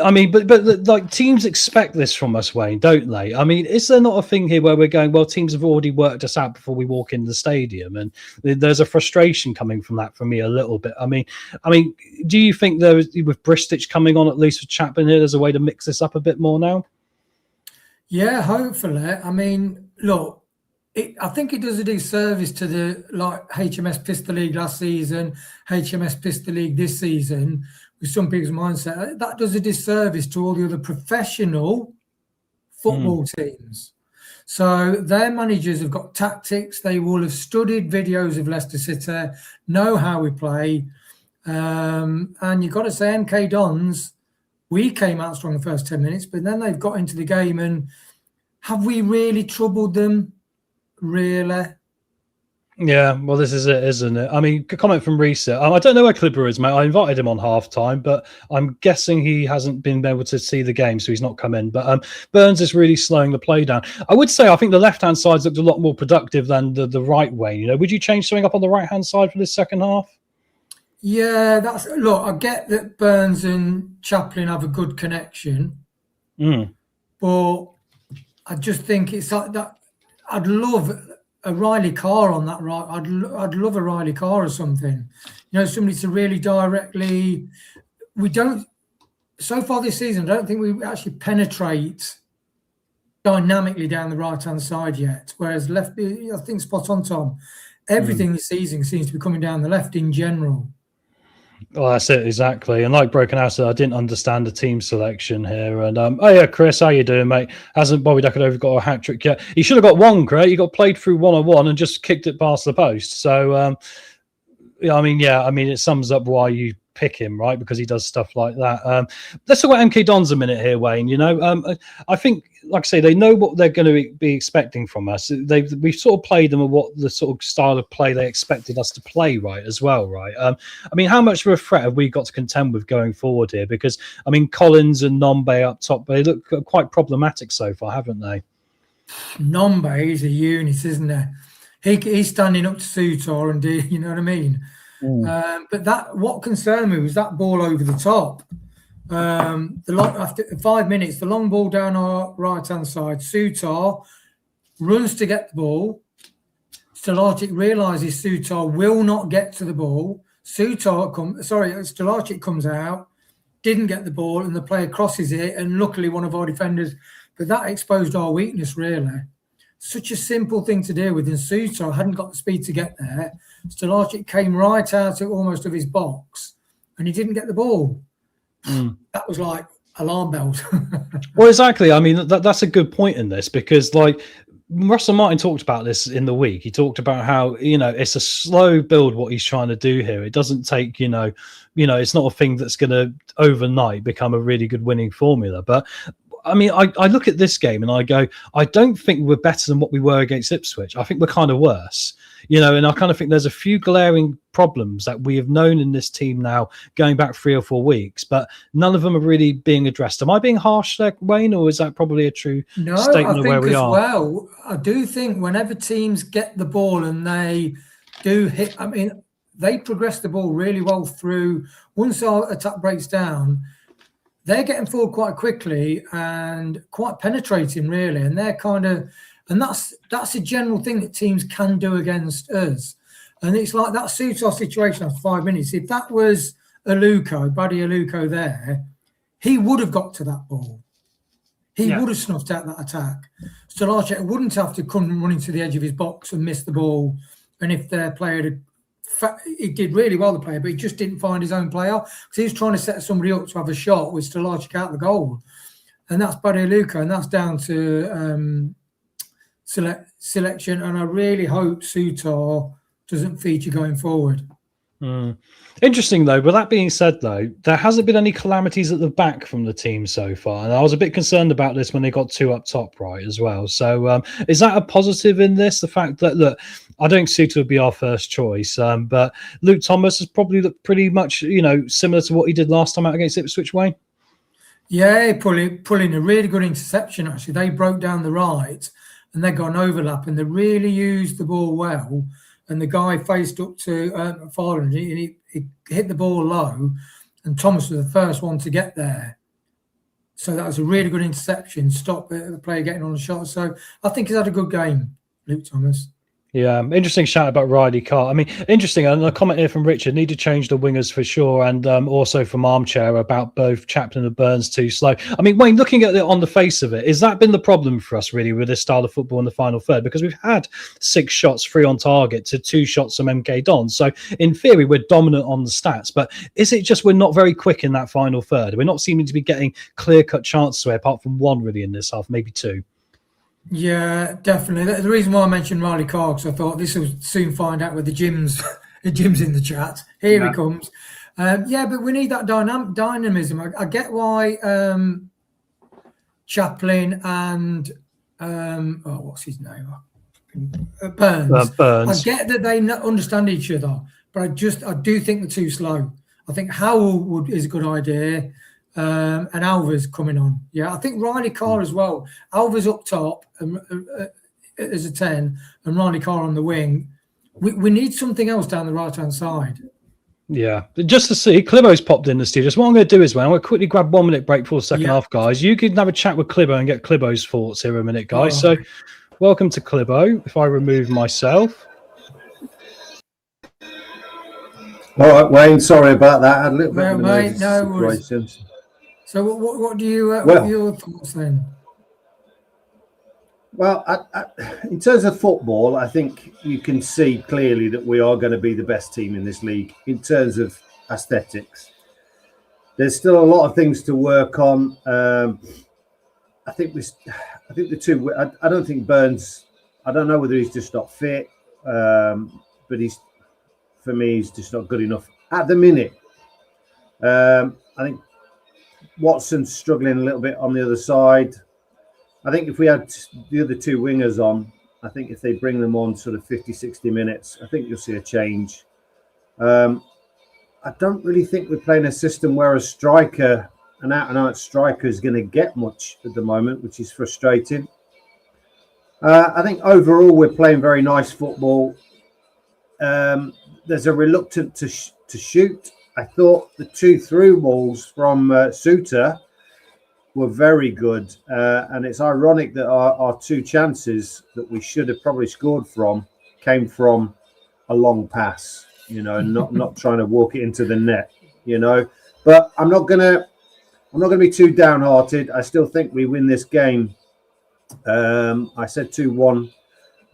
I mean, but like teams expect this from us, Wayne, don't they? I mean, is there not a thing here where we're going, well, teams have already worked us out before we walk into the stadium, and there's a frustration coming from that for me a little bit. I mean, do you think there is, with Bristich coming on, at least with Chapman here, there's a way to mix this up a bit more now? Yeah, hopefully. I mean, look, I think it does a disservice to the HMS Pistol League last season, HMS Pistol League this season, with some people's mindset. That does a disservice to all the other professional football teams. So their managers have got tactics. They will have studied videos of Leicester City, know how we play. And you've got to say, MK Dons, we came out strong the first 10 minutes, but then they've got into the game, and have we really troubled them? Really? Yeah, well, this is it, isn't it? I mean, comment from Reset. I don't know where Clipper is, mate. I invited him on halftime, but I'm guessing he hasn't been able to see the game, so he's not come in. But Burns is really slowing the play down. I would say I think the left-hand side's looked a lot more productive than the right way. You know, would you change something up on the right-hand side for this second half? Yeah, look, I get that Burns and Chaplin have a good connection, but I just think it's like that. I'd love a Riley Carr on that right. I'd love a Riley Carr or something. You know, somebody to really directly. We don't, so far this season, I don't think we actually penetrate dynamically down the right-hand side yet. Whereas left, I think spot on, Tom. Everything this season seems to be coming down the left in general. Well, that's it, exactly. And like Broken House said, I didn't understand the team selection here. And oh yeah, Chris, how you doing, mate? Hasn't Bobby Duckett got a hat trick yet? He should have got one, Craig. He got played through 1-on-1 and just kicked it past the post. So, I mean, it sums up why you pick him, right? Because he does stuff like that. Let's talk about MK Dons a minute here, Wayne. You know, I think, like I say, they know what they're going to be expecting from us. We've sort of played them at what the sort of style of play they expected us to play, right, as well, right? I mean, how much of a threat have we got to contend with going forward here? Because, I mean, Collins and Nombe up top, they look quite problematic so far, haven't they? Nombe is a unit, isn't he? He's standing up to Sutor and you know what I mean? But what concerned me was that ball over the top. After 5 minutes, the long ball down our right-hand side, Sutor runs to get the ball. Stelarczyk realises Sutor will not get to the ball. Stelarczyk comes out, didn't get the ball, and the player crosses it, and luckily one of our defenders. But that exposed our weakness, really. Such a simple thing to deal with, and Sutor hadn't got the speed to get there. Stelarczyk came right out almost of his box, and he didn't get the ball. That was like alarm bells. Well, exactly. I mean, that's a good point in this, because like Russell Martin talked about this in the week. He talked about how, you know, it's a slow build what he's trying to do here. It doesn't take, you know, it's not a thing that's going to overnight become a really good winning formula. But I mean, I look at this game and I go, I don't think we're better than what we were against Ipswich. I think we're kind of worse, you know, and I kind of think there's a few glaring problems that we have known in this team now going back 3 or 4 weeks, but none of them are really being addressed. Am I being harsh there, Wayne, or is that probably a true statement of where we are? Well, I do think whenever teams get the ball and they do hit, I mean, they progress the ball really well through. Once our attack breaks down, they're getting forward quite quickly and quite penetrating, really. And they're and that's a general thing that teams can do against us. And it's like that Sutor situation after 5 minutes. If that was Buddy Aluko there, he would have got to that ball. He would have snuffed out that attack. Stelarczyk wouldn't have to come running to the edge of his box and miss the ball. And if their player had he did really well, the player, but he just didn't find his own player because he was trying to set somebody up to have a shot with Stellacic out the goal, and that's Bade Luca, and that's down to selection. And I really hope Sutar doesn't feature going forward. Interesting though. With that being said, though, there hasn't been any calamities at the back from the team so far, and I was a bit concerned about this when they got 2 up top, right, as well. So, is that a positive in this? The fact that, look, I don't think Suter would be our first choice, but Luke Thomas has probably looked pretty much, similar to what he did last time out against Ipswich, Wayne. Yeah, pulling a really good interception. Actually, they broke down the right, and they got an overlap, and they really used the ball well. And the guy faced up to McFarlane, and he hit the ball low, and Thomas was the first one to get there. So that was a really good interception, stop the player getting on the shot. So I think he's had a good game, Luke Thomas. Yeah, interesting shout about Riley Carr. I mean, interesting. And a comment here from Richard: need to change the wingers for sure, and also from Armchair about both Chaplin and Burns too slow. I mean, Wayne, looking at it on the face of it, has that been the problem for us really with this style of football in the final third? Because we've had 6 shots, 3 on target to 2 shots from MK Don. So in theory, we're dominant on the stats. But is it just we're not very quick in that final third? We're not seeming to be getting clear-cut chances away, apart from 1 really in this half, maybe 2. Yeah, definitely. The reason why I mentioned Riley Carr, because I thought this will soon find out with the Jim's in the chat. Here he comes. But we need that dynamism. I get why Chaplin and what's his name? Burns. I get that they understand each other, but I do think they're too slow. I think Howell is a good idea. And Alves coming on. Yeah, I think Riley Carr as well. Alves up top as a 10 and Riley Carr on the wing. We need something else down the right-hand side. Yeah, just to see, Clibo's popped in the studio. So what I'm going to do is, I'm going to quickly grab 1 minute break for the second half, guys. You can have a chat with Clibo and get Clibo's thoughts here a minute, guys. So welcome to Clibo. If I remove myself. All right, Wayne, sorry about that. I had a little bit of mate, no situation. So what do you what are your thoughts then? Well, in terms of football, I think you can see clearly that we are going to be the best team in this league in terms of aesthetics. There's still a lot of things to work on. I think the two. I don't think Burns. I don't know whether he's just not fit, but for me, he's just not good enough at the minute. I think Watson's struggling a little bit on the other side. I think if we had the other 2 wingers on, I think if they bring them on sort of 50, 60 minutes, I think you'll see a change. I don't really think we're playing a system where an out-and-out striker is going to get much at the moment, which is frustrating. I think overall we're playing very nice football. There's a reluctance to shoot. I thought the 2 through balls from Suter were very good. And it's ironic that our 2 chances that we should have probably scored from came from a long pass, not trying to walk it into the net, But I'm not gonna be too downhearted. I still think we win this game. I said 2-1.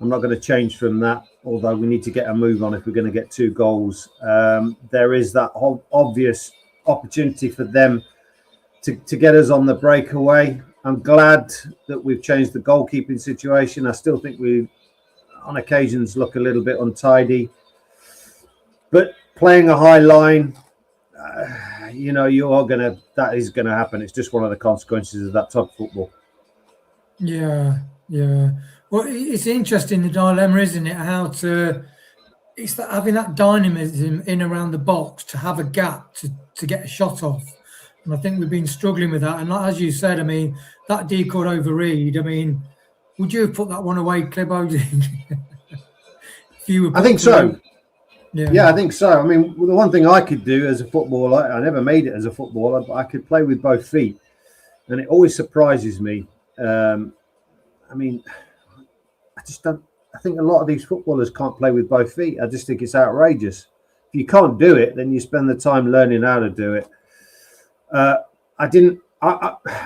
I'm not going to change from that, although we need to get a move on if we're going to get 2 goals. There is that whole obvious opportunity for them to get us on the breakaway. I'm glad that we've changed the goalkeeping situation. I still think we, on occasions, look a little bit untidy. But playing a high line, that is going to happen. It's just one of the consequences of that type of football. Yeah. Well, it's interesting, the dilemma, isn't it? It's having that dynamism in around the box to have a gap to get a shot off. And I think we've been struggling with that. And as you said, I mean, that decoy over Reed, I mean, would you have put that one away, Clibo? I think so. Yeah, I think so. I mean, the one thing I could do as a footballer, I never made it as a footballer, but I could play with both feet. And it always surprises me. I think a lot of these footballers can't play with both feet. I just think it's outrageous. If you can't do it, then you spend the time learning how to do it.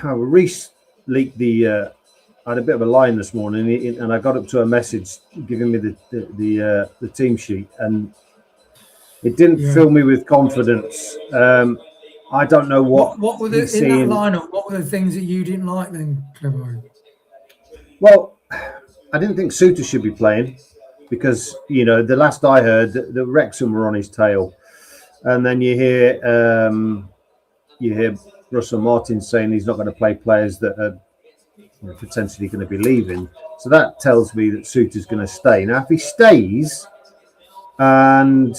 Reece leaked I had a bit of a line this morning, and I got up to a message giving me the team sheet, and It didn't fill me with confidence. I don't know what were the, in that lineup? What were the things that you didn't like then, Clivo? Well, I didn't think Suter should be playing because the last I heard, the Wrexham were on his tail, and then you hear Russell Martin saying he's not going to play players that are potentially going to be leaving. So that tells me that Suter's going to stay. Now, if he stays and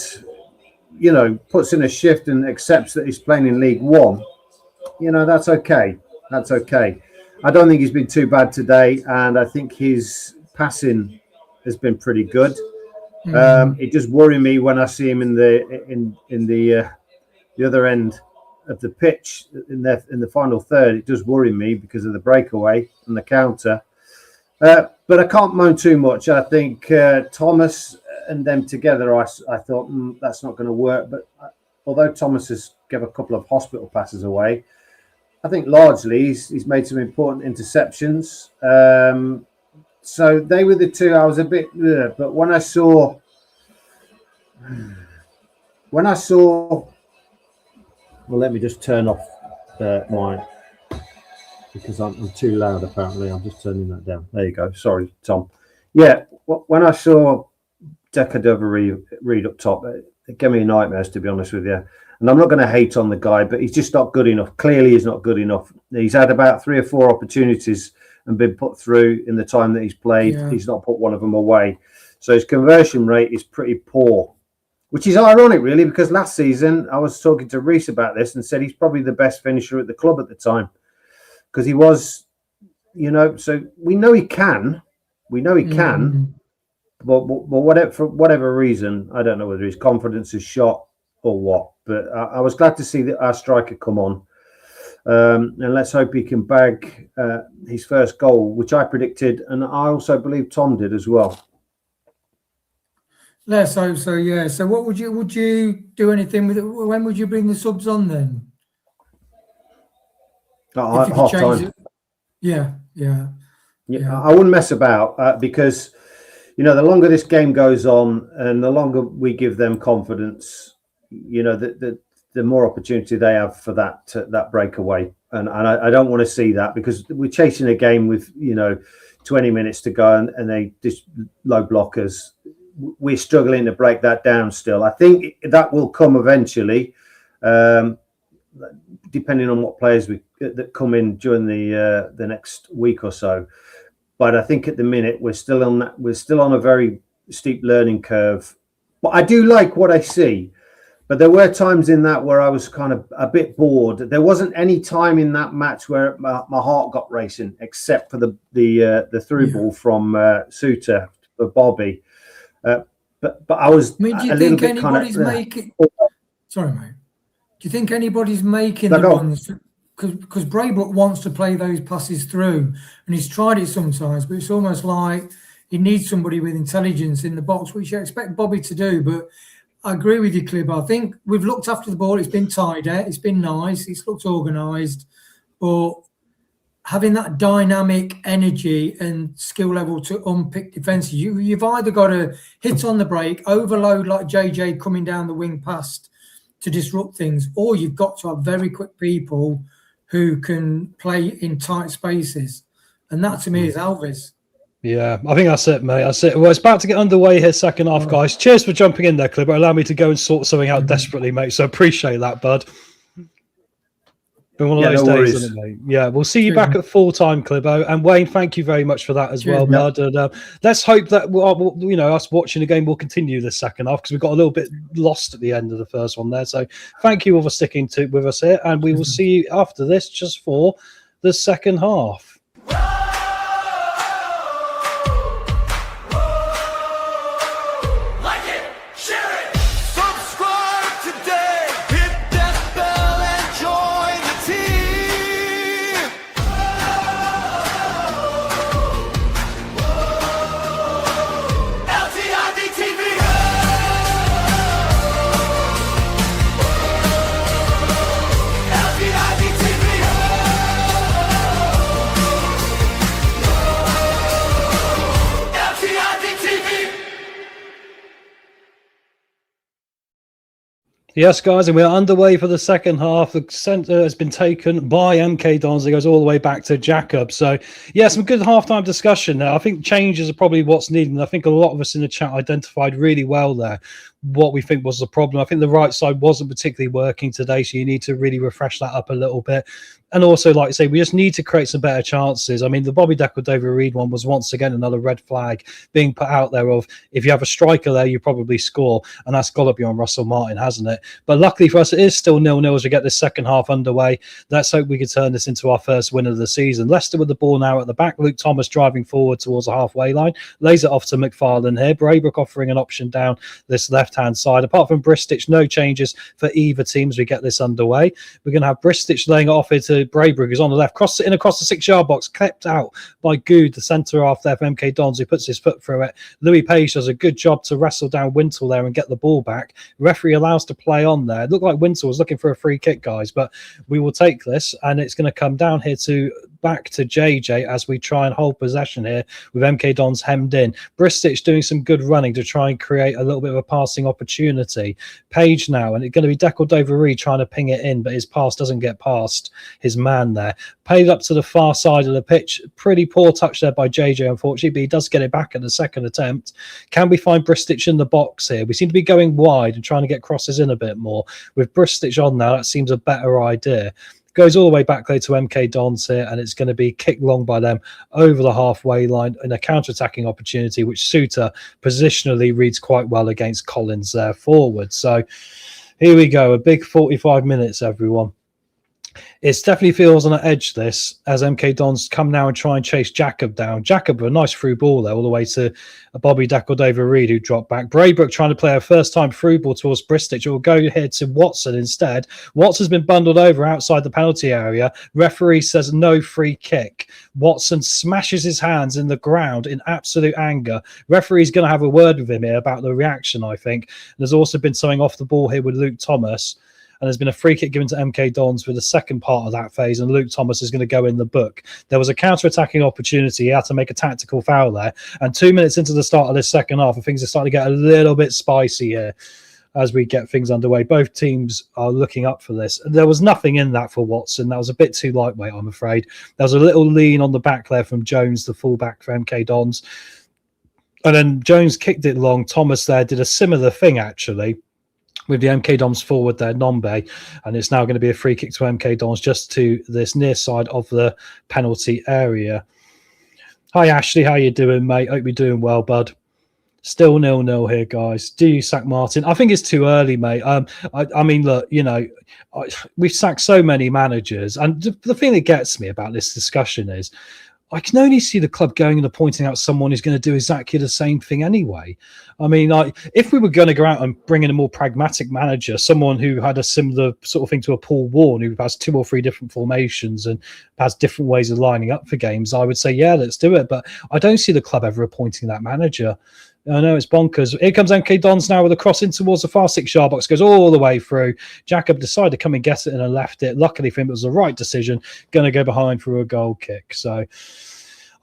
puts in a shift and accepts that he's playing in League One, that's okay. That's okay. I don't think he's been too bad today, and I think his passing has been pretty good. It just worries me when I see him in the other end of the pitch in the final third. It does worry me because of the breakaway and the counter. But I can't moan too much. I think Thomas and them together, I thought that's not going to work. But although Thomas has given a couple of hospital passes away, I think largely he's made some important interceptions. So they were the two I was a bit, but when I saw, well, let me just turn off my, because I'm too loud apparently. I'm just turning that down. There you go. Sorry, Tom. Yeah, when I saw Deca read up top, it gave me nightmares, to be honest with you. And I'm not going to hate on the guy, but he's just not good enough. Clearly, he's not good enough. He's had about 3 or 4 opportunities and been put through in the time that he's played. Yeah. He's not put one of them away. So his conversion rate is pretty poor, which is ironic, really, because last season I was talking to Reese about this and said he's probably the best finisher at the club at the time because he was, so we know he can. We know he can. But for whatever reason, I don't know whether his confidence is shot or what. But I was glad to see that our striker come on. And let's hope he can bag his first goal, which I predicted. And I also believe Tom did as well. Let's hope so, yeah. So what would you do anything with it? When would you bring the subs on then? Half time. Yeah. I wouldn't mess about because, the longer this game goes on and the longer we give them confidence, the more opportunity they have for that breakaway. And I don't want to see that because we're chasing a game with, 20 minutes to go and they just low blockers. We're struggling to break that down still. I think that will come eventually, depending on what players that come in during the next week or so. But I think at the minute we're still on a very steep learning curve. But I do like what I see. But there were times in that where I was kind of a bit bored. There wasn't any time in that match where my heart got racing, except for the through ball from Suter for Bobby. But I was. Do you think anybody's making? Sorry, mate. Do you think anybody's making the ones? Because Braybrook wants to play those passes through, and he's tried it sometimes, but it's almost like he needs somebody with intelligence in the box, which I expect Bobby to do. But I agree with you, Clib. I think we've looked after the ball. It's been tidy. It's been nice. It's looked organised. But having that dynamic energy and skill level to unpick defences, you've either got to hit on the break, overload like JJ coming down the wing past to disrupt things, or you've got to have very quick people who can play in tight spaces. And that, to me, is Alves. Yeah, I think that's it, mate. That's it. Well, it's about to get underway here, second half, guys. Cheers for jumping in there, Clibber. Allow me to go and sort something out desperately, mate. So appreciate that, bud. Been one of those days, isn't it, mate? Yeah, we'll see you back at full time, Clibbo. And Wayne, thank you very much for that as well, bud. And let's hope that us watching the game will continue this second half because we got a little bit lost at the end of the first one there. So thank you all for sticking with us here, and we will see you after this just for the second half. Yes, guys, and we're underway for the second half. The centre has been taken by MK Dons. It goes all the way back to Jacob. So, yeah, some good halftime discussion there. I think changes are probably what's needed. And I think a lot of us in the chat identified really well there what we think was the problem. I think the right side wasn't particularly working today, so you need to really refresh that up a little bit. And also, like I say, we just need to create some better chances. I mean, the Bobby David one was once again another red flag being put out there of if you have a striker there, you probably score. And that's got to be on Russell Martin, hasn't it? But luckily for us, it is still 0-0 as we get this second half underway. Let's hope we can turn this into our first win of the season. Leicester with the ball now at the back. Luke Thomas driving forward towards the halfway line. Lays it off to McFarlane here. Braybrook offering an option down this left-hand side. Apart from Bristich, no changes for either team as we get this underway. We're going to have Bristich laying it off here to Braybrook, who's on the left. Cross it in across the 6-yard box. Kept out by Good, the centre half there for MK Dons, who puts his foot through it. Louis Page does a good job to wrestle down Wintle there and get the ball back. Referee allows to play on there. It looked like Wintle was looking for a free kick, guys, but we will take this, and it's going to come down here to back to JJ as we try and hold possession here with MK Dons hemmed in. Bristich doing some good running to try and create a little bit of a passing opportunity. Page now, and it's going to be Declan Dovery trying to ping it in, but his pass doesn't get past his man there. Paid up to the far side of the pitch. Pretty poor touch there by JJ, unfortunately, but he does get it back at the second attempt. Can we find Bristich in the box here? We seem to be going wide and trying to get crosses in a bit more. With Bristich on now, that seems a better idea. Goes all the way back there to MK Dons here, and it's going to be kicked long by them over the halfway line in a counter-attacking opportunity, which Suter positionally reads quite well against Collins there forward. So here we go, a big 45 minutes, everyone. It definitely feels on an edge, this, as MK Dons come now and try and chase Jacob down. Jacob, a nice through ball there, all the way to Bobby David, who dropped back. Braybrook trying to play a first-time through ball towards Bristich. It will go ahead to Watson instead. Watson's been bundled over outside the penalty area. Referee says no free kick. Watson smashes his hands in the ground in absolute anger. Referee's going to have a word with him here about the reaction, I think. There's also been something off the ball here with Luke Thomas. And there's been a free kick given to MK Dons for the second part of that phase, and Luke Thomas is going to go in the book. There was a counter-attacking opportunity. He had to make a tactical foul there. And 2 minutes into the start of this second half, things are starting to get a little bit spicy here as we get things underway. Both teams are looking up for this. There was nothing in that for Watson. That was a bit too lightweight, I'm afraid. There was a little lean on the back there from Jones, the fullback for MK Dons. And then Jones kicked it long. Thomas there did a similar thing, actually, with the MK Dons forward there, Nombe, and it's now going to be a free kick to MK Dons just to this near side of the penalty area. Hi, Ashley. How you doing, mate? Hope you're doing well, bud. Still 0-0 here, guys. Do you sack Martin? I think it's too early, mate. I mean, look, you know, we've sacked so many managers, and the thing that gets me about this discussion is I can only see the club going and appointing out someone who's going to do exactly the same thing anyway. I mean, if we were going to go out and bring in a more pragmatic manager, someone who had a similar sort of thing to a Paul Warne, who has 2 or 3 different formations and has different ways of lining up for games, I would say, yeah, let's do it. But I don't see the club ever appointing that manager. I know it's bonkers. Here comes MK Dons now with a cross in towards the far 6-yard box. Goes all the way through. Jacob decided to come and get it and left it. Luckily for him, it was the right decision. Going to go behind for a goal kick. So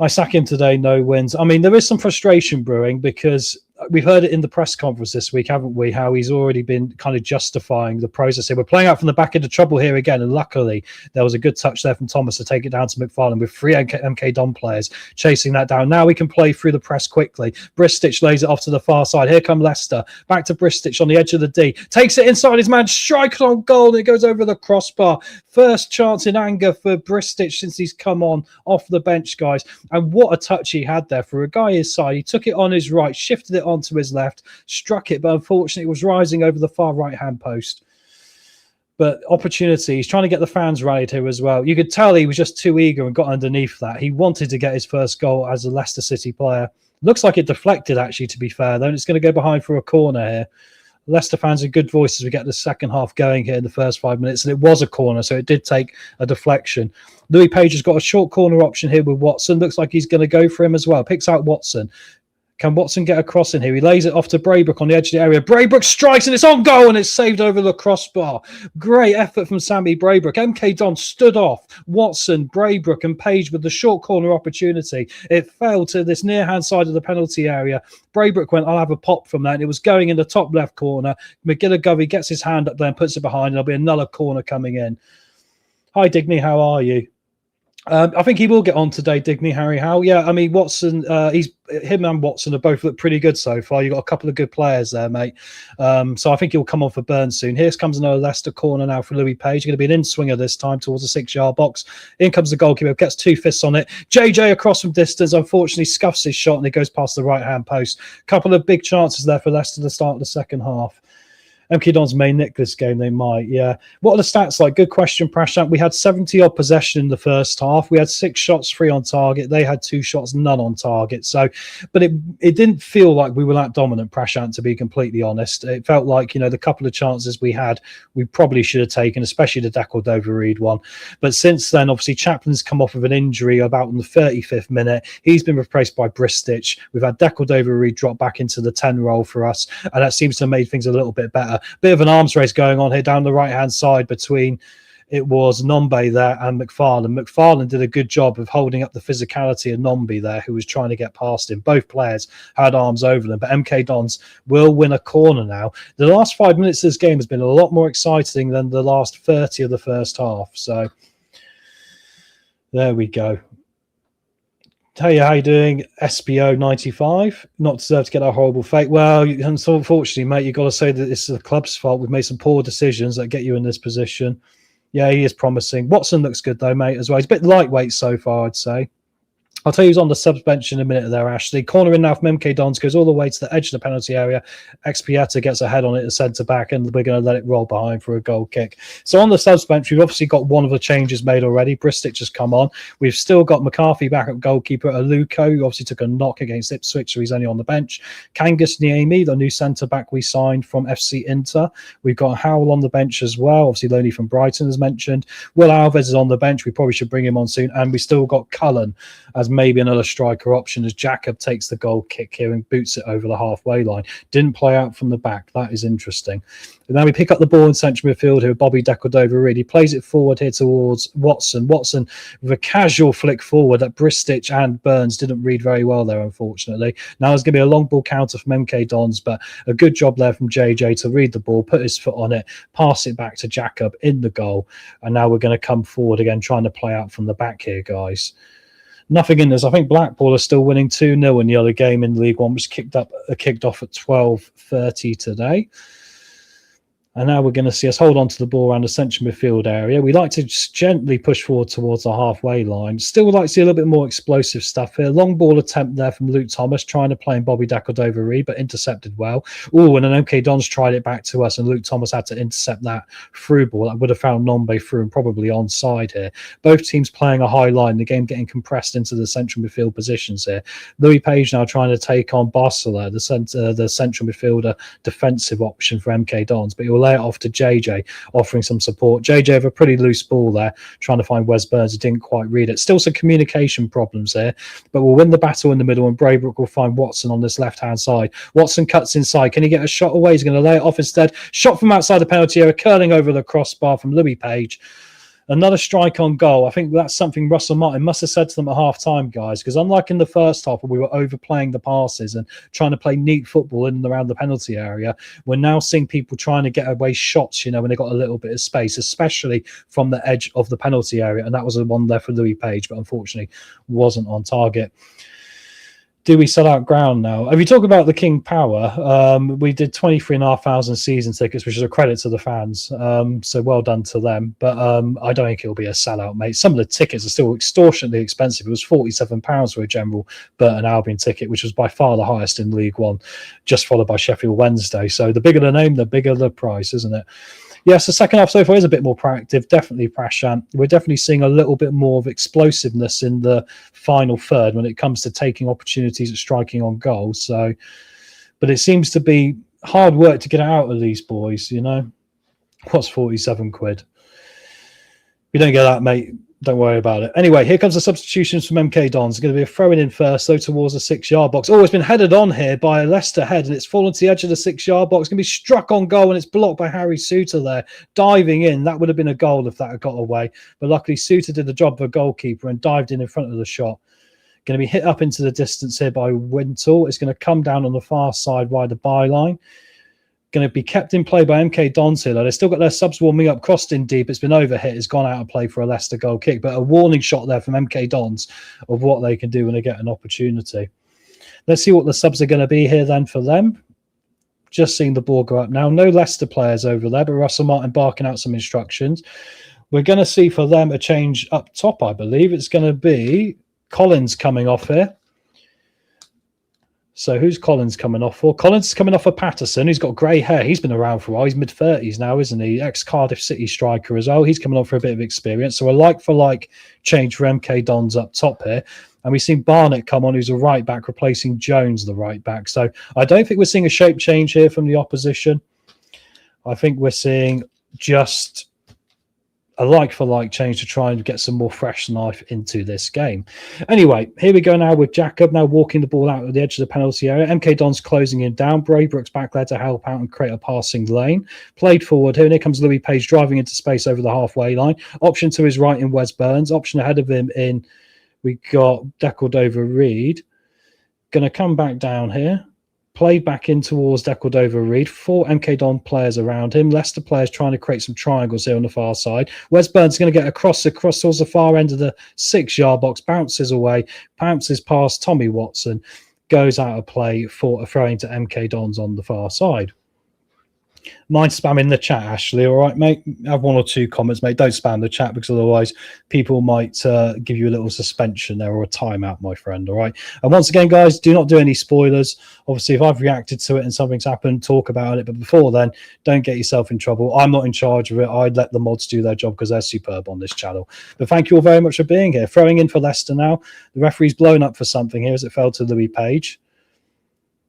I sack him today, no wins. I mean, there is some frustration brewing because we've heard it in the press conference this week, haven't we? How he's already been kind of justifying the process here. We're playing out from the back into trouble here again. And luckily, there was a good touch there from Thomas to take it down to McFarlane with 3 MK Don players chasing that down. Now we can play through the press quickly. Bristich lays it off to the far side. Here come Leicester. Back to Bristich on the edge of the D. Takes it inside his man. Strikes on goal. And it goes over the crossbar. First chance in anger for Bristich since he's come on off the bench, guys. And what a touch he had there for a guy his side. He took it on his right, shifted it onto his left, struck it, but unfortunately it was rising over the far right-hand post. But opportunity, he's trying to get the fans rallied here as well. You could tell he was just too eager and got underneath that. He wanted to get his first goal as a Leicester City player. Looks like it deflected, actually, to be fair, though, and it's going to go behind for a corner here. Leicester fans are good voice as we get the second half going here in the first 5 minutes, and it was a corner, so it did take a deflection. Louis Page has got a short corner option here with Watson. Looks like he's going to go for him as well. Picks out Watson. Can Watson get a cross in here? He lays it off to Braybrook on the edge of the area. Braybrook strikes and it's on goal and it's saved over the crossbar. Great effort from Sammy Braybrook. MK Don stood off Watson, Braybrook and Page with the short corner opportunity. It fell to this near-hand side of the penalty area. Braybrook went, I'll have a pop from that. And it was going in the top left corner. McGilligovey gets his hand up there and puts it behind. And there'll be another corner coming in. Hi, Digny. How are you? I think he will get on today, Digny, Harry Howe. Yeah, I mean, Watson, him and Watson have both looked pretty good so far. You've got a couple of good players there, mate. So I think he'll come on for Burns soon. Here comes another Leicester corner now for Louis Page. Going to be an in-swinger this time towards the 6-yard box. In comes the goalkeeper, gets 2 fists on it. JJ across from distance, unfortunately scuffs his shot and it goes past the right-hand post. Couple of big chances there for Leicester to start the second half. MK Dons may nick this game, they might, yeah. What are the stats like? Good question, Prashant. We had 70-odd possession in the first half. We had 6 shots, 3 on target. They had 2 shots, none on target. So, but it didn't feel like we were that dominant, Prashant, to be completely honest. It felt like, you know, the couple of chances we had, we probably should have taken, especially the Cordova-Reid one. But since then, obviously, Chaplin's come off of an injury about in the 35th minute. He's been replaced by Bristich. We've had Cordova-Reid drop back into the 10 role for us, and that seems to have made things a little bit better. Bit of an arms race going on here down the right-hand side between, it was Nombe there and McFarlane. McFarlane did a good job of holding up the physicality of Nombe there, who was trying to get past him. Both players had arms over them, but MK Dons will win a corner now. The last 5 minutes of this game has been a lot more exciting than the last 30 of the first half. So there we go. Hey, how you doing? SBO 95. Not deserved to get that horrible fate. Well, unfortunately, mate, you've got to say that it's the club's fault. We've made some poor decisions that get you in this position. Yeah, he is promising. Watson looks good, though, mate, as well. He's a bit lightweight so far, I'd say. I'll tell you who's on the subs bench in a minute there, Ashley. Corner in now from MK Dons, goes all the way to the edge of the penalty area. Expieta gets a head on it as centre-back, and we're going to let it roll behind for a goal kick. So on the subs bench, we've obviously got one of the changes made already. Bristich has come on. We've still got McCarthy back at goalkeeper. Aluko, who obviously took a knock against Ipswich, so he's only on the bench. Kangas Niemi, the new centre-back we signed from FC Inter. We've got Howell on the bench as well, obviously Loney from Brighton, as mentioned. Will Alves is on the bench. We probably should bring him on soon. And we still got Cullen as maybe another striker option as Jacob takes the goal kick here and boots it over the halfway line. Didn't play out from the back. That is interesting. And now we pick up the ball in central midfield here. Bobby Cordova-Reid. He plays it forward here towards Watson. Watson with a casual flick forward that Bristich and Burns didn't read very well there, unfortunately. Now there's going to be a long ball counter from MK Dons, but a good job there from JJ to read the ball, put his foot on it, pass it back to Jacob in the goal. And now we're going to come forward again, trying to play out from the back here, guys. Nothing in this. I think Blackpool are still winning 2-0 in the other game in League One, which kicked off at 12:30 today. And now we're going to see us hold on to the ball around the central midfield area. We like to just gently push forward towards the halfway line. Still would like to see a little bit more explosive stuff here. Long ball attempt there from Luke Thomas, trying to play in Bobby Cordova-Reid, but intercepted well. Oh, and then MK Dons tried it back to us, and Luke Thomas had to intercept that through ball. That would have found Nombe through and probably onside here. Both teams playing a high line. The game getting compressed into the central midfield positions here. Louis Page now trying to take on Barcelona, the central midfielder defensive option for MK Dons, but he'll lay it off to JJ, offering some support. JJ with a pretty loose ball there, trying to find Wes Burns. He didn't quite read it. Still some communication problems here, but we'll win the battle in the middle, and Braybrook will find Watson on this left-hand side. Watson cuts inside. Can he get a shot away? He's going to lay it off instead. Shot from outside the penalty area, curling over the crossbar from Louis Page. Another strike on goal. I think that's something Russell Martin must have said to them at half-time, guys, because unlike in the first half where we were overplaying the passes and trying to play neat football in and around the penalty area, we're now seeing people trying to get away shots, you know, when they got a little bit of space, especially from the edge of the penalty area. And that was the one there for Louis Page, but unfortunately wasn't on target. Do we sell out ground now? If you talk about the King Power, we did 23,500 season tickets, which is a credit to the fans. So well done to them. But I don't think it'll be a sellout, mate. Some of the tickets are still extortionately expensive. It was £47 for a general Burton Albion ticket, which was by far the highest in League One, just followed by Sheffield Wednesday. So the bigger the name, the bigger the price, isn't it? Yes, the second half so far is a bit more proactive. Definitely Prashant. We're definitely seeing a little bit more of explosiveness in the final third when it comes to taking opportunities at striking on goal. So, but it seems to be hard work to get out of these boys, you know. What's 47 quid? If you don't get that, mate, Don't worry about it. Anyway, here comes the substitutions from MK Dons. It's going to be a throw in first, though, towards the 6-yard box. Oh, it's been headed on here by a Leicester head, and it's fallen to the edge of the 6-yard box. It's going to be struck on goal, and it's blocked by Harry Suter there, diving in. That would have been a goal if that had got away. But luckily, Suter did the job of a goalkeeper and dived in front of the shot. Going to be hit up into the distance here by Wintle. It's going to come down on the far side by the byline. Going to be kept in play by MK Dons here. They've still got their subs warming up, crossed in deep. It's been overhit. It's gone out of play for a Leicester goal kick, but a warning shot there from MK Dons of what they can do when they get an opportunity. Let's see what the subs are going to be here then for them. Just seeing the ball go up now. No Leicester players over there, but Russell Martin barking out some instructions. We're going to see for them a change up top, I believe. It's going to be Collins coming off here. So who's Collins coming off for? Collins is coming off for Patterson. He's got grey hair. He's been around for a while. He's mid-30s now, isn't he? Ex-Cardiff City striker as well. He's coming on for a bit of experience. So a like-for-like change for MK Dons up top here. And we've seen Barnett come on, who's a right-back, replacing Jones, the right-back. So I don't think we're seeing a shape change here from the opposition. I think we're seeing just a like-for-like change to try and get some more fresh life into this game. Anyway, here we go now with Jacob now walking the ball out at the edge of the penalty area. MK Dons closing him down. Braybrook's back there to help out and create a passing lane. Played forward here, and here comes Louis Page driving into space over the halfway line. Option to his right in Wes Burns. Option ahead of him in, we got Decordova-Reid. Going to come back down here. Played back in towards Decordova-Reid. 4 MK Don players around him. Leicester players trying to create some triangles here on the far side. Wes Burns is going to get across towards the far end of the 6-yard box. Bounces away. Bounces past Tommy Watson. Goes out of play for a throw-in to MK Dons on the far side. Mind spamming the chat, Ashley. All right, mate. Have 1 or 2 comments, mate. Don't spam the chat because otherwise people might give you a little suspension there or a timeout, my friend. All right. And once again, guys, do not do any spoilers. Obviously, if I've reacted to it and something's happened, talk about it. But before then, don't get yourself in trouble. I'm not in charge of it. I'd let the mods do their job because they're superb on this channel. But thank you all very much for being here. Throwing in for Leicester now. The referee's blown up for something here as it fell to Louis Page.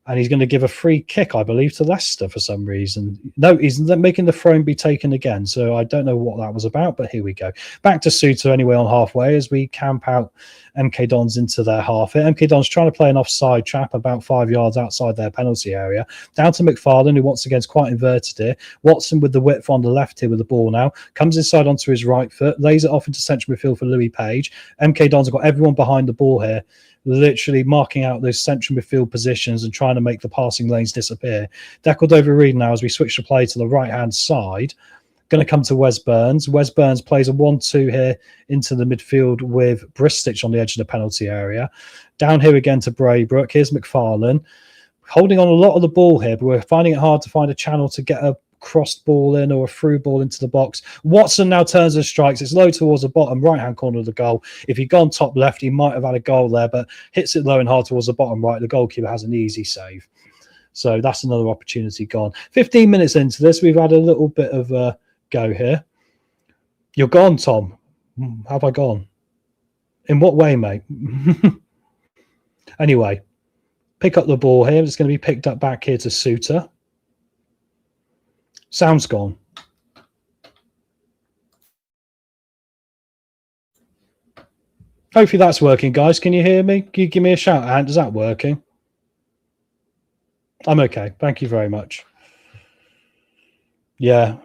And he's going to give a free kick, I believe, to Leicester for some reason. No, he's making the throw be taken again. So I don't know what that was about, but here we go. Back to Suter anyway on halfway as we camp out MK Dons into their half here. MK Dons trying to play an offside trap about 5 yards outside their penalty area. Down to McFarlane, who once again is quite inverted here. Watson with the width on the left here with the ball now. Comes inside onto his right foot. Lays it off into central midfield for Louis Page. MK Dons have got everyone behind the ball here, literally marking out those central midfield positions and trying to make the passing lanes disappear. Decordova-Reid now as we switch the play to the right-hand side. Going to come to Wes Burns. Wes Burns plays a 1-2 here into the midfield with Bristich on the edge of the penalty area. Down here again to Braybrook. Here's McFarlane. Holding on a lot of the ball here, but we're finding it hard to find a channel to get a crossed ball in or a through ball into the box. Watson now turns and strikes. It's low towards the bottom right-hand corner of the goal. If he'd gone top left, he might have had a goal there, but hits it low and hard towards the bottom right. The goalkeeper has an easy save. So that's another opportunity gone. 15 minutes into this, we've had a little bit of a go here. You're gone, Tom. Have I gone? In what way, mate? Anyway, pick up the ball here. It's going to be picked up back here to Suter. Sound's gone. Hopefully that's working, guys. Can you hear me? Can you give me a shout out? Is that working? I'm okay. Thank you very much. Yeah.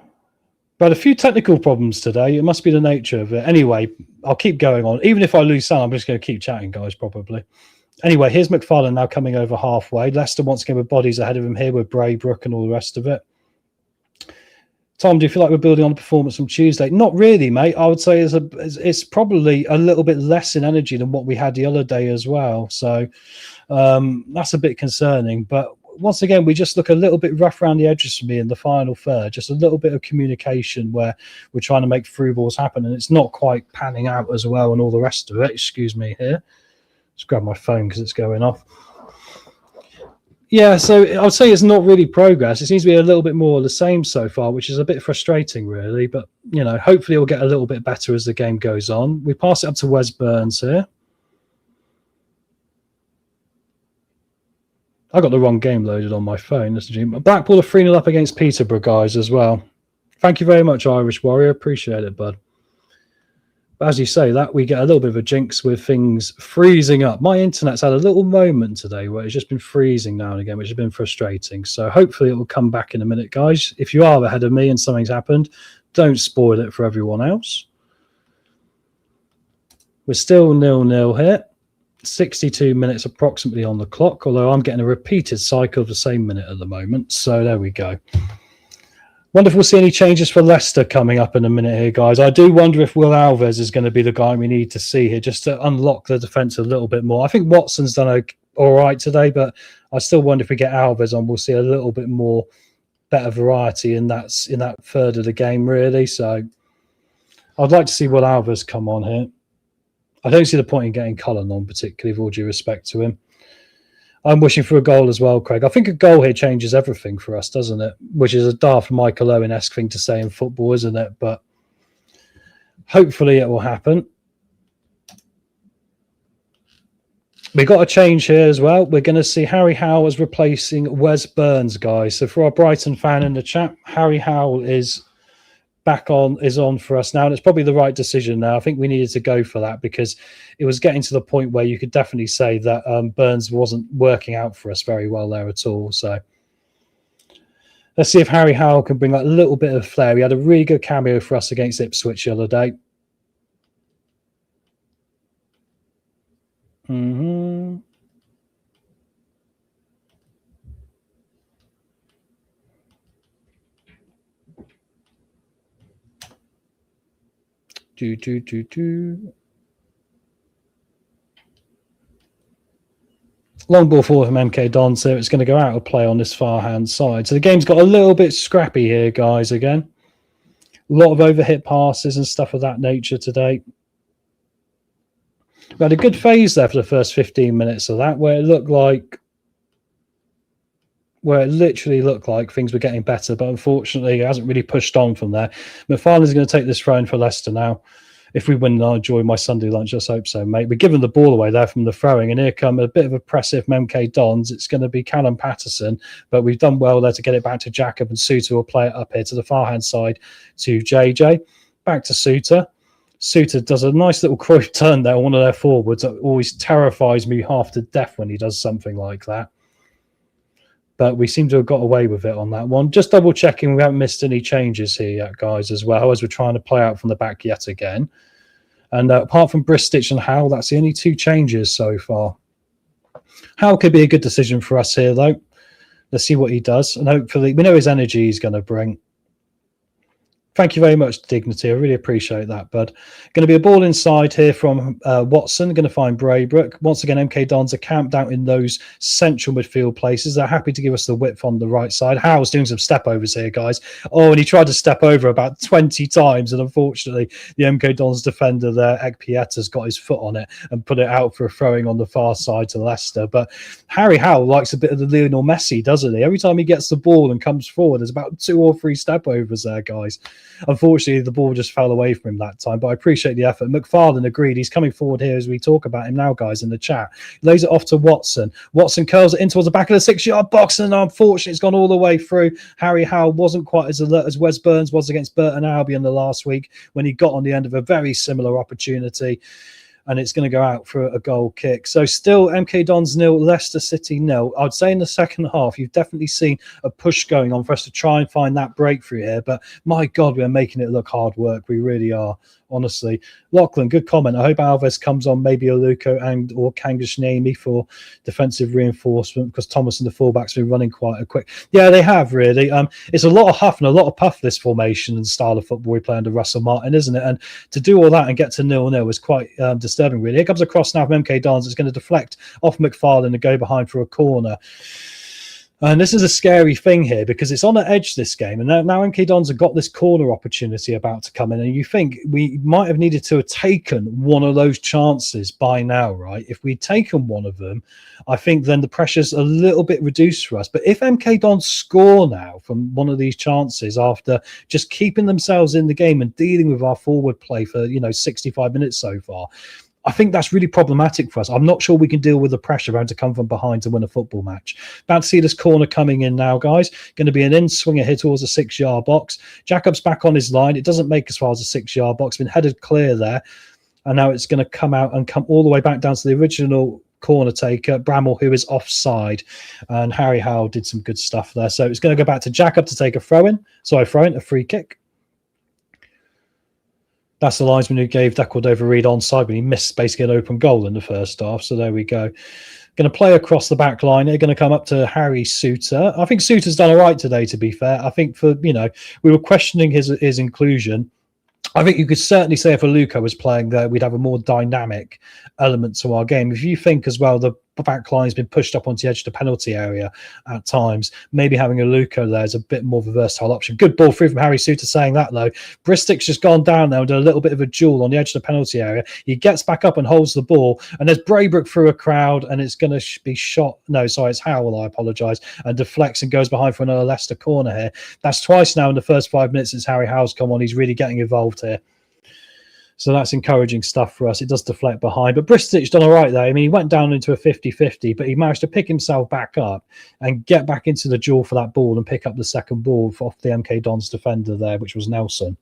But a few technical problems today. It must be the nature of it. Anyway, I'll keep going on. Even if I lose sound, I'm just going to keep chatting, guys, probably. Anyway, here's McFarlane now coming over halfway. Leicester once again with bodies ahead of him here with Braybrook and all the rest of it. Tom, do you feel like we're building on the performance from Tuesday? Not really, mate. I would say it's probably a little bit less in energy than what we had the other day as well. So that's a bit concerning. But once again, we just look a little bit rough around the edges for me in the final third. Just a little bit of communication where we're trying to make through balls happen. And it's not quite panning out as well and all the rest of it. Excuse me here. Just grab my phone because it's going off. Yeah, so I would say it's not really progress. It seems to be a little bit more of the same so far, which is a bit frustrating, really. But, you know, hopefully it'll get a little bit better as the game goes on. We pass it up to Wes Burns here. I got the wrong game loaded on my phone. Blackpool are 3-0 up against Peterborough, guys, as well. Thank you very much, Irish Warrior. Appreciate it, bud. But as you say, that we get a little bit of a jinx with things freezing up. My internet's had a little moment today where it's just been freezing now and again, which has been frustrating. So hopefully it will come back in a minute, guys. If you are ahead of me and something's happened, don't spoil it for everyone else. We're still 0-0 here. 62 minutes approximately on the clock, although I'm getting a repeated cycle of the same minute at the moment. So there we go. Wonder if we'll see any changes for Leicester coming up in a minute here, guys. I do wonder if Will Alves is going to be the guy we need to see here just to unlock the defence a little bit more. I think Watson's done all right today, but I still wonder if we get Alves on, we'll see a little bit more better variety in that third of the game, really. So I'd like to see Will Alves come on here. I don't see the point in getting Cullen on, particularly with all due respect to him. I'm wishing for a goal as well, Craig. I think a goal here changes everything for us, doesn't it? Which is a daft Michael Owen-esque thing to say in football, isn't it? But hopefully it will happen. We got a change here as well. We're going to see Harry Howell as replacing Wes Burns, guys. So for our Brighton fan in the chat, Harry Howell is on for us now, and it's probably the right decision now. I think we needed to go for that because it was getting to the point where you could definitely say that Burns wasn't working out for us very well there at all. So let's see if Harry Howell can bring that little bit of flair. He had a really good cameo for us against Ipswich the other day. Long ball forward from MK Don, so it's going to go out of play on this far hand side. So the game's got a little bit scrappy here, guys, again. A lot of overhit passes and stuff of that nature today. We had a good phase there for the first 15 minutes of that, where it literally looked like things were getting better, but unfortunately it hasn't really pushed on from there. McFarlane's going to take this throw in for Leicester now. If we win, I'll enjoy my Sunday lunch. Let's hope so, mate. We're giving the ball away there from the throwing, and here come a bit of oppressive MK Dons. It's going to be Callum Patterson, but we've done well there to get it back to Jacob, and Suter will play it up here to the far-hand side to JJ. Back to Suter. Suter does a nice little Cruyff turn there on one of their forwards. That always terrifies me half to death when he does something like that. But we seem to have got away with it on that one. Just double checking we haven't missed any changes here yet, guys, as well, as we're trying to play out from the back yet again. And apart from Bristich and Howell, that's the only two changes so far. Howell could be a good decision for us here, though. Let's see what he does. And hopefully, we know his energy he's going to bring. Thank you very much, Dignity. I really appreciate that, bud. Going to be a ball inside here from Watson. Going to find Braybrook. Once again, MK Dons are camped out in those central midfield places. They're happy to give us the width on the right side. Howell's doing some step overs here, guys. Oh, and he tried to step over about 20 times, and unfortunately, the MK Dons defender there, Ekpieta's got his foot on it and put it out for a throwing on the far side to Leicester. But Harry Howell likes a bit of the Lionel Messi, doesn't he? Every time he gets the ball and comes forward, there's about 2 or 3 step overs there, guys. Unfortunately, the ball just fell away from him that time, but I appreciate the effort. McFarlane agreed. He's coming forward here as we talk about him now, guys, in the chat. He lays it off to Watson. Watson curls it in towards the back of the 6-yard box, and unfortunately, it's gone all the way through. Harry Howell wasn't quite as alert as Wes Burns was against Burton Albion the last week when he got on the end of a very similar opportunity. And it's going to go out for a goal kick. So still MK Dons 0, Leicester City 0. I'd say in the second half, you've definitely seen a push going on for us to try and find that breakthrough here. But my God, we're making it look hard work. We really are, honestly. Lachlan, good comment. I hope Alves comes on, maybe Aluko and or Kangashnemi for defensive reinforcement, because Thomas and the fullbacks have been running quite a quick. Yeah, they have, really. It's a lot of huff and a lot of puff, this formation and style of football we play under Russell Martin, isn't it? And to do all that and get to 0-0 is quite disturbing, really. Here comes a cross now from MK Dons. It's going to deflect off McFarlane and go behind for a corner. And this is a scary thing here because it's on the edge, this game. And now MK Dons have got this corner opportunity about to come in. And you think we might have needed to have taken one of those chances by now, right? If we'd taken one of them, I think then the pressure's a little bit reduced for us. But if MK Dons score now from one of these chances after just keeping themselves in the game and dealing with our forward play for, 65 minutes so far, I think that's really problematic for us. I'm not sure we can deal with the pressure having to come from behind to win a football match. About to see this corner coming in now, guys. Going to be an in-swinger here towards the 6-yard box. Jacob's back on his line. It doesn't make as far as the 6-yard box. Been headed clear there. And now it's going to come out and come all the way back down to the original corner taker, Bramall, who is offside. And Harry Howell did some good stuff there. So it's going to go back to Jacob to take a a free kick. That's the linesman who gave Cordova-Reid onside, but he missed basically an open goal in the first half. So there we go. Going to play across the back line. They're going to come up to Harry Souttar. I think Souttar's done all right today, to be fair. I think we were questioning his inclusion. I think you could certainly say if Aluko was playing there, we'd have a more dynamic element to our game. If you think as well, the back line's been pushed up onto the edge of the penalty area at times, maybe having Aluko there is a bit more of a versatile option. Good ball through from Harry Souttar saying that, though. Bristol's just gone down there and done a little bit of a duel on the edge of the penalty area. He gets back up and holds the ball, and there's Braybrook through a crowd, and it's going to be shot. No, sorry, it's Howell, I apologise, and deflects and goes behind for another Leicester corner here. That's twice now in the first 5 minutes since Harry Howell's come on. He's really getting involved here. So that's encouraging stuff for us. It does deflect behind. But Bristol's done all right there. I mean, he went down into a 50-50, but he managed to pick himself back up and get back into the duel for that ball and pick up the second ball off the MK Dons defender there, which was Nelson.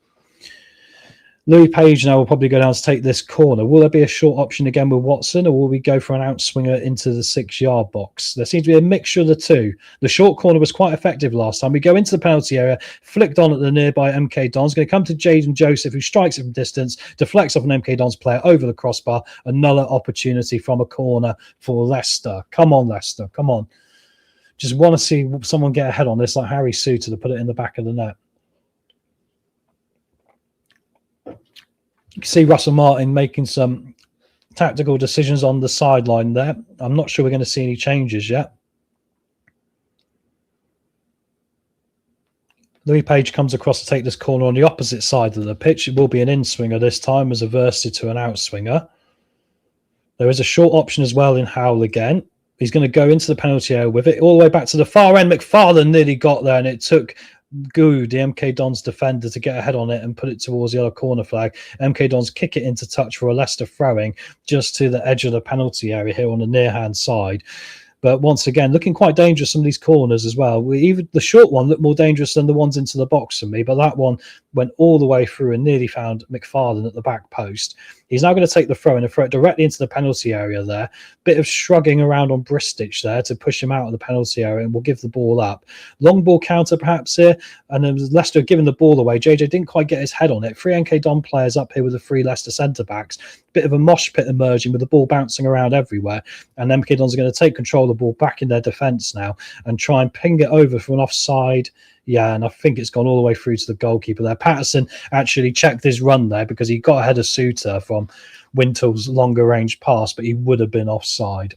Louis Page now will probably go down to take this corner. Will there be a short option again with Watson, or will we go for an outswinger into the 6-yard box? There seems to be a mixture of the two. The short corner was quite effective last time. We go into the penalty area, flicked on at the nearby MK Dons. Going to come to Jaden Joseph, who strikes it from distance, deflects off an MK Dons player over the crossbar. Another opportunity from a corner for Leicester. Come on, Leicester. Come on. Just want to see someone get ahead on this, like Harry Souttar, to put it in the back of the net. You can see Russell Martin making some tactical decisions on the sideline there. I'm not sure we're going to see any changes yet. Louis Page comes across to take this corner on the opposite side of the pitch. It will be an in-swinger this time as averted to an outswinger. There is a short option as well in Howell again. He's going to go into the penalty area with it all the way back to the far end. McFarlane nearly got there, and it took Good, the MK Dons defender, to get ahead on it and put it towards the other corner flag. MK Dons kick it into touch for a Leicester throwing just to the edge of the penalty area here on the near hand side. But once again, looking quite dangerous, some of these corners as well. Even the short one looked more dangerous than the ones into the box for me, but that one went all the way through and nearly found McFarlane at the back post. He's now going to take the throw and throw it directly into the penalty area there. Bit of shrugging around on Bristich there to push him out of the penalty area, and we'll give the ball up. Long ball counter perhaps here, and then Leicester giving the ball away. JJ didn't quite get his head on it. 3 NK Don players up here with the 3 Leicester centre-backs. Bit of a mosh pit emerging with the ball bouncing around everywhere, and MK Dons are going to take control of the ball back in their defence now and try and ping it over for an offside. Yeah, and I think it's gone all the way through to the goalkeeper there. Patterson actually checked his run there because he got ahead of Souttar from Wintle's longer range pass, but he would have been offside.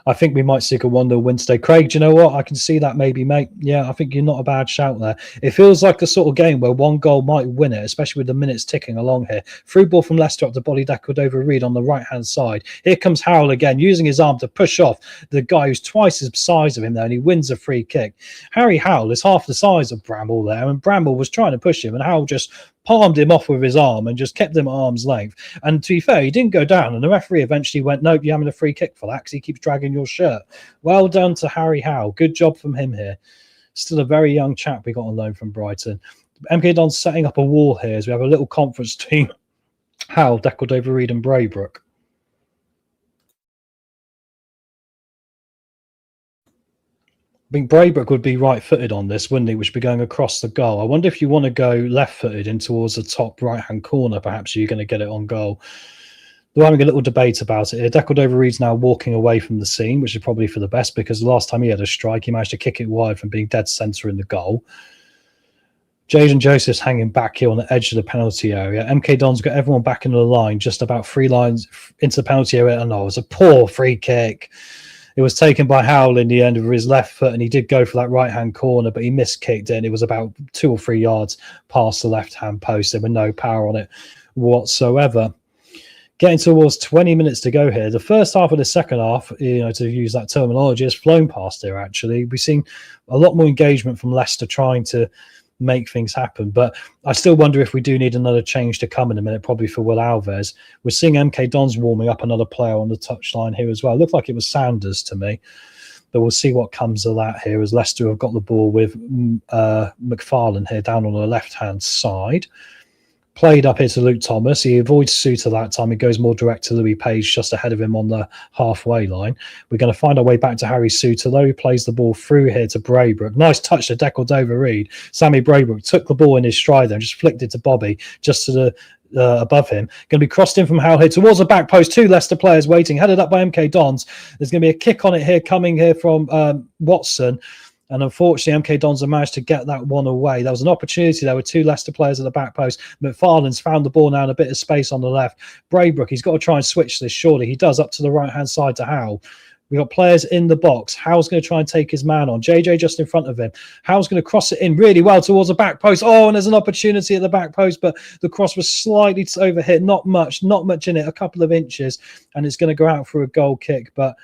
I think we might seek a 1-0 win today. Craig, do you know what? I can see that maybe, mate. Yeah, I think you're not a bad shout there. It feels like the sort of game where one goal might win it, especially with the minutes ticking along here. Through ball from Leicester up to body Cordova-Reid on the right-hand side. Here comes Howell again, using his arm to push off the guy who's twice the size of him there, and he wins a free kick. Harry Howell is half the size of Bramall there, and Bramall was trying to push him, and Howell just palmed him off with his arm and just kept him at arm's length. And to be fair, he didn't go down, and the referee eventually went, nope, you're having a free kick for that because he keeps dragging your shirt. Well done to Harry Howell. Good job from him here. Still a very young chap we got on loan from Brighton. MK Don's setting up a wall here as we have a little conference between Howell, Cordova-Reid and Braybrook. I think Braybrook would be right-footed on this, wouldn't he? Which would be going across the goal. I wonder if you want to go left-footed in towards the top right-hand corner. Perhaps you're going to get it on goal. We're having a little debate about it here. Cordova-Reid's now walking away from the scene, which is probably for the best because the last time he had a strike, he managed to kick it wide from being dead centre in the goal. Jaden Joseph's hanging back here on the edge of the penalty area. MK Don's got everyone back in the line, just about 3 lines into the penalty area. And it was a poor free kick. It was taken by Howell in the end with his left foot, and he did go for that right-hand corner, but he miskicked it, and it was about 2 or 3 yards past the left-hand post. There were no power on it whatsoever. Getting towards 20 minutes to go here. The first half of the second half, to use that terminology, has flown past here, actually. We've seen a lot more engagement from Leicester trying to make things happen. But I still wonder if we do need another change to come in a minute, probably for Will Alves. We're seeing MK Dons warming up another player on the touchline here as well. It looked like it was Sanders to me, but we'll see what comes of that here as Leicester have got the ball with McFarlane here down on the left-hand side. Played up here to Luke Thomas. He avoids Suter that time. He goes more direct to Louis Page, just ahead of him on the halfway line. We're going to find our way back to Harry Suter, though. He plays the ball through here to Braybrook. Nice touch to Decordova-Reid. Sammy Braybrook took the ball in his stride there and just flicked it to Bobby, just to the above him. Going to be crossed in from Howe here towards the back post. 2 Leicester players waiting, headed up by MK Dons. There's going to be a kick on it here, coming here from Watson. And unfortunately, MK Dons have managed to get that one away. There was an opportunity there with 2 Leicester players at the back post. McFarlane's found the ball now in a bit of space on the left. Braybrook, he's got to try and switch this, surely. He does, up to the right-hand side to Howe. We've got players in the box. Howe's going to try and take his man on. JJ just in front of him. Howe's going to cross it in really well towards the back post. Oh, and there's an opportunity at the back post, but the cross was slightly overhit. Not much in it, a couple of inches, and it's going to go out for a goal kick. But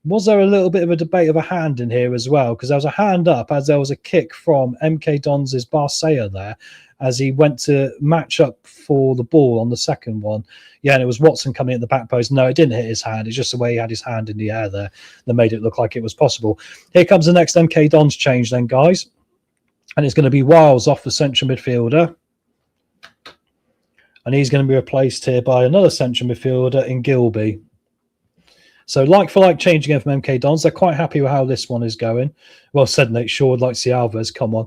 was there a little bit of a debate of a hand in here as well? Because there was a hand up as there was a kick from MK Dons' Barcia there as he went to match up for the ball on the second one. Yeah, and it was Watson coming at the back post. No, it didn't hit his hand. It's just the way he had his hand in the air there that made it look like it was possible. Here comes the next MK Dons change then, guys. And it's going to be Wiles off the central midfielder. And he's going to be replaced here by another central midfielder in Gilby. So like for like change again from MK Dons. They're quite happy with how this one is going. Well said, Nate. Sure would like to see Alves come on.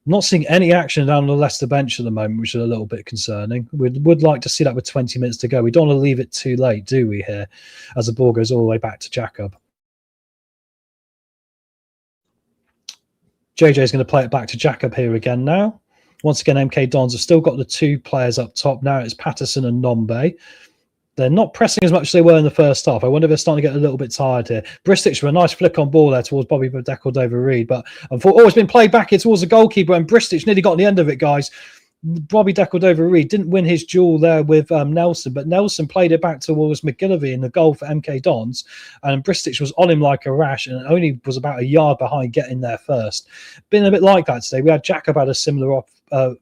I'm not seeing any action down on the Leicester bench at the moment, which is a little bit concerning. We would like to see that with 20 minutes to go. We don't want to leave it too late, do we, here, as the ball goes all the way back to Jacob. JJ is going to play it back to Jacob here again now. Once again, MK Dons have still got the 2 players up top. Now it's Patterson and Nombe. They're not pressing as much as they were in the first half. I wonder if they're starting to get a little bit tired here. Bristich with a nice flick on ball there towards Bobby Decordova-Reid. But it's been played back here towards the goalkeeper, and Bristich nearly got on the end of it, guys. Bobby Decordova-Reid didn't win his duel there with Nelson, but Nelson played it back towards McGillivray in the goal for MK Dons, and Bristich was on him like a rash and only was about a yard behind getting there first. Been a bit like that today. We had Jacob had a similar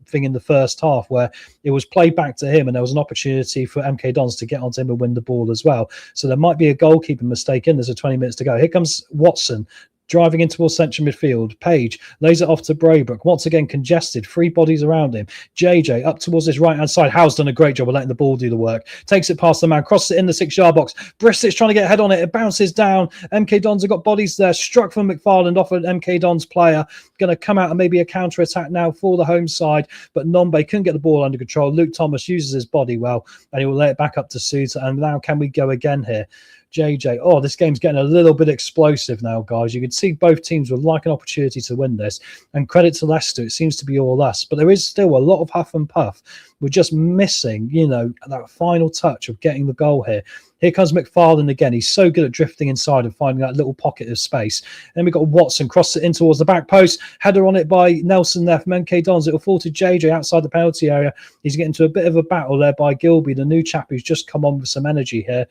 thing in the first half where it was played back to him and there was an opportunity for MK Dons to get onto him and win the ball as well. So there might be a goalkeeper mistake in. There's 20 minutes to go. Here comes Watson driving into towards central midfield. Page lays it off to Braybrook. Once again, congested. 3 bodies around him. JJ up towards his right-hand side. Howe's done a great job of letting the ball do the work. Takes it past the man. Crosses it in the 6-yard box. Bristich trying to get a head on it. It bounces down. MK Dons have got bodies there. Struck from McFarlane off an MK Dons player. Going to come out and maybe a counter-attack now for the home side. But Nombe couldn't get the ball under control. Luke Thomas uses his body well. And he will lay it back up to Suter. And now can we go again here? JJ. Oh, this game's getting a little bit explosive now, guys. You can see both teams would like an opportunity to win this. And credit to Leicester, it seems to be all us. But there is still a lot of huff and puff. We're just missing, that final touch of getting the goal here. Here comes McFarlane again. He's so good at drifting inside and finding that little pocket of space. Then we've got Watson, cross it in towards the back post. Header on it by Nelson there from MK Dons. It will fall to JJ outside the penalty area. He's getting to a bit of a battle there by Gilby, the new chap who's just come on with some energy here.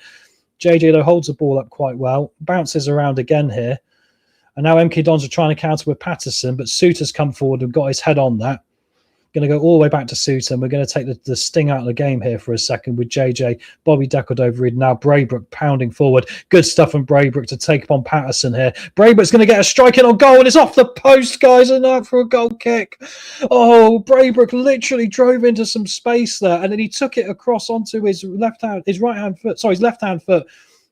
JJ, though, holds the ball up quite well. Bounces around again here. And now MK Dons are trying to counter with Patterson, but Suter's come forward and got his head on that. Going to go all the way back to Suter, and we're going to take the sting out of the game here for a second with JJ, Bobby Decordova-Reid, now Braybrook pounding forward. Good stuff from Braybrook to take upon Patterson here. Braybrook's going to get a strike in on goal, and it's off the post, guys, and out for a goal kick. Oh, Braybrook literally drove into some space there, and then he took it across onto his left hand foot,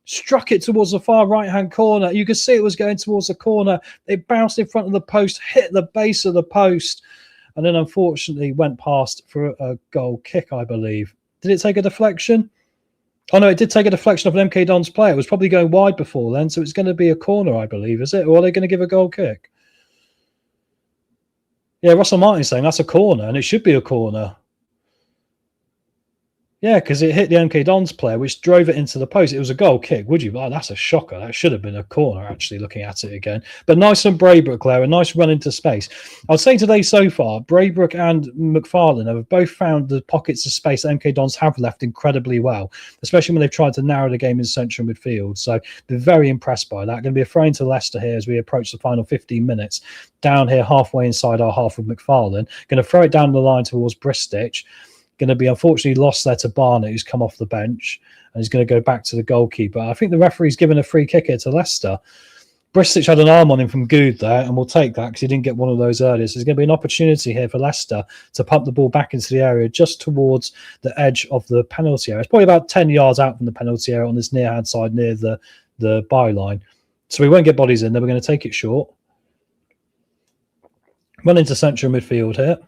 struck it towards the far right-hand corner. You could see it was going towards the corner. It bounced in front of the post, hit the base of the post, and then unfortunately went past for a goal kick, I believe. Did it take a deflection? Oh, no, it did take a deflection of an MK Dons player. It was probably going wide before then, so it's going to be a corner, I believe, is it? Or are they going to give a goal kick? Yeah, Russell Martin's saying that's a corner, and it should be a corner. Yeah, because it hit the MK Dons player, which drove it into the post. It was a goal kick, would you? Oh, that's a shocker. That should have been a corner, actually, looking at it again. But nice from Braybrook there, a nice run into space. I'll say today so far, Braybrook and McFarlane have both found the pockets of space that MK Dons have left incredibly well, especially when they've tried to narrow the game in central midfield. So they're very impressed by that. Going to be a throw into Leicester here as we approach the final 15 minutes. Down here, halfway inside our half with McFarlane. Going to throw it down the line towards Bristich. Going to be unfortunately lost there to Barnett, who's come off the bench, and he's going to go back to the goalkeeper. I think the referee's given a free kick here to Leicester. Bristich had an arm on him from Good there, and we'll take that because he didn't get one of those earlier. So there's going to be an opportunity here for Leicester to pump the ball back into the area just towards the edge of the penalty area. It's probably about 10 yards out from the penalty area on this near-hand side near the byline. So we won't get bodies in there. We're going to take it short. Run into central midfield here.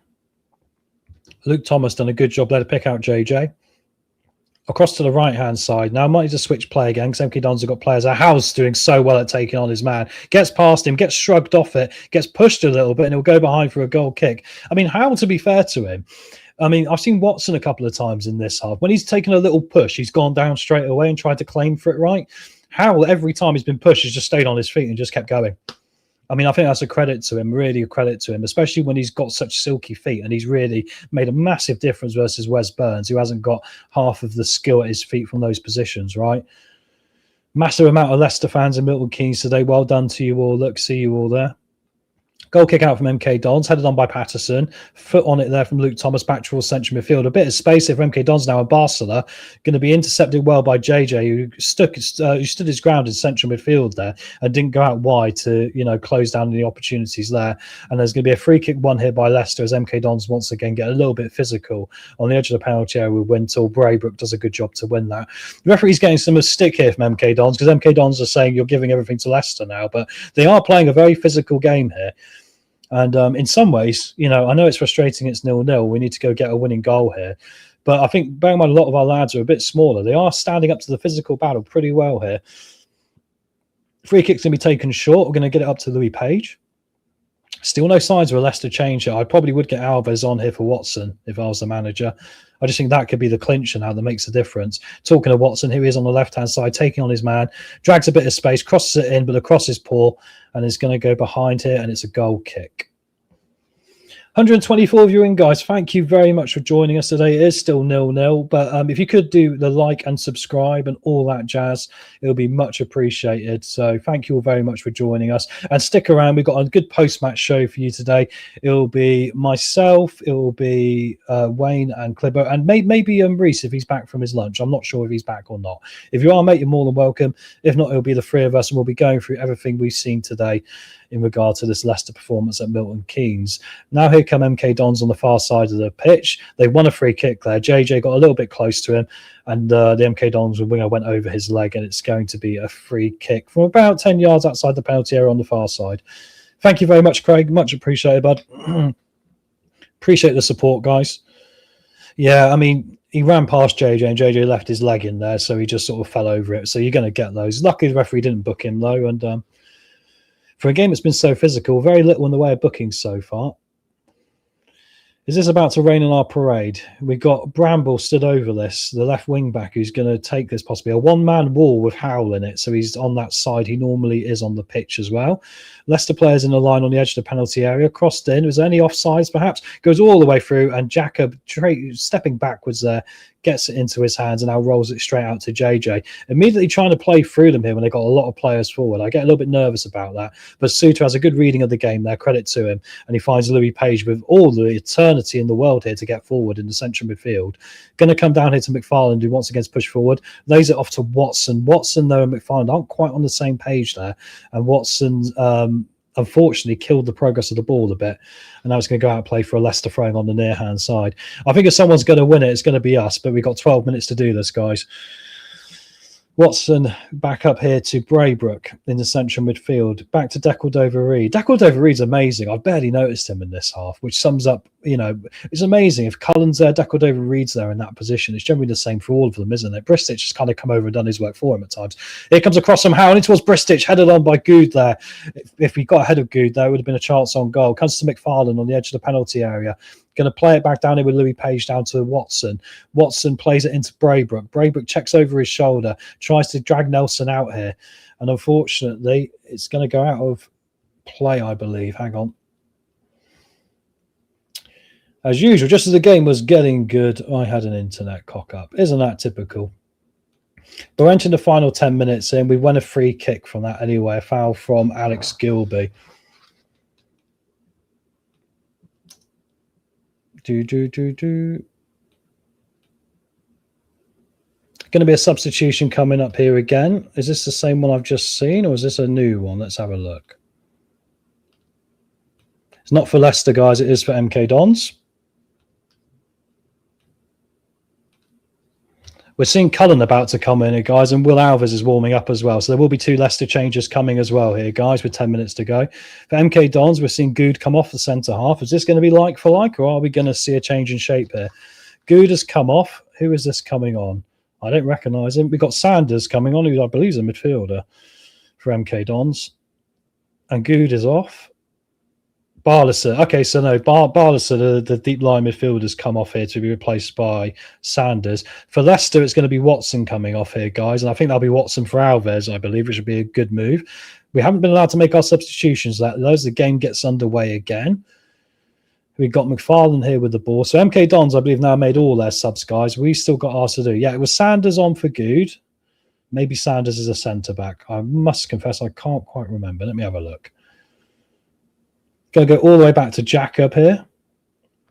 Luke Thomas done a good job there to pick out JJ. Across to the right-hand side. Now I might need to switch play again because MK Dons have got players. House doing so well at taking on his man. Gets past him, gets shrugged off it, gets pushed a little bit, and he'll go behind for a goal kick. I mean, Howe, to be fair to him, I mean, I've seen Watson a couple of times in this half. When he's taken a little push, he's gone down straight away and tried to claim for it right. Howe, every time he's been pushed, has just stayed on his feet and just kept going. I mean, I think that's a credit to him, really a credit to him, especially when he's got such silky feet, and he's really made a massive difference versus Wes Burns, who hasn't got half of the skill at his feet from those positions, right? Massive amount of Leicester fans in Milton Keynes today. Well done to you all. Look, see you all there. Goal kick out from MK Dons, headed on by Patterson. Foot on it there from Luke Thomas back towards central midfield. A bit of space here for MK Dons now, and Barcelona going to be intercepted well by JJ, who stood his ground in central midfield there and didn't go out wide to, close down any opportunities there. And there's going to be a free kick won here by Leicester as MK Dons once again get a little bit physical on the edge of the penalty area with Wintle. Braybrook does a good job to win that. The referee's getting some stick here from MK Dons because MK Dons are saying you're giving everything to Leicester now, but they are playing a very physical game here. And in some ways, I know it's frustrating it's 0-0. We need to go get a winning goal here. But I think, bearing in mind, a lot of our lads are a bit smaller. They are standing up to the physical battle pretty well here. Free kick's going to be taken short. We're going to get it up to Louis Page. Still no signs of a Leicester change here. I probably would get Alves on here for Watson if I was the manager. I just think that could be the clincher now that makes a difference. Talking of Watson, here he is on the left-hand side, taking on his man, drags a bit of space, crosses it in, but the cross is poor, and is going to go behind here, and it's a goal kick. 124 viewing, guys. Thank you very much for joining us today. It is still 0-0, but if you could do the like and subscribe and all that jazz, it'll be much appreciated. So thank you all very much for joining us, and stick around. We've got a good post-match show for you today. It'll be myself, it will be Wayne and Clibbo, and maybe Reese if he's back from his lunch. I'm not sure if he's back or not. If you are, mate, you're more than welcome. If not, it'll be the three of us, and we'll be going through everything we've seen today in regard to this Leicester performance at Milton Keynes. Now here come MK Dons on the far side of the pitch. They won a free kick there. JJ got a little bit close to him, and the MK Dons winger went over his leg, and it's going to be a free kick from about 10 yards outside the penalty area on the far side. Thank you very much, Craig. Much appreciated, bud. Appreciate the support, guys. Yeah, I mean, he ran past JJ, and JJ left his leg in there, so he just sort of fell over it. So you're going to get those. Luckily, the referee didn't book him, though, and for a game that's been so physical, very little in the way of bookings so far. Is this about to rain on our parade? We've got Bramble stood over this, the left wing back, who's going to take this possibly. A one-man wall with Howell in it, so he's on that side. He normally is on the pitch as well. Leicester players in a line on the edge of the penalty area, crossed in. Was there any offsides perhaps? Goes all the way through, and Jacob, stepping backwards there, gets it into his hands and now rolls it straight out to JJ. Immediately trying to play through them here when they've got a lot of players forward. I get a little bit nervous about that. But Suter has a good reading of the game there, credit to him. And he finds Louis Page with all the eternity in the world here to get forward in the central midfield. Going to come down here to McFarlane, who once again push forward. Lays it off to Watson. Watson, though, and McFarlane aren't quite on the same page there. And Watson unfortunately killed the progress of the ball a bit, and now it's going to go out and play for a Leicester throwing on the near hand side. I think if someone's going to win it, it's going to be us, but we've got 12 minutes to do this, guys. Watson back up here to Braybrook in the central midfield. Back to Decordova-Reid. Decordova-Reid's amazing. I've barely noticed him in this half, which sums up, it's amazing. If Cullen's there, Decordova-Reid's there in that position. It's generally the same for all of them, isn't it? Bristich has kind of come over and done his work for him at times. Here comes across somehow, and in towards Bristich, headed on by Good there. If we got ahead of Good, there would have been a chance on goal. Comes to McFarlane on the edge of the penalty area. Going to play it back down here with Louis Page down to Watson. Watson plays it into Braybrook. Braybrook checks over his shoulder, tries to drag Nelson out here. And unfortunately, it's going to go out of play, I believe. Hang on. As usual, just as the game was getting good, I had an internet cock-up. Isn't that typical? But we're entering the final 10 minutes in. We won a free kick from that anyway. A foul from Alex Gilby. Going to be a substitution coming up here again. Is this the same one I've just seen, or is this a new one? Let's have a look. It's not for Leicester, guys. It is for MK Dons. We're seeing Cullen about to come in here, guys, and Will Alves is warming up as well. So there will be 2 Leicester changes coming as well here, guys, with 10 minutes to go. For MK Dons, we're seeing Good come off the centre half. Is this going to be like for like, or are we going to see a change in shape here? Good has come off. Who is this coming on? I don't recognise him. We've got Sanders coming on, who I believe is a midfielder for MK Dons. And Good is off. Barlaser. Okay, so no, Barlaser, the deep line midfielder, has come off here to be replaced by Sanders. For Leicester, it's going to be Watson coming off here, guys. And I think that'll be Watson for Alves, I believe, which would be a good move. We haven't been allowed to make our substitutions as the game gets underway again. We've got McFarlane here with the ball. So MK Dons, I believe, now made all their subs, guys. We still got ours to do. Yeah, it was Sanders on for Good. Maybe Sanders is a centre-back. I must confess, I can't quite remember. Let me have a look. Going to go all the way back to Jacob here.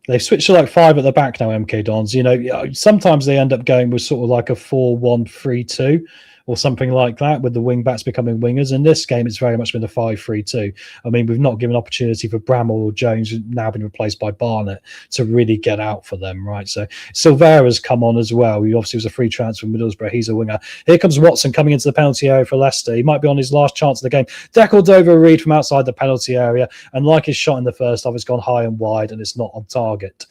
They've switched to like 5 at the back now, MK Dons. You know, sometimes they end up going with sort of like a 4-1-3-2 or something like that, with the wing-backs becoming wingers. In this game, it's very much been a 5-3-2. I mean, we've not given opportunity for Bramall or Jones, who's now been replaced by Barnett, to really get out for them, right? So Silvera's come on as well. He obviously was a free transfer from Middlesbrough. He's a winger. Here comes Watson coming into the penalty area for Leicester. He might be on his last chance of the game. Deckled over Reed from outside the penalty area, and like his shot in the first half, it's gone high and wide, and it's not on target.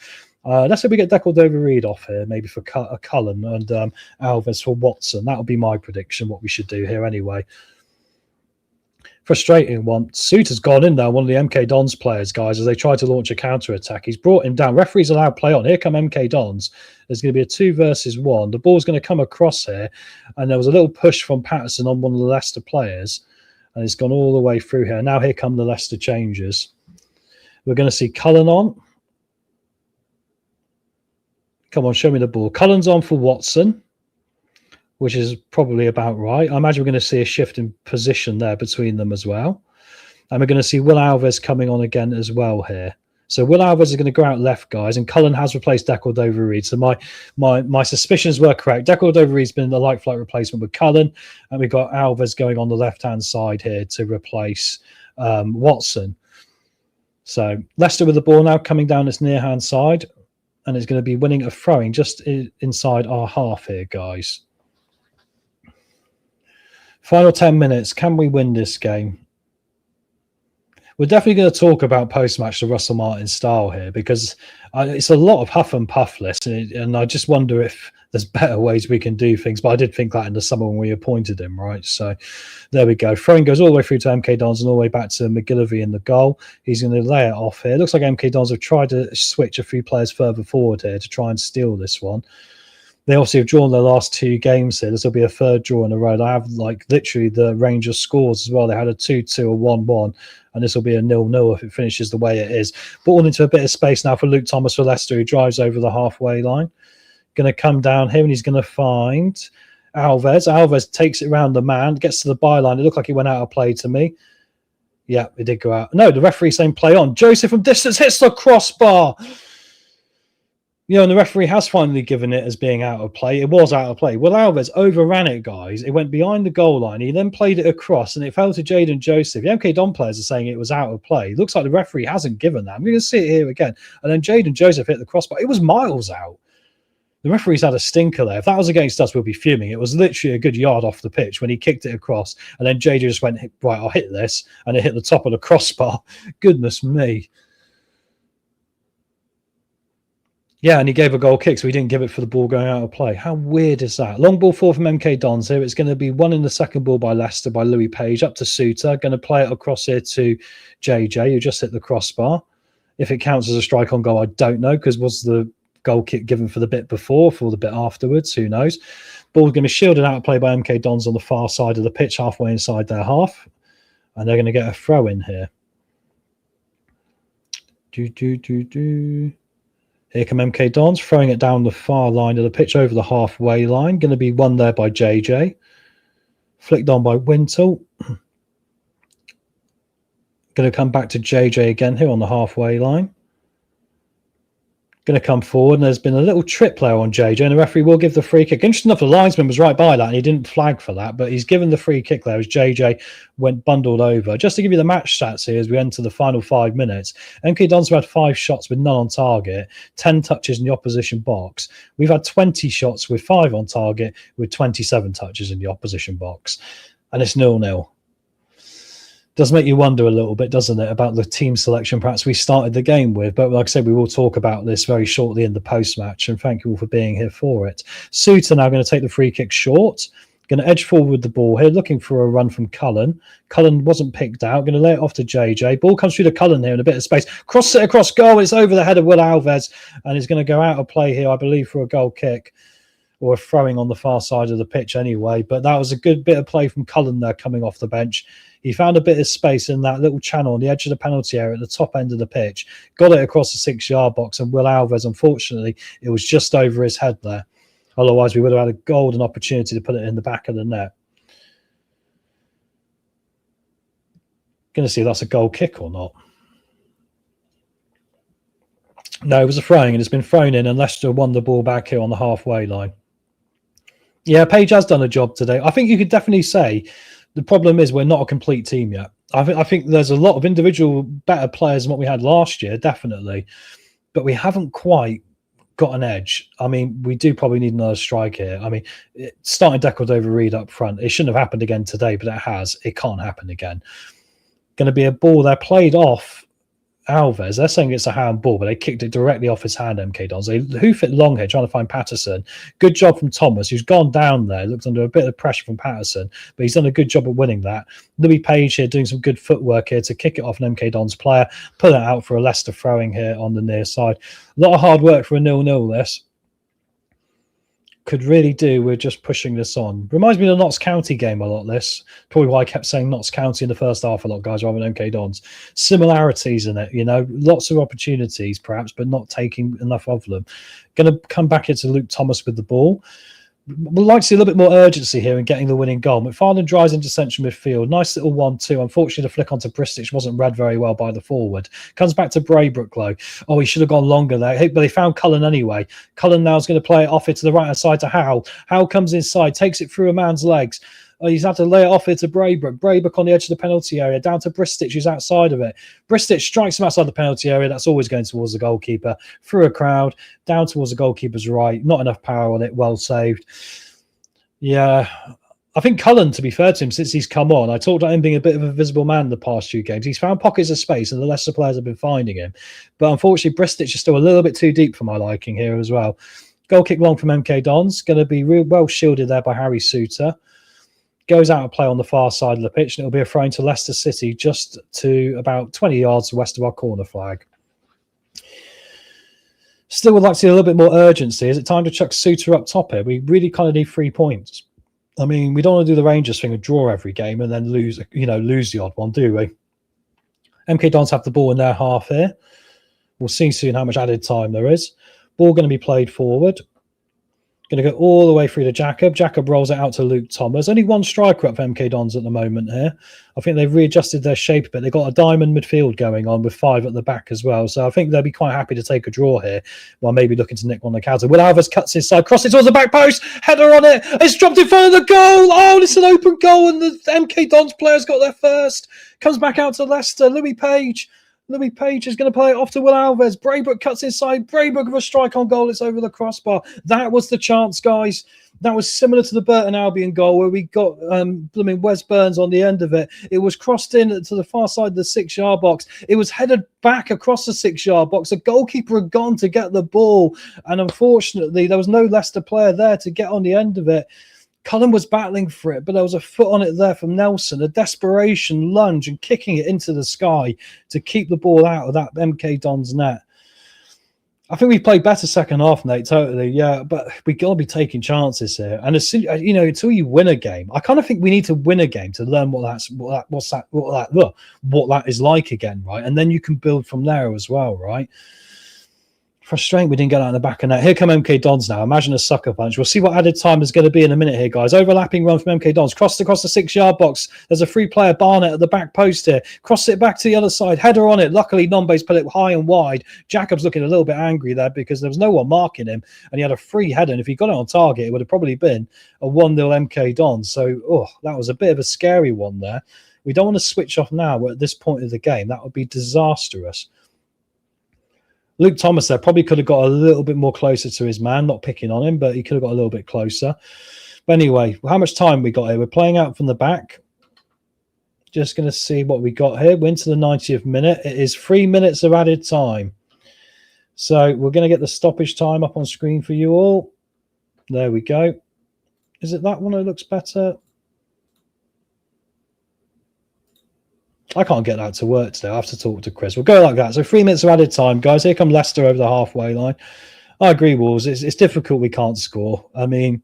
Let's say we get Deckled over Reed off here, maybe for Cullen and Alves for Watson. That'll be my prediction, what we should do here anyway. Frustrating one. Suter's gone in there, one of the MK Dons players, guys, as they try to launch a counter-attack. He's brought him down. Referee's allowed play on. Here come MK Dons. There's going to be a 2 versus 1. The ball's going to come across here, and there was a little push from Patterson on one of the Leicester players, and it's gone all the way through here. Now here come the Leicester changes. We're going to see Cullen on. Come on, show me the ball. Cullen's on for Watson, which is probably about right. I imagine we're going to see a shift in position there between them as well. And we're going to see Will Alves coming on again as well here. So Will Alves is going to go out left, guys, and Cullen has replaced Deckled over Reed. So my suspicions were correct. Deckled over Reed's been the like-for-like replacement with Cullen, and we've got Alves going on the left-hand side here to replace Watson. So Leicester with the ball now coming down this near-hand side, and it's going to be winning a throwing just inside our half here, guys. Final 10 minutes. Can we win this game? We're definitely going to talk about post-match the Russell Martin style here, because it's a lot of huff and puff list, and I just wonder if there's better ways we can do things. But I did think that in the summer when we appointed him, right? So there we go. Throwing goes all the way through to MK Dons and all the way back to McGillivray in the goal. He's going to lay it off here. It looks like MK Dons have tried to switch a few players further forward here to try and steal this one. They obviously have drawn their last 2 games here. This will be a 3rd draw in a row. They have like literally the range of scores as well. They had a 2-2, a 1-1, and this will be a 0-0 if it finishes the way it is. Ball into a bit of space now for Luke Thomas for Leicester, who drives over the halfway line. Going to come down here, and he's going to find Alves. Alves takes it around the man, gets to the byline. It looked like he went out of play to me. Yeah, it did go out. No, the referee saying play on. Joseph from distance hits the crossbar. You know, and the referee has finally given it as being out of play. It was out of play. Well, Alves overran it, guys. It went behind the goal line. He then played it across, and it fell to Jaden Joseph. The MK Don players are saying it was out of play. It looks like the referee hasn't given that. I'm going to see it here again. And then Jaden Joseph hit the crossbar. It was miles out. The referee's had a stinker there. If that was against us, we'll be fuming. It was literally a good yard off the pitch when he kicked it across. And then JJ just went, right, I'll hit this. And it hit the top of the crossbar. Goodness me. Yeah, and he gave a goal kick, so he didn't give it for the ball going out of play. How weird is that? Long ball forward from MK Dons here. It's going to be one in the second ball by Leicester, by Louis Page, up to Suter. Going to play it across here to JJ, who just hit the crossbar. If it counts as a strike on goal, I don't know, because was the goal kick given for the bit before, for the bit afterwards? Who knows? Ball's going to be shielded out of play by MK Dons on the far side of the pitch, halfway inside their half. And they're going to get a throw in here. Here come MK Dons, throwing it down the far line of the pitch over the halfway line. Going to be won there by JJ. Flicked on by Wintle. Going to come back to JJ again here on the halfway line. Going to come forward, and there's been a little trip there on JJ, and the referee will give the free kick. Interesting enough, the linesman was right by that, and he didn't flag for that, but he's given the free kick there as JJ went bundled over. Just to give you the match stats here as we enter the final 5 minutes, MK Dons have had 5 shots with none on target, 10 touches in the opposition box. We've had 20 shots with 5 on target, with 27 touches in the opposition box, and it's 0-0. Does make you wonder a little bit, doesn't it, about the team selection perhaps we started the game with. But like I said, we will talk about this very shortly in the post-match, and thank you all for being here for it. Suter now going to take the free kick short. Going to edge forward with the ball here, looking for a run from Cullen. Cullen wasn't picked out. Going to lay it off to JJ. Ball comes through to Cullen here in a bit of space. Cross it across goal. It's over the head of Will Alves, and he's going to go out of play here, I believe, for a goal kick. Or a throwing on the far side of the pitch anyway. But that was a good bit of play from Cullen there coming off the bench. He found a bit of space in that little channel on the edge of the penalty area at the top end of the pitch. Got it across the 6-yard box, and Will Alves, unfortunately, it was just over his head there. Otherwise, we would have had a golden opportunity to put it in the back of the net. Going to see if that's a goal kick or not. No, it was a throwing, and it's been thrown in, and Leicester won the ball back here on the halfway line. Yeah, Page has done a job today. I think you could definitely say the problem is we're not a complete team yet. I think there's a lot of individual better players than what we had last year, definitely. But we haven't quite got an edge. I mean, we do probably need another strike here. I mean, starting Declan over Reed up front, it shouldn't have happened again today, but it has. It can't happen again. Going to be a ball there played off Alves. They're saying it's a hand ball, but they kicked it directly off his hand, MK Dons. They hoof it long here, trying to find Patterson. Good job from Thomas, who's gone down there. Looked under a bit of pressure from Patterson, but he's done a good job of winning that. Louis Page here doing some good footwork here to kick it off an MK Dons player. Put it out for a Leicester throwing here on the near side. A lot of hard work for a 0-0 this. Could really do with just pushing this on. Reminds me of the Notts County game a lot, this. Probably why I kept saying Notts County in the first half a lot, guys, rather than MK Dons. Similarities in it, you know. Lots of opportunities, perhaps, but not taking enough of them. Going to come back into Luke Thomas with the ball. We'd like to see a little bit more urgency here in getting the winning goal. McFarlane drives into central midfield. Nice little 1-2. Unfortunately, the flick onto Bristich wasn't read very well by the forward. Comes back to Braybrook, though. Oh, he should have gone longer there. But they found Cullen anyway. Cullen now is going to play it off it to the right-hand side to Howe. Howe comes inside, takes it through a man's legs. He's had to lay it off here to Braybrook. Braybrook on the edge of the penalty area, down to Bristich, who's outside of it. Bristich strikes him outside the penalty area. That's always going towards the goalkeeper. Through a crowd, down towards the goalkeeper's right. Not enough power on it. Well saved. Yeah, I think Cullen, to be fair to him, since he's come on, I talked about him being a bit of a visible man the past few games. He's found pockets of space, and the Leicester players have been finding him. But unfortunately, Bristich is still a little bit too deep for my liking here as well. Goal kick long from MK Dons. Going to be real well shielded there by Harry Suter. Goes out of play on the far side of the pitch, and it'll be a throw into Leicester City just to about 20 yards west of our corner flag. Still would like to see a little bit more urgency. Is it time to chuck Suter up top here? We really kind of need 3 points. I mean, we don't want to do the Rangers thing and draw every game and then lose the odd one, do we? MK Dons have the ball in their half here. We'll see soon how much added time there is. Ball going to be played forward. Going to go all the way through to Jacob. Jacob rolls it out to Luke Thomas. Only one striker up for MK Dons at the moment here. I think they've readjusted their shape a bit. They've got a diamond midfield going on with 5 at the back as well. So I think they'll be quite happy to take a draw here while maybe looking to nick one on the counter. Will Alves cuts inside, crosses towards the back post, header on it. It's dropped in front of the goal. Oh, it's an open goal and the MK Dons players got there first. Comes back out to Leicester. Louis Page is going to play it off to Will Alves. Braybrook cuts inside. Braybrook with a strike on goal. It's over the crossbar. That was the chance, guys. That was similar to the Burton Albion goal where we got blooming Wes Burns on the end of it. It was crossed in to the far side of the 6-yard box. It was headed back across the 6-yard box. The goalkeeper had gone to get the ball. And unfortunately, there was no Leicester player there to get on the end of it. Cullen was battling for it, but there was a foot on it there from Nelson, a desperation lunge and kicking it into the sky to keep the ball out of that MK Dons net. I think we played better second half, Nate. Totally, yeah. But we got to be taking chances here. And as soon, you know, until you win a game, I kind of think we need to win a game to learn what that is like again, right? And then you can build from there as well, right? Frustrating we didn't get out in the back of net. Here come MK Dons now. Imagine a sucker punch. We'll see what added time is going to be in a minute here, guys. Overlapping run from MK Dons. Crossed across the 6-yard box. There's a free player, Barnett, at the back post here. Cross it back to the other side. Header on it. Luckily, Nombe's put it high and wide. Jacob's looking a little bit angry there because there was no one marking him. And he had a free header. And if he got it on target, it would have probably been a 1-0 MK Dons. So, that was a bit of a scary one there. We don't want to switch off now at this point of the game. That would be disastrous. Luke Thomas there probably could have got a little bit more closer to his man, not picking on him, but he could have got a little bit closer. But anyway, how much time we got here? We're playing out from the back. Just going to see what we got here. We're into the 90th minute. It is 3 minutes of added time. So we're going to get the stoppage time up on screen for you all. There we go. Is it that one that looks better? I can't get that to work today. I have to talk to Chris. We'll go like that. So 3 minutes of added time, guys. Here come Leicester over the halfway line. I agree, Wolves. It's difficult we can't score. I mean,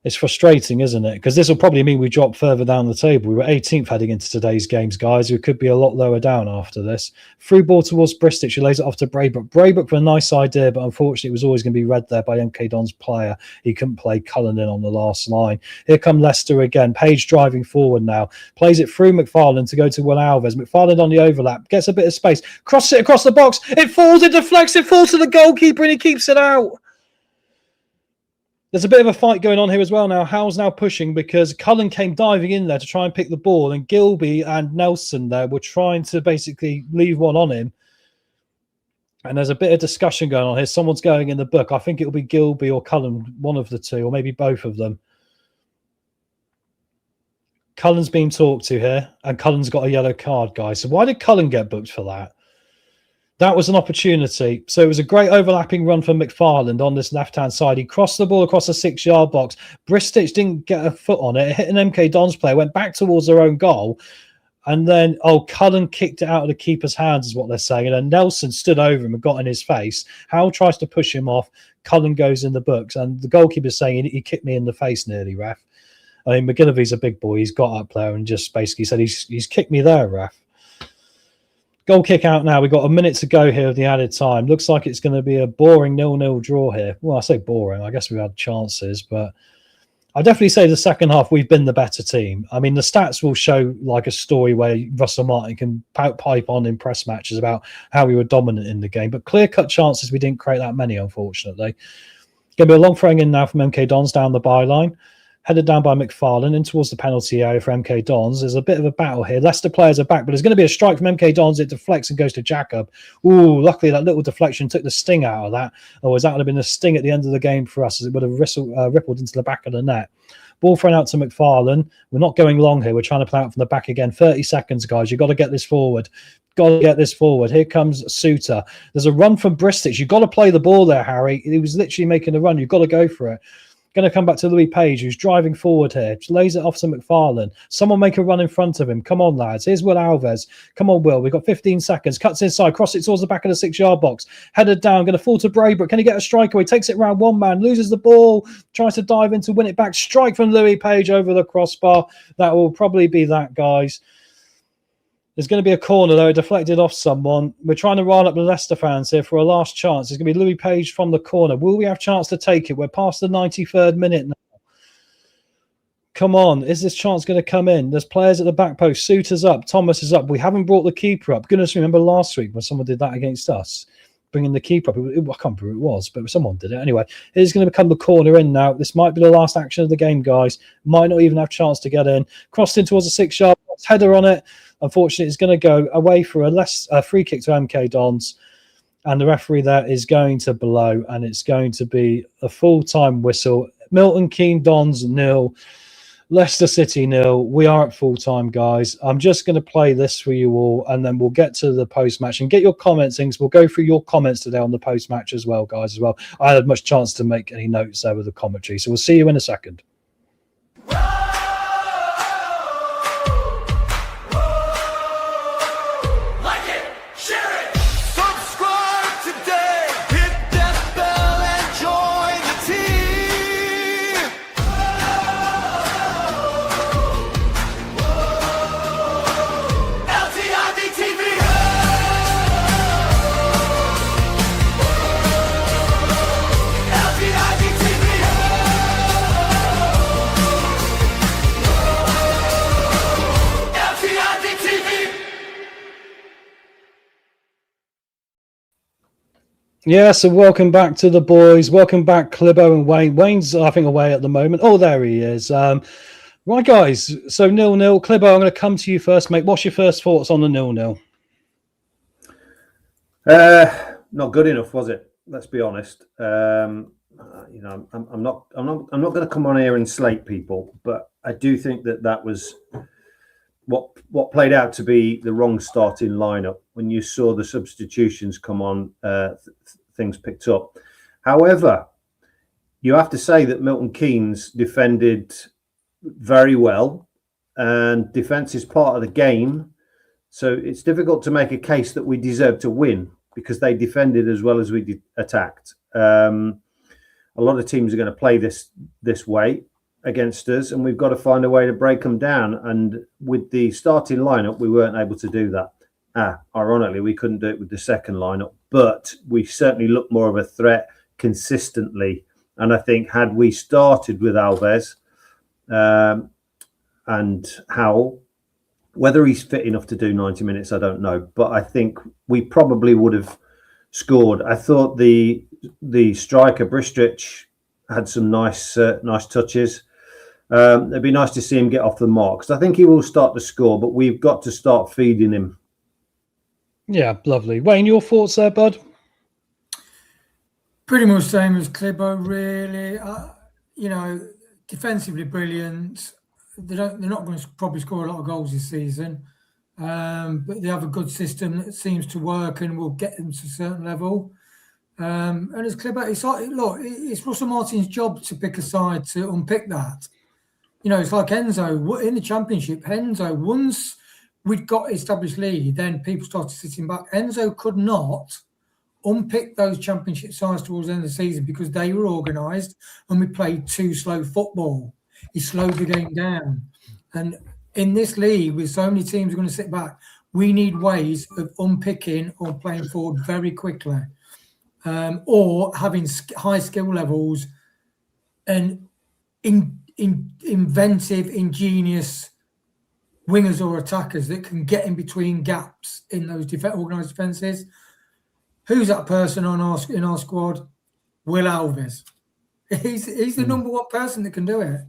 it's frustrating, isn't it? Because this will probably mean we drop further down the table. We were 18th heading into today's games, guys. We could be a lot lower down after this. Through ball towards Bristich, who lays it off to Braybrook. Braybrook for a nice idea, but unfortunately it was always going to be read there by MK Don's player. He couldn't play Cullen in on the last line. Here come Leicester again. Page driving forward now. Plays it through McFarland to go to Will Alves. McFarland on the overlap. Gets a bit of space. Crosses it across the box. It falls, it deflects, it falls to the goalkeeper and he keeps it out. There's a bit of a fight going on here as well now. Howell's now pushing because Cullen came diving in there to try and pick the ball, and Gilby and Nelson there were trying to basically leave one on him. And there's a bit of discussion going on here. Someone's going in the book. I think it'll be Gilby or Cullen, one of the two, or maybe both of them. Cullen's being talked to here, and Cullen's got a yellow card, guys. So why did Cullen get booked for that? That was an opportunity. So it was a great overlapping run from McFarland on this left-hand side. He crossed the ball across the 6-yard box. Bristich didn't get a foot on it. It hit an MK Dons player, went back towards their own goal. And then, Cullen kicked it out of the keeper's hands is what they're saying. And then Nelson stood over him and got in his face. Howell tries to push him off. Cullen goes in the books. And the goalkeeper's saying, he kicked me in the face nearly, ref. I mean, McGillivy's a big boy. He's got up there and just basically said, he's kicked me there, ref. Goal kick out now. We've got a minute to go here of the added time. Looks like it's going to be a boring 0-0 draw here. Well, I say boring. I guess we've had chances, but I definitely say the second half we've been the better team. I mean, the stats will show like a story where Russell Martin can pipe on in press matches about how we were dominant in the game, but clear-cut chances, we didn't create that many, unfortunately. Going to be a long throwing in now from MK Dons down the byline. Headed down by McFarland in towards the penalty area for MK Dons. There's a bit of a battle here. Leicester players are back, but there's going to be a strike from MK Dons. It deflects and goes to Jacob. Ooh, luckily that little deflection took the sting out of that. Otherwise, that would have been a sting at the end of the game for us as it would have rippled into the back of the net. Ball thrown out to McFarland. We're not going long here. We're trying to play out from the back again. 30 seconds, guys. You've got to get this forward. Got to get this forward. Here comes Suter. There's a run from Bristich. You've got to play the ball there, Harry. He was literally making a run. You've got to go for it. Going to come back to Louis Page, who's driving forward here. Just lays it off to McFarland. Someone make a run in front of him. Come on, lads. Here's Will Alves. Come on, Will. We've got 15 seconds. Cuts inside. Cross it towards the back of the 6-yard box. Headed down. Going to fall to Braybrook. Can he get a strike away? Takes it round one man. Loses the ball. Tries to dive in to win it back. Strike from Louis Page over the crossbar. That will probably be that, guys. There's going to be a corner, though, deflected off someone. We're trying to rile up the Leicester fans here for a last chance. There's going to be Louis Page from the corner. Will we have a chance to take it? We're past the 93rd minute now. Come on. Is this chance going to come in? There's players at the back post. Suter's up. Thomas is up. We haven't brought the keeper up. Goodness, remember last week when someone did that against us? Bringing the keeper up. I can't remember who it was, but someone did it. Anyway, it's going to become the corner in now. This might be the last action of the game, guys. Might not even have a chance to get in. Crossed in towards the 6-yard box. Header on it. Unfortunately, it's going to go away for a free kick to MK Dons. And the referee there is going to blow. And it's going to be a full-time whistle. Milton Keynes Dons 0. Leicester City 0. We are at full time, guys. I'm just going to play this for you all, and then we'll get to the post match and get your comments in. We'll go through your comments today on the post match as well, guys. As well, I had much chance to make any notes there with the commentary, so we'll see you in a second. Subscribe today, hit that bell and join the team. LTiDtv. LTiDtv. Yeah, so welcome back to the boys. Welcome back, Clibbo and Wayne. Wayne's, I think, away at the moment. Oh, there he is. Right, guys. So 0-0. Clibbo, I'm going to come to you first, mate. What's your first thoughts on the 0-0? Not good enough, was it? Let's be honest. I'm not going to come on here and slate people, but I do think that was what played out to be the wrong starting lineup. When you saw the substitutions come on, things picked up. However, you have to say that Milton Keynes defended very well, and defence is part of the game. So it's difficult to make a case that we deserve to win because they defended as well as we attacked. A lot of teams are going to play this way against us, and we've got to find a way to break them down. And with the starting lineup, we weren't able to do that. Ironically, we couldn't do it with the second lineup, but we certainly looked more of a threat consistently. And I think had we started with Alves and Howell, whether he's fit enough to do 90 minutes, I don't know. But I think we probably would have scored. I thought the striker, Bristrich, had some nice touches. It'd be nice to see him get off the mark. So I think he will start to score, but we've got to start feeding him. Yeah, lovely. Wayne, your thoughts there, bud? Pretty much same as Clibbo, really. Defensively brilliant. They're not going to probably score a lot of goals this season, but they have a good system that seems to work and will get them to a certain level. And as Clibbo, it's Russell Martin's job to pick a side to unpick that. It's like Enzo in the Championship. Enzo, once we'd got established lead, then people started sitting back. Enzo could not unpick those Championship sides towards the end of the season because they were organised and we played too slow football. He slowed the game down. And in this league, with so many teams going to sit back, we need ways of unpicking or playing forward very quickly, or having high skill levels and inventive, ingenious wingers or attackers that can get in between gaps in those organised defences. Who's that person in our squad? Will Alves. He's the number one person that can do it.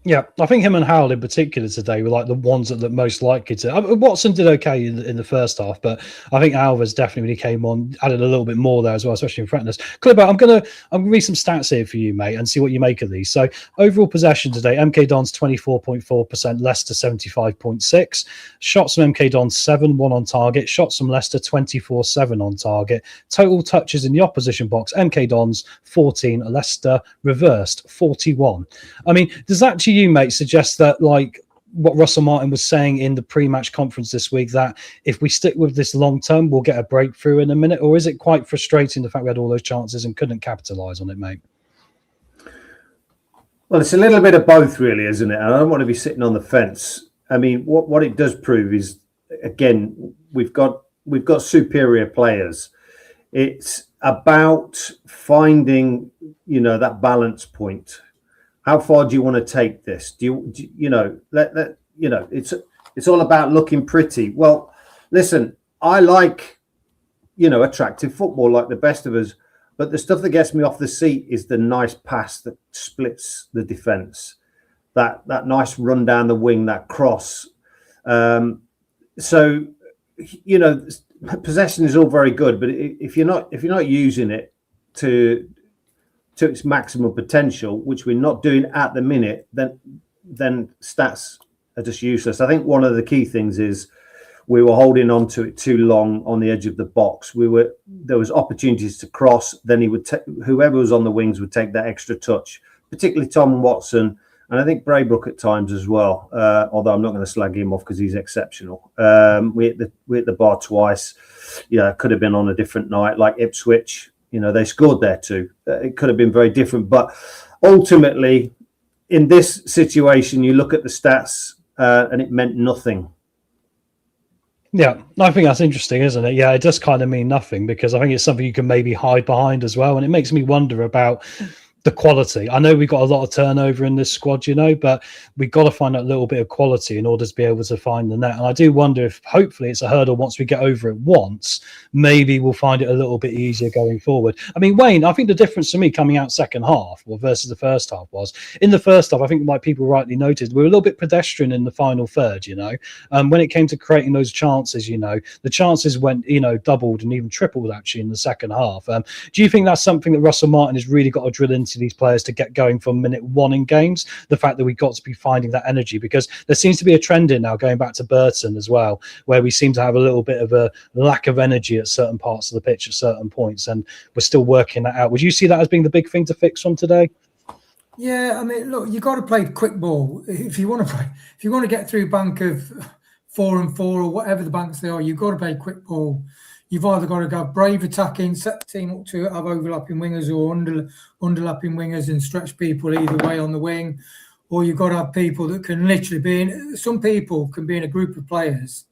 Yeah, I think him and Howell in particular today were like the ones that most likely to. Watson did okay in the first half, but I think Alves definitely, when he came on, added a little bit more there as well, especially in fretness. Clibbo, I'm gonna read some stats here for you, mate, and see what you make of these. So overall possession today, MK Dons 24.4%, Leicester 75.6%. Shots from MK Dons 7, 1 on target. Shots from Leicester 24-7 on target. Total touches in the opposition box, MK Dons 14, Leicester reversed 41. I mean, does that to you, mate, suggest that, like what Russell Martin was saying in the pre-match conference this week, that if we stick with this long term, we'll get a breakthrough in a minute? Or is it quite frustrating, the fact we had all those chances and couldn't capitalise on it, mate? Well, it's a little bit of both, really, isn't it? And I don't want to be sitting on the fence. I mean, what it does prove is, again, we've got superior players. It's about finding, that balance point. How far do you want to take this? It's all about looking pretty. Well, listen, I like, attractive football like the best of us, but the stuff that gets me off the seat is the nice pass that splits the defence, that nice run down the wing, that cross. So, possession is all very good, but if you're not using it to its maximum potential, which we're not doing at the minute, then then stats are just useless. I think one of the key things is we were holding on to it too long on the edge of the box. There was opportunities to cross. Then whoever was on the wings would take that extra touch, particularly Tom Watson, and I think Braybrook at times as well. Although I'm not going to slag him off because he's exceptional. We hit the bar twice. Yeah, it could have been on a different night, like Ipswich. They scored there too. It could have been very different, but ultimately, in this situation, you look at the stats and it meant nothing. Yeah, I think that's interesting, isn't it? Yeah, it does kind of mean nothing because I think it's something you can maybe hide behind as well. And it makes me wonder about the quality. I know we've got a lot of turnover in this squad, but we've got to find that little bit of quality in order to be able to find the net. And I do wonder if hopefully it's a hurdle once we get over it once, maybe we'll find it a little bit easier going forward. I mean, Wayne, I think the difference for me coming out second half versus the first half was in the first half, I think like people rightly noted, we were a little bit pedestrian in the final third, when it came to creating those chances, the chances went, doubled and even tripled actually in the second half. Do you think that's something that Russell Martin has really got to drill into these players to get going from minute one in games? The fact that we've got to be finding that energy, because there seems to be a trend in now going back to Burton as well, where we seem to have a little bit of a lack of energy at certain parts of the pitch at certain points, and we're still working that out. Would you see that as being the big thing to fix from today? Yeah, I mean, look, you got to play quick ball if you want to play. If you want to get through bank of 4-4 or whatever the banks they are, you've got to play quick ball. You've either got to go brave attacking, set the team up to have overlapping wingers or underlapping wingers and stretch people either way on the wing, or you've got to have people that can literally some people can be in a group of players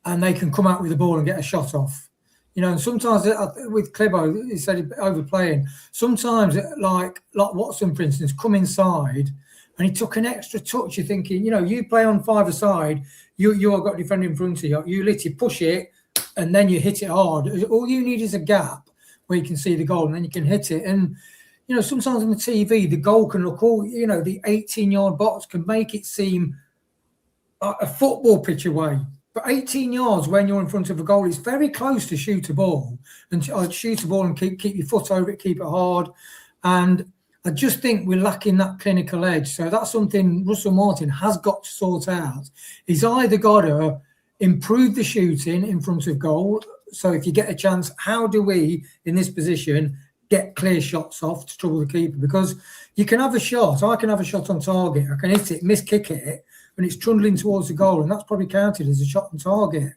and they can come out with the ball and get a shot off. And sometimes with Clibo, he said overplaying. Sometimes like Watson, for instance, come inside and he took an extra touch. You're thinking, you play on 5-a-side, you have got a defender in front of you. You literally push it, and then you hit it hard. All you need is a gap where you can see the goal, and then you can hit it. And, sometimes on the TV, the goal can look the 18-yard box can make it seem a football pitch away. But 18 yards when you're in front of a goal, it's very close to shoot a ball. And shoot a ball and keep your foot over it, keep it hard. And I just think we're lacking that clinical edge. So that's something Russell Martin has got to sort out. He's either got to improve the shooting in front of goal. So if you get a chance, how do we, in this position, get clear shots off to trouble the keeper? Because you can have a shot. I can have a shot on target. I can hit it, miss-kick it, and it's trundling towards the goal, and that's probably counted as a shot on target.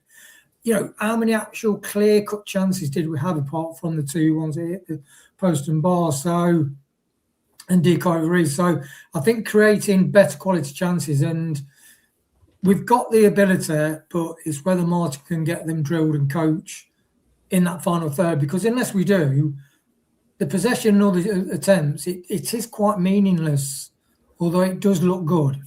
How many actual clear-cut chances did we have apart from the two ones that hit the post and bar? And decoy Reese. So I think creating better quality chances, and we've got the ability, but it's whether Martin can get them drilled and coach in that final third. Because unless we do, the possession and all the attempts, it is quite meaningless, although it does look good.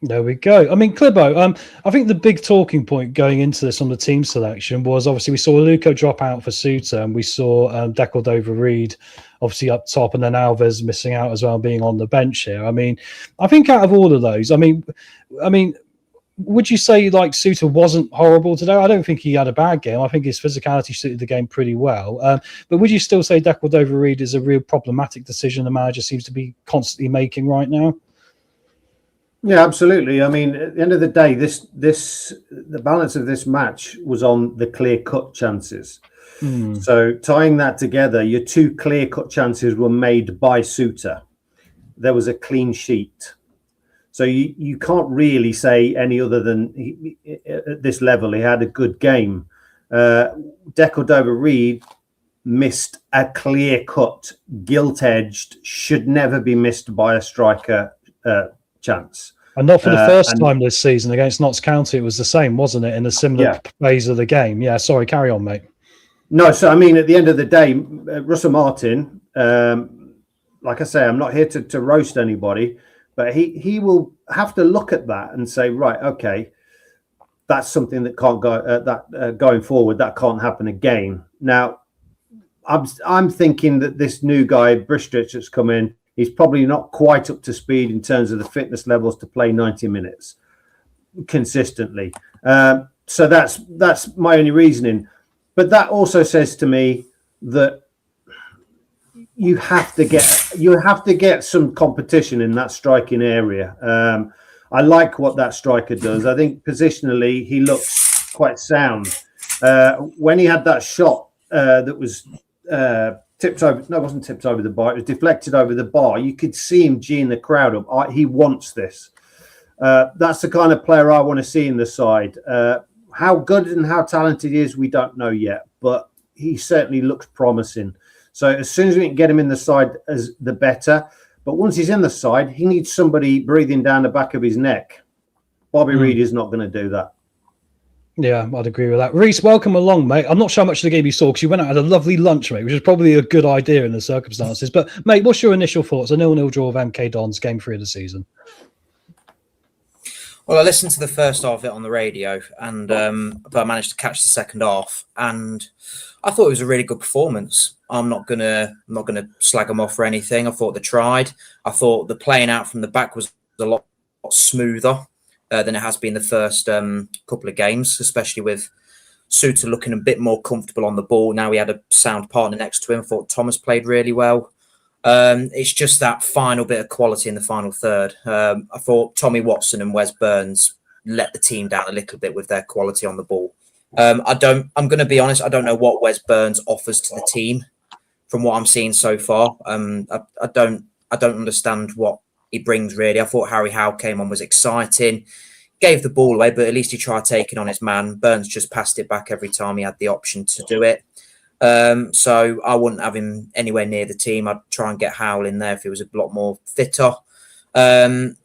There we go. I mean, Clibo, I think the big talking point going into this on the team selection was obviously we saw Luco drop out for Suter, and we saw Declan Dover-Reid obviously up top, and then Alves missing out as well, being on the bench here. I mean, I think out of all of those, I mean, would you say like Suter wasn't horrible today? I don't think he had a bad game. I think his physicality suited the game pretty well. But would you still say Declan Dover-Reid is a real problematic decision the manager seems to be constantly making right now? Yeah, absolutely. I mean, at the end of the day, the balance of this match was on the clear-cut chances. So tying that together, your two clear-cut chances were made by Suter. There was a clean sheet. So you can't really say any other than at this level, he had a good game. Declan Dover-Reid missed a clear-cut, gilt-edged, should never be missed by a striker chance. And not for the first time this season against Notts County, it was the same, wasn't it, in a similar phase of the game? Yeah, sorry, carry on, mate. No, so I mean, at the end of the day, Russell Martin, like I say, I'm not here to roast anybody, but he will have to look at that and say, right, okay, that's something that can't go going forward, that can't happen again. Now, I'm thinking that this new guy, Bristrich, that's come in, he's probably not quite up to speed in terms of the fitness levels to play 90 minutes consistently. So that's my only reasoning. But that also says to me that you have to get some competition in that striking area. I like what that striker does. I think positionally he looks quite sound. When he had that shot that was tipped over, no, it wasn't tipped over the bar, it was deflected over the bar. You could see him geeing the crowd up. He wants this. That's the kind of player I want to see in the side. How good and how talented he is, we don't know yet, but he certainly looks promising. So as soon as we can get him in the side, as the better. But once he's in the side, he needs somebody breathing down the back of his neck. Bobby Reid is not going to do that. Yeah, I'd agree with that. Reece, welcome along, mate. I'm not sure how much of the game you saw because you went out and had a lovely lunch, mate, which is probably a good idea in the circumstances. But, mate, what's your initial thoughts? A 0-0 draw of MK Dons, game 3 of the season. Well, I listened to the first half of it on the radio, and but I managed to catch the second half, and I thought it was a really good performance. I'm not gonna slag them off or anything. I thought they tried. I thought the playing out from the back was a lot smoother than it has been the first couple of games, especially with Suter looking a bit more comfortable on the ball. Now he had a sound partner next to him. I thought Thomas played really well. It's just that final bit of quality in the final third. I thought Tommy Watson and Wes Burns let the team down a little bit with their quality on the ball. I'm going to be honest, I don't know what Wes Burns offers to the team from what I'm seeing so far. I don't understand what he brings really. I thought Harry Howe came on, was exciting, gave the ball away, but at least he tried taking on his man. Burns just passed it back every time he had the option to do it. So I wouldn't have him anywhere near the team. I'd try and get Howell in there if he was a lot more fitter. But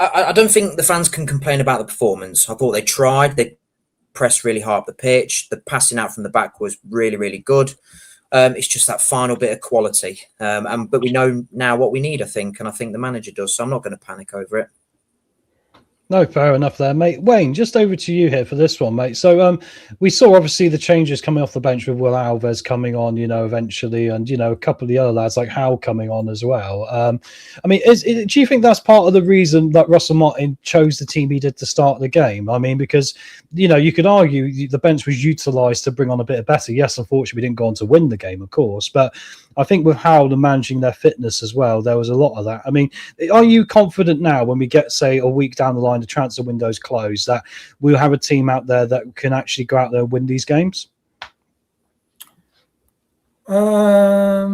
I don't think the fans can complain about the performance. I thought they tried. They pressed really hard up the pitch. The passing out from the back was really, really good. It's just that final bit of quality. But we know now what we need, I think, and I think the manager does. So I'm not going to panic over it. No, fair enough there, mate. Wayne, just over to you here for this one, mate. So we saw obviously the changes coming off the bench with Will Alves coming on, eventually, and, a couple of the other lads like Howell coming on as well. I mean, do you think that's part of the reason that Russell Martin chose the team he did to start the game? I mean, because, you could argue the bench was utilised to bring on a bit of better. Yes, unfortunately, we didn't go on to win the game, of course, but I think with Howell and managing their fitness as well, there was a lot of that. I mean, are you confident now when we get, say, a week down the line, the transfer window's closed, that we'll have a team out there that can actually go out there and win these games? Yeah,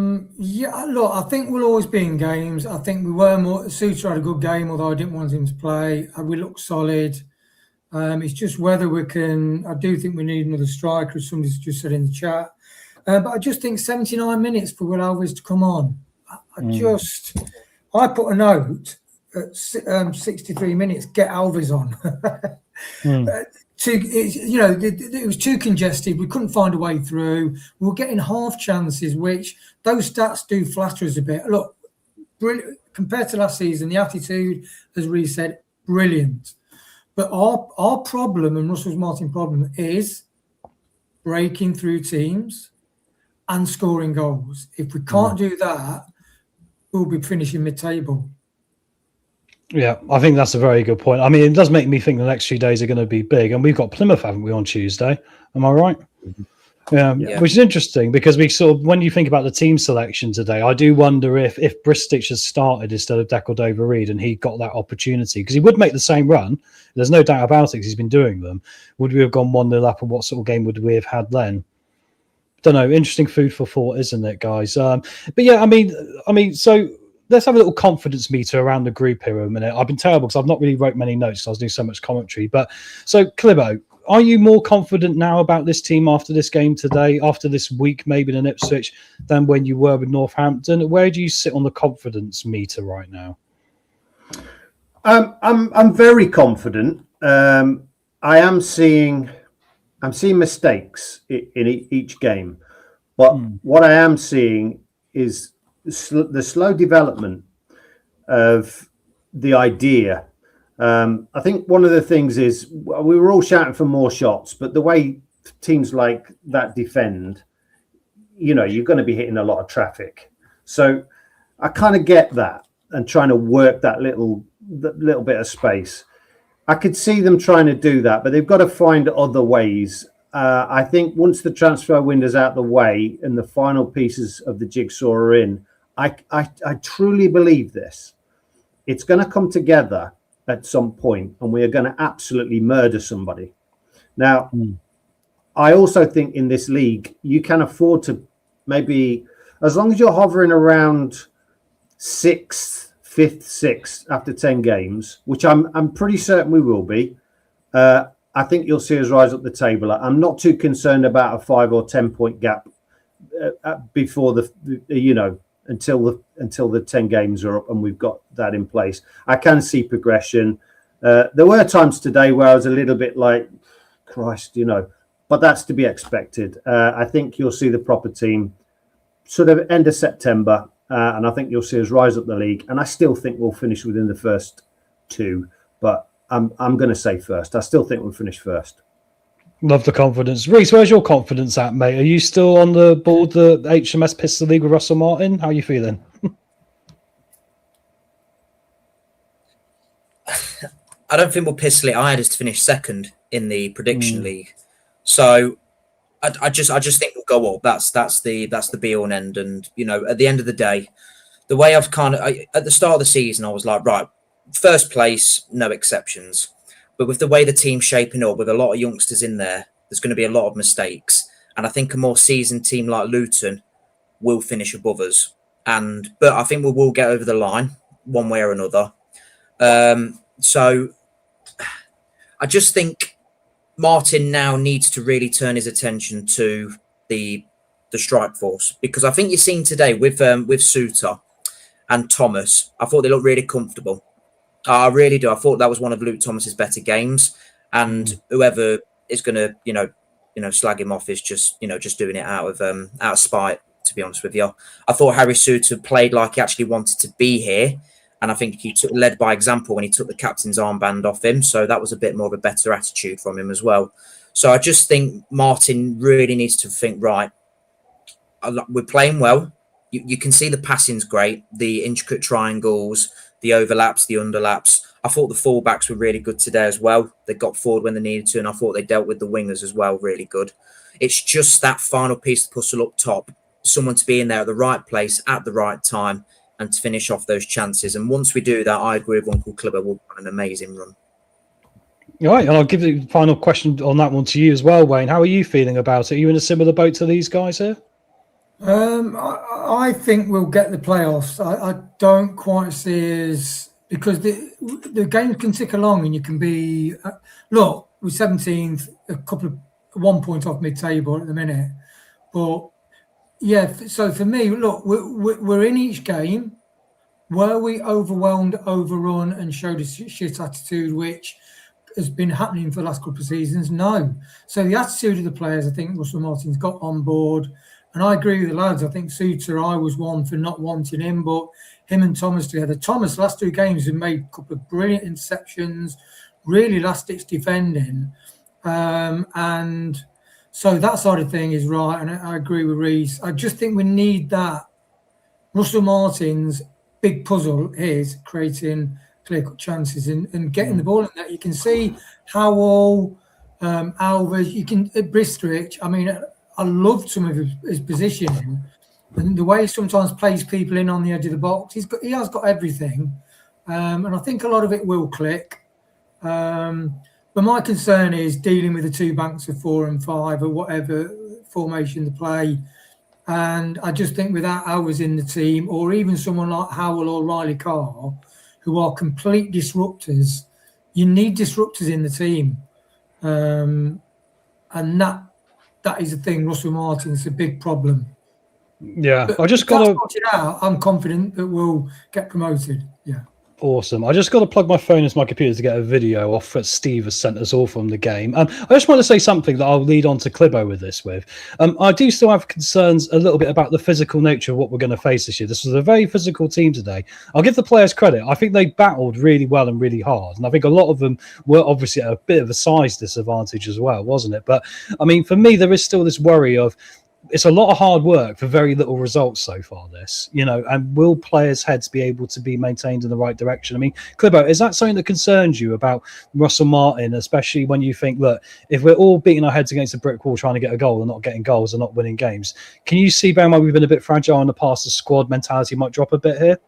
look, I think we'll always be in games. I think we were more. Suter had a good game, although I didn't want him to play. We look solid. It's just whether we can. I do think we need another striker, as somebody's just said in the chat. But I just think 79 minutes for Will Alves to come on. I put a note at 63 minutes, get Alves on. It was too congested. We couldn't find a way through. We were getting half chances, which those stats do flatter us a bit. Look, brilliant. Compared to last season, the attitude, as Reece said, brilliant. But our problem, and Russell Martin's problem, is breaking through teams and scoring goals. If we can't do that, we'll be finishing mid-table. Yeah, I think that's a very good point. I mean, it does make me think the next few days are going to be big. And we've got Plymouth, haven't we, on Tuesday? Am I right? Yeah. Which is interesting because we when you think about the team selection today, I do wonder if Bristich has started instead of Decordova-Reid and he got that opportunity, because he would make the same run. There's no doubt about it because he's been doing them. Would we have gone 1-0 up, and what sort of game would we have had then? Don't know. Interesting food for thought, isn't it, guys? But yeah, I mean, so let's have a little confidence meter around the group here a minute. I've been terrible because I've not really wrote many notes because I was doing so much commentary. But so, Clibbo, are you more confident now about this team after this game today, after this week, maybe in Ipswich, than when you were with Northampton? Where do you sit on the confidence meter right now? I'm very confident. I'm seeing mistakes in each game, but what I am seeing is the slow development of the idea. I think one of the things is we were all shouting for more shots, but the way teams like that defend, you're going to be hitting a lot of traffic. So I kind of get that and trying to work that little bit of space. I could see them trying to do that, but they've got to find other ways I think once the transfer window's out the way and the final pieces of the jigsaw are in, I truly believe this. It's going to come together at some point, and we are going to absolutely murder somebody. Now, I also think in this league, you can afford to maybe, as long as you're hovering around 6th, 5th, 6th after 10 games, which I'm pretty certain we will be, I think you'll see us rise up the table. I'm not too concerned about a 5 or 10 point gap before until the 10 games are up and we've got that in place. I can see progression. There were times today where I was a little bit like, Christ, but that's to be expected. I think you'll see the proper team sort of end of September, and I think you'll see us rise up the league. And I still think we'll finish within the first 2, but I'm going to say first. I still think we'll finish first. Love the confidence. Reece, where's your confidence at, mate? Are you still on the board, the HMS Pistol League with Russell Martin? How are you feeling? I don't think we'll pistol it. I had us to finish second in the prediction league. So I just think we'll go up. That's the be all and end. And, at the end of the day, the way I've at the start of the season, I was like, right, first place, no exceptions. But with the way the team's shaping up, with a lot of youngsters in there, there's going to be a lot of mistakes. And I think a more seasoned team like Luton will finish above us. But I think we will get over the line one way or another. So I just think Martin now needs to really turn his attention to the strike force, because I think you've seen today with Suter and Thomas, I thought they looked really comfortable. I really do. I thought that was one of Luke Thomas's better games, and whoever is going to, slag him off is just doing it out of spite. To be honest with you, I thought Harry Suter played like he actually wanted to be here, and I think he led by example when he took the captain's armband off him. So that was a bit more of a better attitude from him as well. So I just think Martin really needs to think, right, we're playing well. You can see the passing's great, the intricate triangles, the overlaps, the underlaps. I thought the fullbacks were really good today as well. They got forward when they needed to, and I thought they dealt with the wingers as well really good. It's just that final piece to puzzle up top, someone to be in there at the right place at the right time and to finish off those chances. And once we do that, I agree with Uncle Clibber, we'll run an amazing run. All right, and I'll give the final question on that one to you as well, Wayne. How are you feeling about it? Are you in a similar boat to these guys here? I think we'll get the playoffs. I don't quite see us, because the game can tick along and you can be look, we're 17th, 1 point off mid-table at the minute, but yeah. So for me, look, we're in each game. Were we overwhelmed, overrun, and showed a shit attitude, which has been happening for the last couple of seasons? No. So the attitude of the players, I think Russell Martin's got on board. And I agree with the lads. I think Suter, I was one for not wanting him, but him and Thomas together. Thomas, last 2 games, have made a couple of brilliant interceptions, really last-ditch defending. And so that side of thing is right. And I agree with Reece. I just think we need that. Russell Martin's big puzzle is creating clear-cut chances and getting the ball in that. You can see Howell, Alves, Bristridge. I mean, I loved some of his positioning and the way he sometimes plays people in on the edge of the box. He has got everything, and I think a lot of it will click. But my concern is dealing with the 2 banks of 4 and 5 or whatever formation they play. And I just think without Alves in the team, or even someone like Howell or Riley Carr, who are complete disruptors, you need disruptors in the team, and that is the thing. Russell Martin's a big problem. Yeah, but I just got to sort it out. I'm confident that we'll get promoted. Yeah. Awesome. I just got to plug my phone into my computer to get a video off that Steve has sent us all from the game. I just want to say something that I'll lead on to Clibbo with this with. I do still have concerns a little bit about the physical nature of what we're going to face this year. This was a very physical team today. I'll give the players credit. I think they battled really well and really hard. And I think a lot of them were obviously at a bit of a size disadvantage as well, wasn't it? But I mean, for me, there is still this worry of it's a lot of hard work for very little results so far, this, and will players' heads be able to be maintained in the right direction? I mean, Clibbo, is that something that concerns you about Russell Martin, especially when you think, look, if we're all beating our heads against a brick wall trying to get a goal and not getting goals and not winning games, can you see, bearing in mind we've been a bit fragile in the past, the squad mentality might drop a bit here?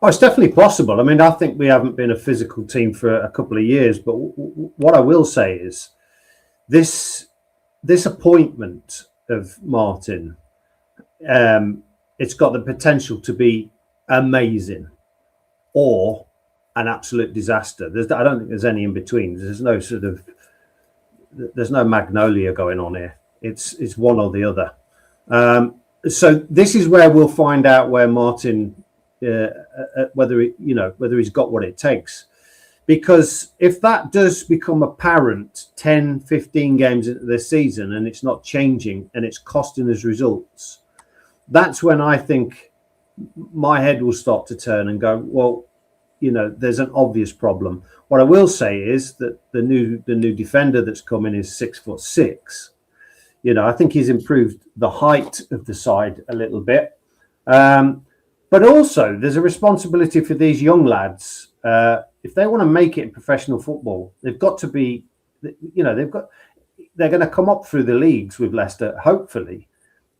Oh, it's definitely possible. I mean, I think we haven't been a physical team for a couple of years, but what I will say is this appointment of Martin, it's got the potential to be amazing or an absolute disaster. I don't think there's any in between. There's no magnolia going on here. It's one or the other. So this is where we'll find out where Martin, whether he's got what it takes. Because if that does become apparent 10, 15 games into the season and it's not changing and it's costing us results, that's when I think my head will start to turn and go, well, there's an obvious problem. What I will say is that the new defender that's coming is 6'6". I think he's improved the height of the side a little bit. But also there's a responsibility for these young lads. If they want to make it in professional football, they've got to be, they're going to come up through the leagues with Leicester, hopefully,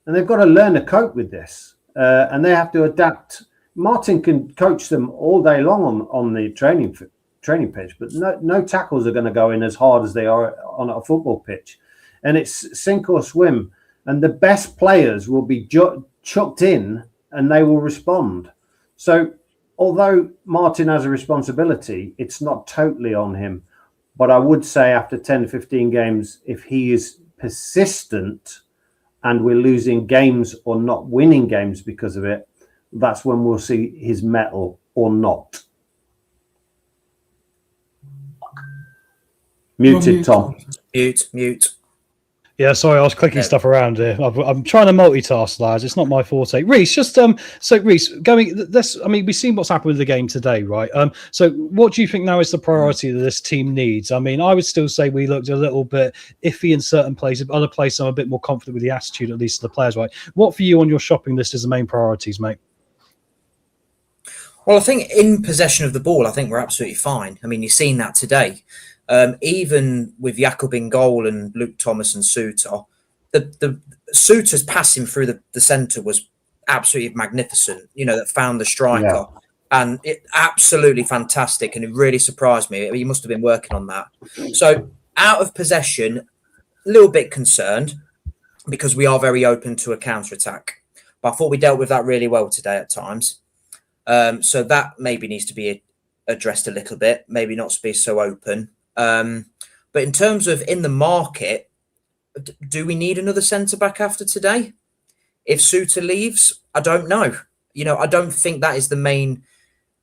and they've got to learn to cope with this, and they have to adapt. Martin can coach them all day long on the training pitch, but no tackles are going to go in as hard as they are on a football pitch, and it's sink or swim, and the best players will be chucked in, and they will respond. So, although Martin has a responsibility, it's not totally on him. But I would say after 10, 15 games, if he is persistent and we're losing games or not winning games because of it, that's when we'll see his mettle or not. Muted, Tom. Mute. Yeah, sorry, I was clicking stuff around here. I'm trying to multitask, lads. It's not my forte. Reece, Reece, we've seen what's happened with the game today, right? So what do you think now is the priority that this team needs? I mean, I would still say we looked a little bit iffy in certain places, but other places I'm a bit more confident with the attitude, at least of the players, right? What for you on your shopping list is the main priorities, mate? Well, I think in possession of the ball, I think we're absolutely fine. I mean, you've seen that today. Even with Jakob in goal and Luke Thomas and Suter, the Suter's passing through the centre was absolutely magnificent. That found the striker, and it absolutely fantastic, and it really surprised me. He must have been working on that. So out of possession, a little bit concerned because we are very open to a counter attack. But I thought we dealt with that really well today at times. So that maybe needs to be addressed a little bit. Maybe not to be so open. But in terms of in the market, do we need another centre-back after today? If Suter leaves, I don't know. I don't think that is the main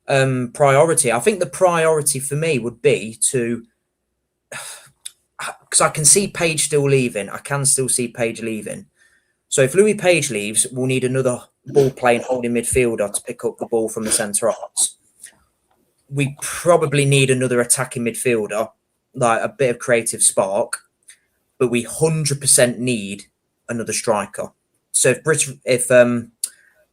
priority. I think the priority for me would be to... Because I can see Page still leaving. I can still see Page leaving. So if Louis Page leaves, we'll need another ball-playing holding midfielder to pick up the ball from the centre-halves. We probably need another attacking midfielder, like a bit of creative spark, but we 100% need another striker. So if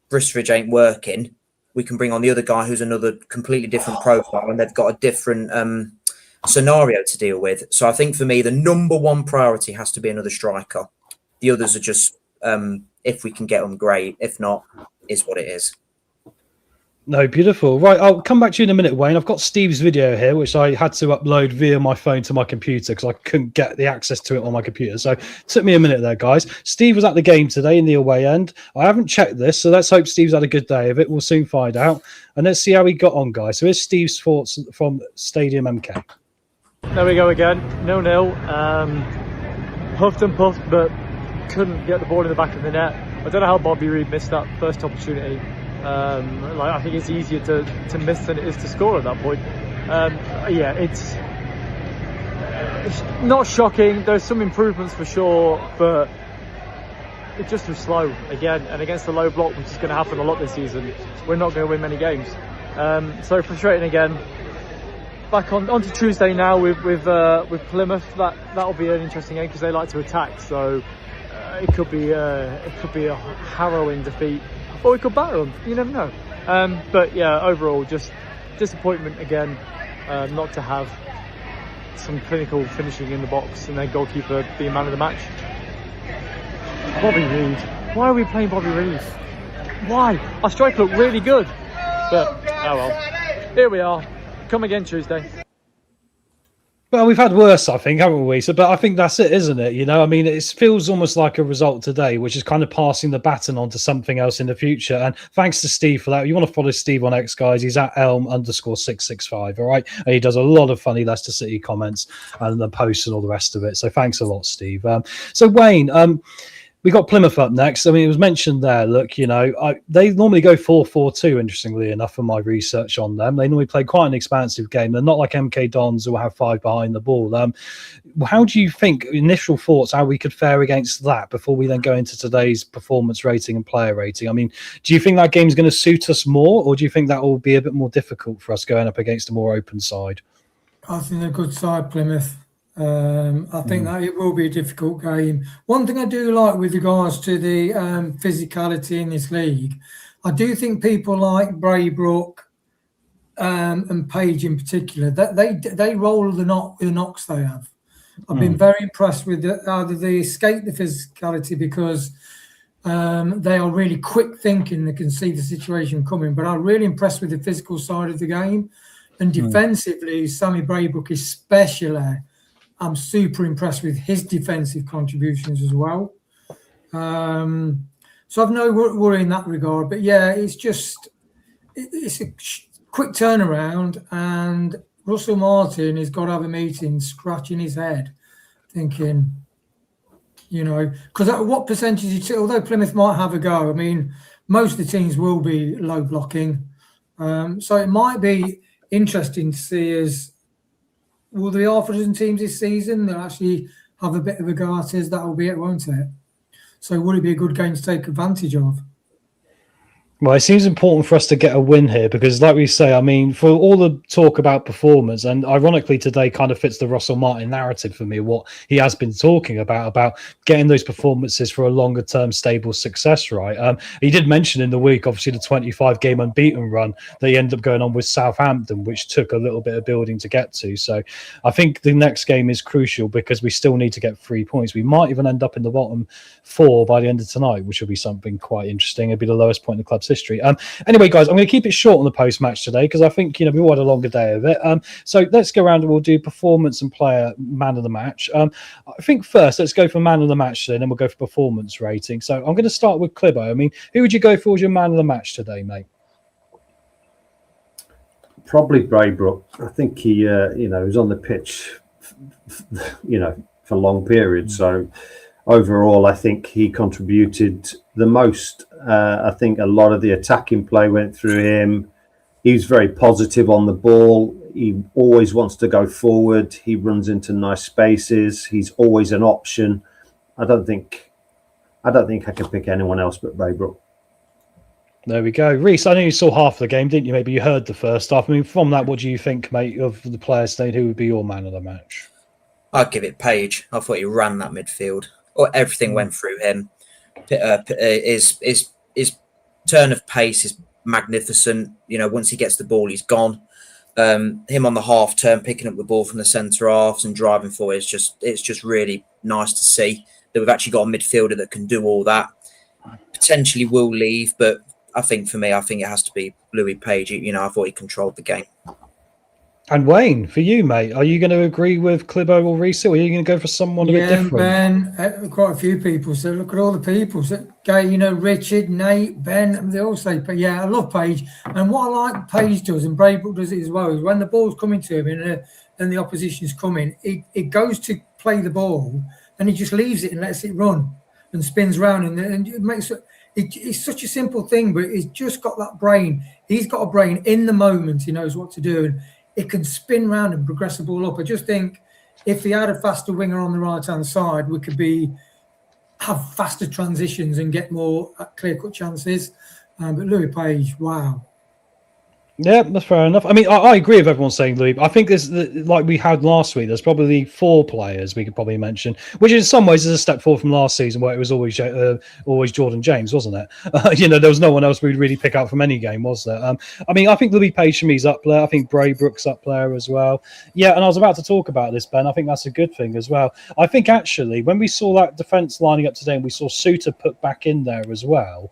Brisbridge ain't working, we can bring on the other guy who's another completely different profile, and they've got a different scenario to deal with. So I think for me, the number one priority has to be another striker. The others are just, if we can get them, great. If not, is what it is. No, beautiful. Right, I'll come back to you in a minute, Wayne. I've got Steve's video here, which I had to upload via my phone to my computer because I couldn't get the access to it on my computer. So it took me a minute there, guys. Steve was at the game today in the away end. I haven't checked this, so let's hope Steve's had a good day of it. We'll soon find out. And let's see how he got on, guys. So here's Steve's thoughts from Stadium MK. There we go again, 0-0. Huffed and puffed, but couldn't get the ball in the back of the net. I don't know how Bobby Reid missed that first opportunity. I think it's easier to miss than it is to score at that point. It's not shocking. There's some improvements for sure, but it just was slow again. And against the low block, which is going to happen a lot this season, we're not going to win many games. So frustrating again. Back on to Tuesday now with Plymouth. That'll be an interesting game because they like to attack. So it could be a harrowing defeat, or we could batter them. You never know. But yeah, overall, just disappointment again, not to have some clinical finishing in the box, and then goalkeeper being man of the match. Bobby Reid. Why are we playing Bobby Reid? Why? Our strike looked really good, but oh well. Here we are. Come again Tuesday. Well, we've had worse, I think, haven't we? So, but I think that's it, isn't it? You know, I mean, it feels almost like a result today, which is kind of passing the baton on to something else in the future. And thanks to Steve for that. You want to follow Steve on X, guys? He's at Elm_665, all right? And he does a lot of funny Leicester City comments and the posts and all the rest of it. So thanks a lot, Steve. So Wayne, we got Plymouth up next. I mean, it was mentioned there. Look, you know, they normally go 4-4-2. Interestingly enough, from my research on them, they normally play quite an expansive game. They're not like MK Dons who have 5 behind the ball. How do you think? Initial thoughts how we could fare against that before we then go into today's performance rating and player rating? I mean, do you think that game's going to suit us more, or do you think that will be a bit more difficult for us going up against a more open side? I think they're a good side, Plymouth. I think that it will be a difficult game. One thing I do like with regards to the physicality in this league, I do think people like Braybrook and Page in particular, that they roll the knocks they have. I've been very impressed with either they escape the physicality because they are really quick thinking, they can see the situation coming, but I'm really impressed with the physical side of the game. And defensively, Sammy Braybrook especially, I'm super impressed with his defensive contributions as well. So I've no worry in that regard. But yeah, it's a quick turnaround, and Russell Martin has got to have a meeting scratching his head, thinking, you know, because what percentage, although Plymouth might have a go, I mean, most of the teams will be low blocking. So it might be interesting to see will the Arthurton teams this season they'll actually have a bit of a go at us? That will be it, won't it? So would it be a good game to take advantage of? Well, it seems important for us to get a win here because, like we say, I mean, for all the talk about performance, and ironically today kind of fits the Russell Martin narrative for me, what he has been talking about getting those performances for a longer-term stable success, right? He did mention in the week, obviously, the 25-game unbeaten run that he ended up going on with Southampton, which took a little bit of building to get to. So I think the next game is crucial because we still need to get 3 points. We might even end up in the bottom 4 by the end of tonight, which will be something quite interesting. It'd be the lowest point in the club's history. Anyway, guys, I'm going to keep it short on the post-match today because I think, you know, we all had a longer day of it. So let's go around and we'll do performance and player man of the match. I think first, let's go for man of the match today, and then we'll go for performance rating. So I'm going to start with Clibbo. I mean, who would you go for as your man of the match today, mate? Probably Braybrook. I think he, you know, was on the pitch, you know, for long periods. So overall, I think he contributed the most. I think a lot of the attacking play went through him. He was very positive on the ball. He always wants to go forward. He runs into nice spaces. He's always an option. I don't think I can pick anyone else but Braybrook. There we go. Reece, I know you saw half the game, didn't you? Maybe you heard the first half. I mean, from that, what do you think, mate, of the players today? Who would be your man of the match? I'd give it Page. I thought he ran that midfield. Or everything went through him. His turn of pace is magnificent. You know, once he gets the ball, he's gone. Him on the half turn, picking up the ball from the centre halves and driving forward, it's just really nice to see that we've actually got a midfielder that can do all that. Potentially will leave, but I think for me, I think it has to be Louis Page. You know, I thought he controlled the game. And Wayne, for you, mate, are you going to agree with Clibbo or Reece, or are you going to go for someone a bit different? Ben, quite a few people. So look at all the people. So, you know, Richard, Nate, Ben, they all say, but yeah, I love Page. And what I like Page does, and Braybrook does it as well, is when the ball's coming to him and the opposition's coming, it goes to play the ball and he just leaves it and lets it run and spins around. And it makes it's such a simple thing, but he's just got that brain. He's got a brain in the moment. He knows what to do. And it can spin round and progress the ball up. I just think if he had a faster winger on the right-hand side, we could have faster transitions and get more clear-cut chances. But Louis Page, wow. Yeah, that's fair enough. I mean, I agree with everyone saying Louis. I think there's like we had last week. There's probably 4 players we could probably mention, which in some ways is a step forward from last season, where it was always Jordan James, wasn't it? There was no one else we'd really pick out from any game, was there? I mean, I think Louis Page for me is up there. I think Braybrook's up there as well. Yeah, and I was about to talk about this, Ben. I think that's a good thing as well. I think actually when we saw that defence lining up today, and we saw Suter put back in there as well,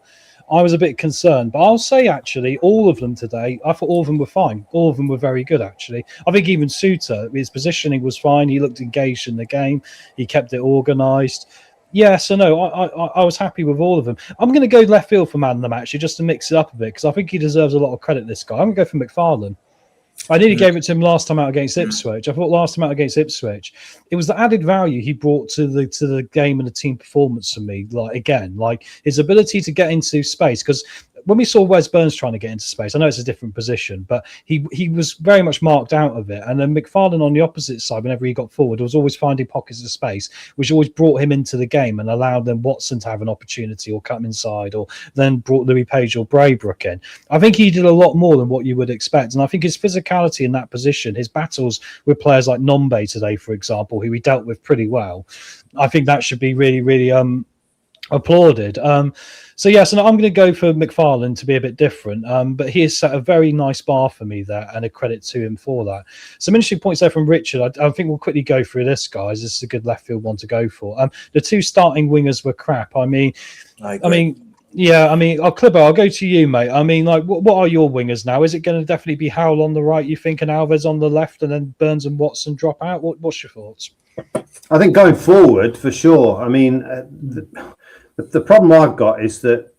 I was a bit concerned, but I'll say actually all of them today, I thought all of them were fine. All of them were very good actually. I think even Suter, his positioning was fine. He looked engaged in the game. He kept it organised. Yeah, so no, I was happy with all of them. I'm going to go left field for man of the match just to mix it up a bit because I think he deserves a lot of credit, this guy. I'm going to go for McFarlane. I nearly gave it to him last time out against Ipswich. I thought last time out against Ipswich, it was the added value he brought to the game and the team performance for me. Like his ability to get into space, because when we saw Wes Burns trying to get into space, I know it's a different position, but he was very much marked out of it. And then McFarlane on the opposite side, whenever he got forward, was always finding pockets of space, which always brought him into the game and allowed then Watson to have an opportunity or come inside, or then brought Louis Page or Braybrook in. I think he did a lot more than what you would expect. And I think his physicality in that position, his battles with players like Nombe today, for example, who he dealt with pretty well, I think that should be really, really applauded. So yes, and I'm going to go for McFarlane to be a bit different, but he has set a very nice bar for me there, and a credit to him for that. Some interesting points there from Richard. I think we'll quickly go through this, guys. This is a good left field one to go for. The 2 starting wingers were crap. I mean, Clibbo, I'll go to you, mate. I mean, like, what are your wingers now? Is it going to definitely be Howell on the right, you think, and Alves on the left, and then Burns and Watson drop out? What's your thoughts? I think going forward, for sure. I mean, the problem I've got is that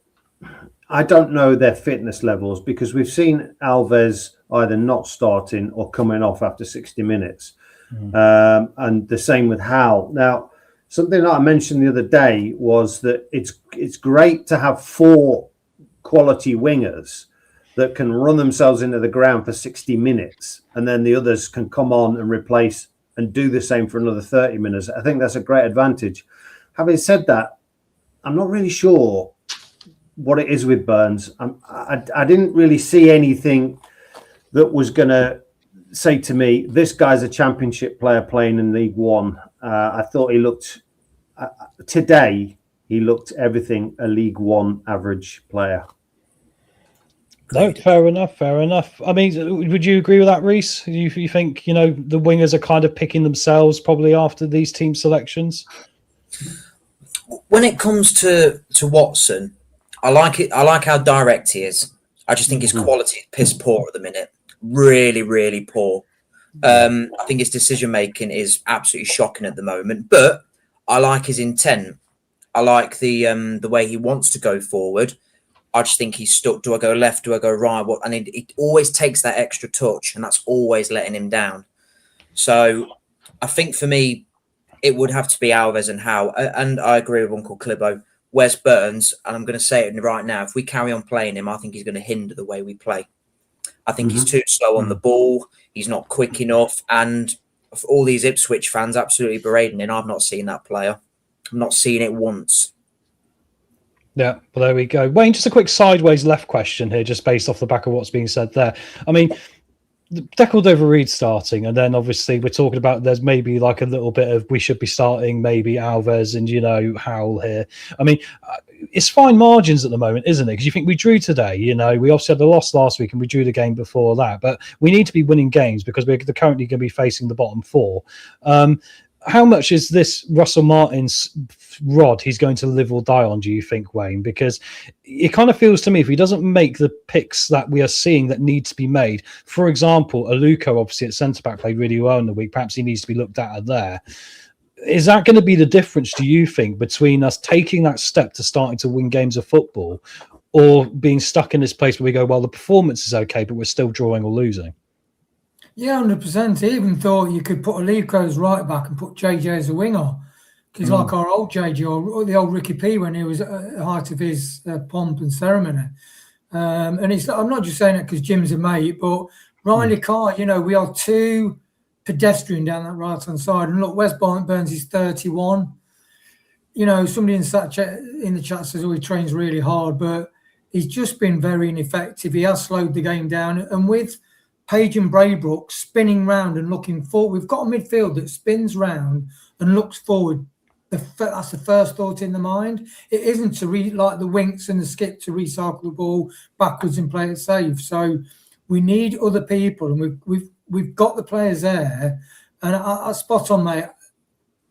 I don't know their fitness levels, because we've seen Alves either not starting or coming off after 60 minutes. And the same with Howell. Now, something that I mentioned the other day was that it's great to have 4 quality wingers that can run themselves into the ground for 60 minutes, and then the others can come on and replace and do the same for another 30 minutes. I think that's a great advantage. Having said that, I'm not really sure what it is with Burns. I didn't really see anything that was going to say to me, this guy's a championship player playing in League One. I thought he looked, today, he looked everything a League One average player. No, fair enough. I mean, would you agree with that, Reese? You think, the wingers are kind of picking themselves probably after these team selections? When it comes to Watson, I like it. I like how direct he is. I just think his quality is piss poor at the minute. Really, really poor. I think his decision making is absolutely shocking at the moment. But I like his intent. I like the way he wants to go forward. I just think he's stuck. Do I go left? Do I go right? And it always takes that extra touch, and that's always letting him down. So I think for me, it would have to be Alves and Howe. And I agree with Uncle Clibbo. Wes Burns, and I'm going to say it right now, if we carry on playing him, I think he's going to hinder the way we play. I think he's too slow on the ball. He's not quick enough. And for all these Ipswich fans absolutely berating him, I've not seen that player. I've not seen it once. Yeah, well, there we go. Wayne, just a quick sideways left question here, just based off the back of what's being said there. I mean, Deckled over Reed starting, and then obviously we're talking about there's maybe like a little bit of we should be starting maybe Alves and Howell here. I mean, it's fine margins at the moment, isn't it? Because you think we drew today, we obviously had the loss last week and we drew the game before that, but we need to be winning games because we're currently going to be facing the bottom 4. How much is this Russell Martin's rod he's going to live or die on, do you think, Wayne? Because it kind of feels to me if he doesn't make the picks that we are seeing that need to be made, for example, Aluko obviously at centre-back played really well in the week. Perhaps he needs to be looked at there. Is that going to be the difference, do you think, between us taking that step to starting to win games of football or being stuck in this place where we go, well, the performance is okay, but we're still drawing or losing? Yeah, 100%. I even thought you could put Aliko as right back and put JJ as a winger. Because like our old JJ or the old Ricky P when he was at the height of his pomp and ceremony. And I'm not just saying it because Jim's a mate, but Riley Carr, we are too pedestrian down that right-hand side. And look, Wes Burns is 31. Somebody in the chat says, he trains really hard. But he's just been very ineffective. He has slowed the game down. And with Page and Braybrook spinning round and looking forward, we've got a midfield that spins round and looks forward. That's the first thought in the mind. It isn't to like the Winks and the Skip to recycle the ball backwards and play it safe. So we need other people, and we've got the players there. And I spot on, mate.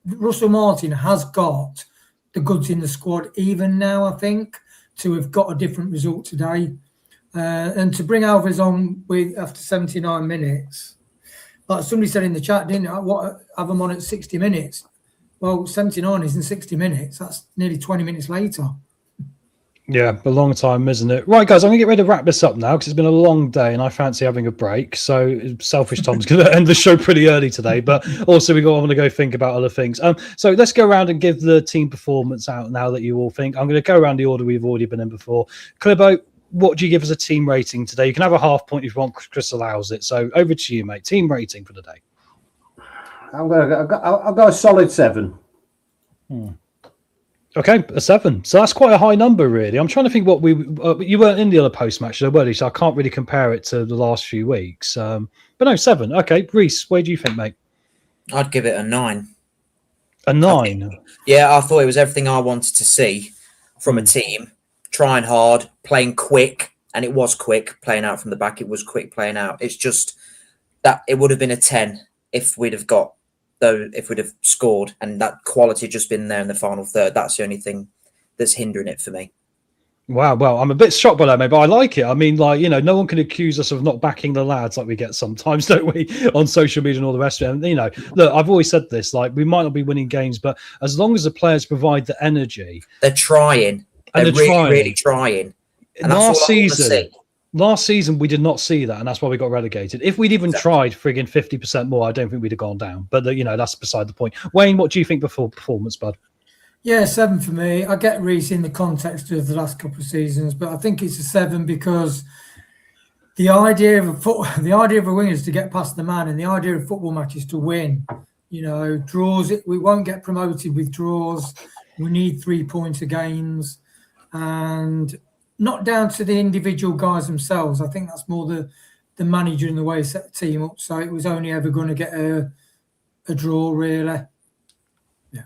Russell Martin has got the goods in the squad, even now, I think, to have got a different result today. And to bring Alves on with after 79 minutes, like somebody said in the chat, didn't it? What, have them on at 60 minutes? Well, 79 isn't 60 minutes. That's nearly 20 minutes later. Yeah, a long time, isn't it? Right, guys, I'm going to get ready to wrap this up now because it's been a long day and I fancy having a break. So selfish Tom's going to end the show pretty early today, but also I want to go think about other things. So let's go around and give the team performance out now that you all think. I'm going to go around the order we've already been in before. Clibbo, what do you give as a team rating today? You can have a half point if you want. Chris allows it. So over to you, mate. Team rating for the day. I'll go a solid 7. Okay, a 7. So that's quite a high number, really. I'm trying to think what you weren't in the other post match, though, were you? So I can't really compare it to the last few weeks. But no, 7. Okay, Reese, where do you think, mate? I'd give it a 9. A 9. I thought it was everything I wanted to see from a team. Trying hard, playing quick, and it was quick playing out from the back. It was quick playing out. It's just that it would have been a 10 if we'd have scored, and that quality just been there in the final third. That's the only thing that's hindering it for me. Wow, well, I'm a bit shocked by that, mate, but I like it. I mean, like, you know, no one can accuse us of not backing the lads like we get sometimes, don't we, on social media and all the rest of it. And, you know, look, I've always said this, like, we might not be winning games, but as long as the players provide the energy. They're trying. They're really trying. And Last season, we did not see that, and that's why we got relegated. If we'd even tried frigging 50% more, I don't think we'd have gone down. But, you know, that's beside the point. Wayne, what do you think before performance, bud? Yeah, 7 for me. I get Reece in the context of the last couple of seasons, but I think it's a 7 because the idea of a wing is to get past the man, and the idea of football match is to win. You know, draws, we won't get promoted with draws. We need 3-pointer games, and not down to the individual guys themselves. I think that's more the manager and the way he set the team up. So it was only ever going to get a draw, really. Yeah.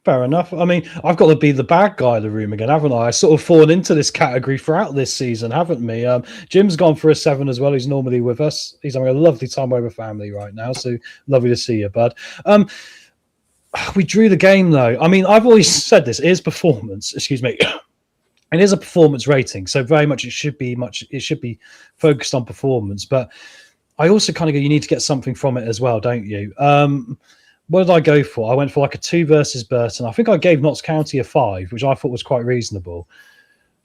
Fair enough. I mean, I've got to be the bad guy in the room again, haven't I? I've sort of fallen into this category throughout this season, haven't me? Jim's gone for a 7 as well. He's normally with us. He's having a lovely time with family right now. So lovely to see you, bud. We drew the game, though. I mean, I've always said this. It is performance. Excuse me. It is a performance rating, so very much it should be focused on performance. But I also kind of go, you need to get something from it as well, don't you? What did I go for? I went for like a 2 versus Burton. I think I gave Notts County a 5, which I thought was quite reasonable.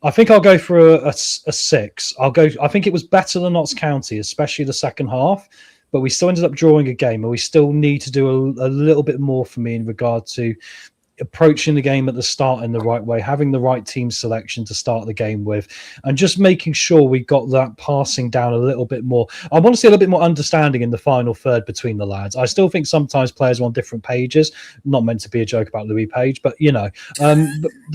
I think I'll go for a 6. I think it was better than Notts County, especially the second half. But we still ended up drawing a game, and we still need to do a little bit more for me in regard to approaching the game at the start in the right way, having the right team selection to start the game with, and just making sure we got that passing down a little bit more. I want to see a little bit more understanding in the final third between the lads. I still think sometimes players are on different pages. Not meant to be a joke about Louis Page, but you know,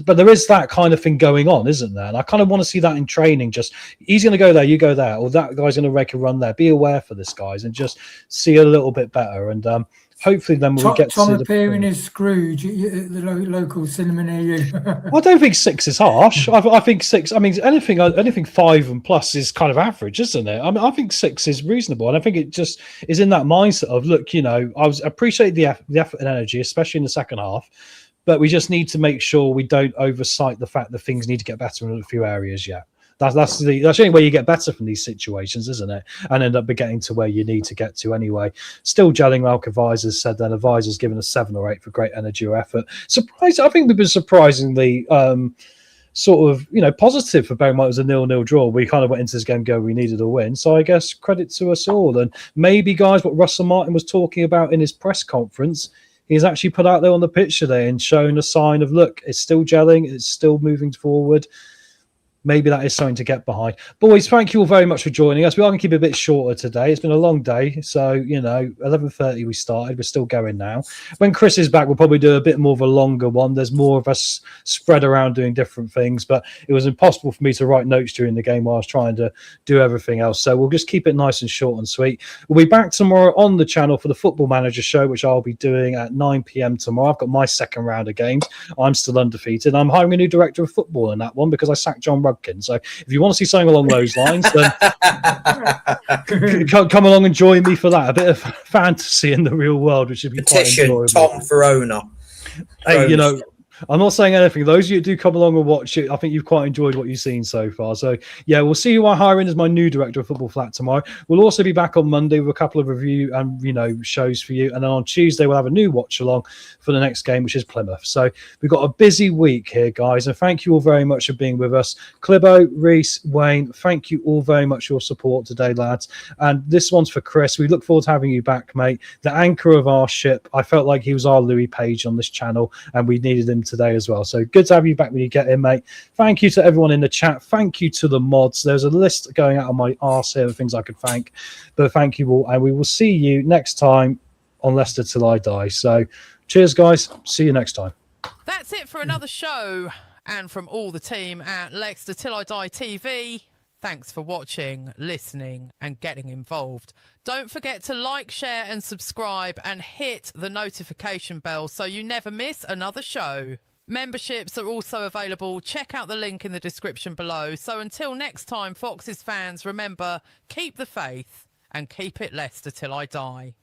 but there is that kind of thing going on, isn't there? And I kind of want to see that in training. Just he's going to go there, you go there, or that guy's going to make a run there. Be aware for this, guys, and just see a little bit better. And hopefully then we'll get Tom to appearing as Scrooge at the local cinema near you. I don't think 6 is harsh. I think 6. I mean, anything 5 and plus is kind of average, isn't it? I mean, I think 6 is reasonable, and I think it just is in that mindset of, look, you know, I appreciate the effort and energy, especially in the second half, but we just need to make sure we don't oversight the fact that things need to get better in a few areas yet. That's the only way you get better from these situations, isn't it? And end up getting to where you need to get to anyway. Still gelling, like Advisors said. Then Advisors given a 7 or 8 for great energy or effort. I think we've been surprisingly sort of, you know, positive for bearing in mind it was a 0-0 draw. We kind of went into this game going, we needed a win. So I guess credit to us all. And maybe, guys, what Russell Martin was talking about in his press conference, he's actually put out there on the pitch today and shown a sign of, look, it's still gelling, it's still moving forward. maybe that is something to get behind. Boys, thank you all very much for joining us. We are going to keep it a bit shorter today. It's been a long day. So, 11:30 we started. We're still going now. When Chris is back, we'll probably do a bit more of a longer one. There's more of us spread around doing different things, but it was impossible for me to write notes during the game while I was trying to do everything else. So we'll just keep it nice and short and sweet. We'll be back tomorrow on the channel for the Football Manager show, which I'll be doing at 9 p.m. tomorrow. I've got my second round of games. I'm still undefeated. I'm hiring a new director of football in that one because I sacked John Rudkin. So if you want to see something along those lines, then come along and join me for that. A bit of fantasy in the real world, which should be quite enjoyable. Tom for owner. Hey, I'm not saying anything. Those of you who do come along and watch it, I think you've quite enjoyed what you've seen so far. So, yeah, we'll see who I hire in as my new director of Football Flat tomorrow. We'll also be back on Monday with a couple of review and, shows for you. And then on Tuesday, we'll have a new watch-along for the next game, which is Plymouth. So we've got a busy week here, guys. And thank you all very much for being with us. Clibbo, Reese, Wayne, thank you all very much for your support today, lads. And this one's for Chris. We look forward to having you back, mate. The anchor of our ship. I felt like he was our Louis Page on this channel, and we needed him today as well. So good to have you back when you get in, mate. Thank you to everyone in the chat. Thank you to the mods. There's a list going out on my arse here of things I could thank, but thank you all, and we will see you next time on Leicester Till I Die. So cheers, guys. See you next time. That's it for another show, and from all the team at Leicester Till I Die TV, thanks for watching, listening, and getting involved. Don't forget to like, share, and subscribe, and hit the notification bell so you never miss another show. Memberships are also available. Check out the link in the description below. So until next time, Foxes fans, remember, keep the faith and keep it Leicester till I die.